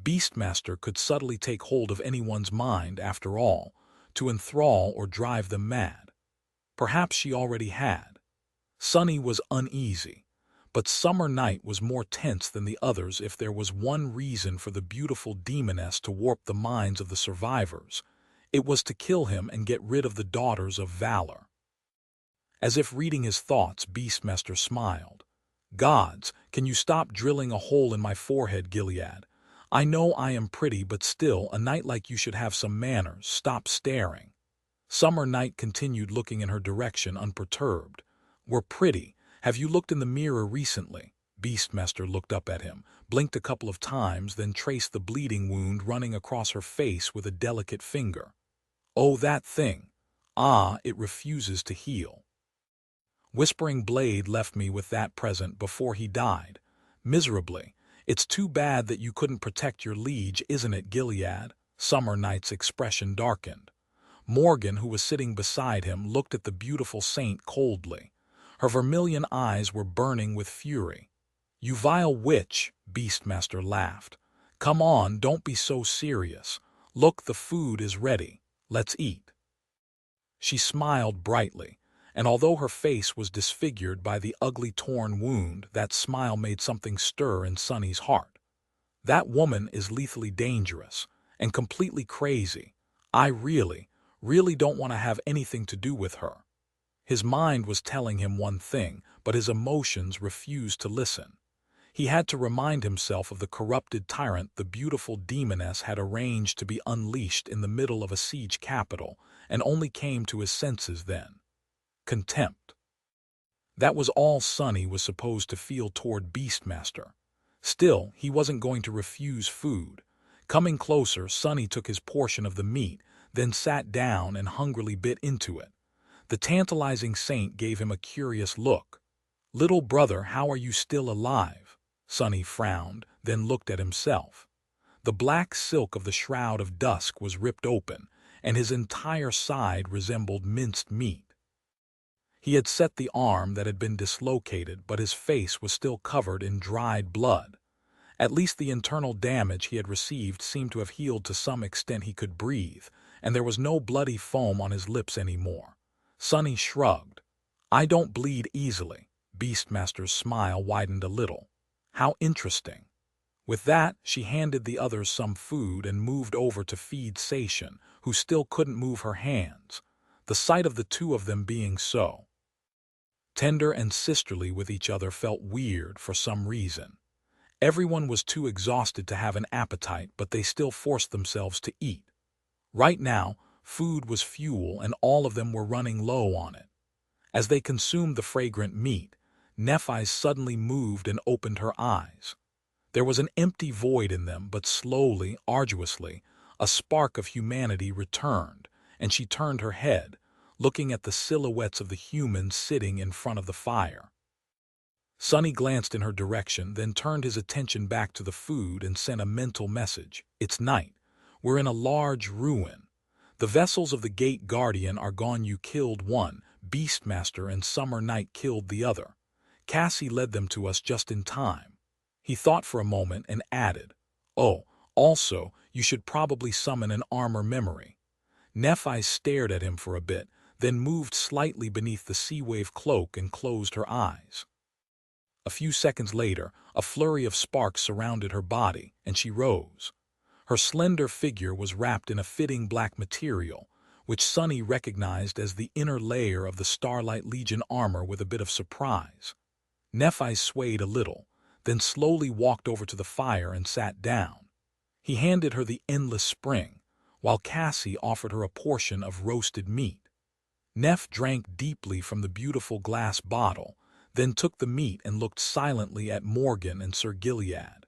Beastmaster could subtly take hold of anyone's mind, after all, to enthrall or drive them mad. Perhaps she already had. Sonny was uneasy, but Summer Night was more tense than the others. If there was one reason for the beautiful demoness to warp the minds of the survivors, it was to kill him and get rid of the Daughters of Valor. As if reading his thoughts, Beastmaster smiled. Gods, can you stop drilling a hole in my forehead, Gilead? I know I am pretty, but still, a knight like you should have some manners. Stop staring. Summer Night continued, looking in her direction unperturbed. We're pretty. Have you looked in the mirror recently? Beastmaster looked up at him, blinked a couple of times, then traced the bleeding wound running across her face with a delicate finger. Oh, that thing. Ah, it refuses to heal. Whispering Blade left me with that present before he died. Miserably. It's too bad that you couldn't protect your liege, isn't it, Gilead? Summer Night's expression darkened. Morgan, who was sitting beside him, looked at the beautiful saint coldly. Her vermilion eyes were burning with fury. You vile witch, Beastmaster laughed. Come on, don't be so serious. Look, the food is ready. Let's eat. She smiled brightly, and although her face was disfigured by the ugly torn wound, that smile made something stir in Sonny's heart. That woman is lethally dangerous and completely crazy. I really don't want to have anything to do with her. His mind was telling him one thing, but his emotions refused to listen. He had to remind himself of the corrupted tyrant the beautiful demoness had arranged to be unleashed in the middle of a siege capital, and only came to his senses then. Contempt. That was all Sonny was supposed to feel toward Beastmaster. Still, he wasn't going to refuse food. Coming closer, Sonny took his portion of the meat, then sat down and hungrily bit into it. The tantalizing saint gave him a curious look. Little brother, how are you still alive? Sonny frowned, then looked at himself. The black silk of the Shroud of Dusk was ripped open, and his entire side resembled minced meat. He had set the arm that had been dislocated, but his face was still covered in dried blood. At least the internal damage he had received seemed to have healed to some extent. He could breathe, and there was no bloody foam on his lips anymore. Sonny shrugged. I don't bleed easily. Beastmaster's smile widened a little. How interesting. With that, she handed the others some food and moved over to feed Sation, who still couldn't move her hands. The sight of the two of them being so tender and sisterly with each other felt weird for some reason. Everyone was too exhausted to have an appetite, but they still forced themselves to eat. Right now, food was fuel and all of them were running low on it. As they consumed the fragrant meat, Nephi suddenly moved and opened her eyes. There was an empty void in them, but slowly, arduously, a spark of humanity returned, and she turned her head, looking at the silhouettes of the humans sitting in front of the fire. Sonny glanced in her direction, then turned his attention back to the food and sent a mental message. It's night. We're in a large ruin. The vessels of the Gate Guardian are gone. You killed one, Beastmaster and Summer Night killed the other. Cassie led them to us just in time. He thought for a moment and added, oh, also, you should probably summon an armor memory. Nephi stared at him for a bit, then moved slightly beneath the sea-wave cloak and closed her eyes. A few seconds later, a flurry of sparks surrounded her body, and she rose. Her slender figure was wrapped in a fitting black material, which Sonny recognized as the inner layer of the Starlight Legion armor with a bit of surprise. Nephi swayed a little, then slowly walked over to the fire and sat down. He handed her the endless spring, while Cassie offered her a portion of roasted meat. Neph drank deeply from the beautiful glass bottle, then took the meat and looked silently at Morgan and Sir Gilead.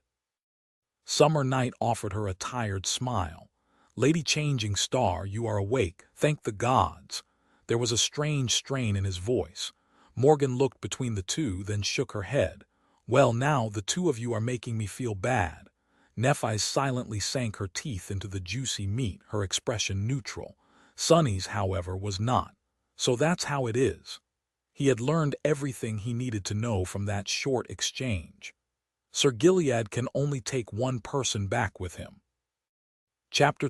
Summer Night offered her a tired smile. Lady Changing Star, you are awake, thank the gods. There was a strange strain in his voice. Morgan looked between the two, then shook her head. Well, now the two of you are making me feel bad. Nephi silently sank her teeth into the juicy meat, her expression neutral. Sonny's, however, was not. So that's how it is. He had learned everything he needed to know from that short exchange. Sir Gilead can only take one person back with him. Chapter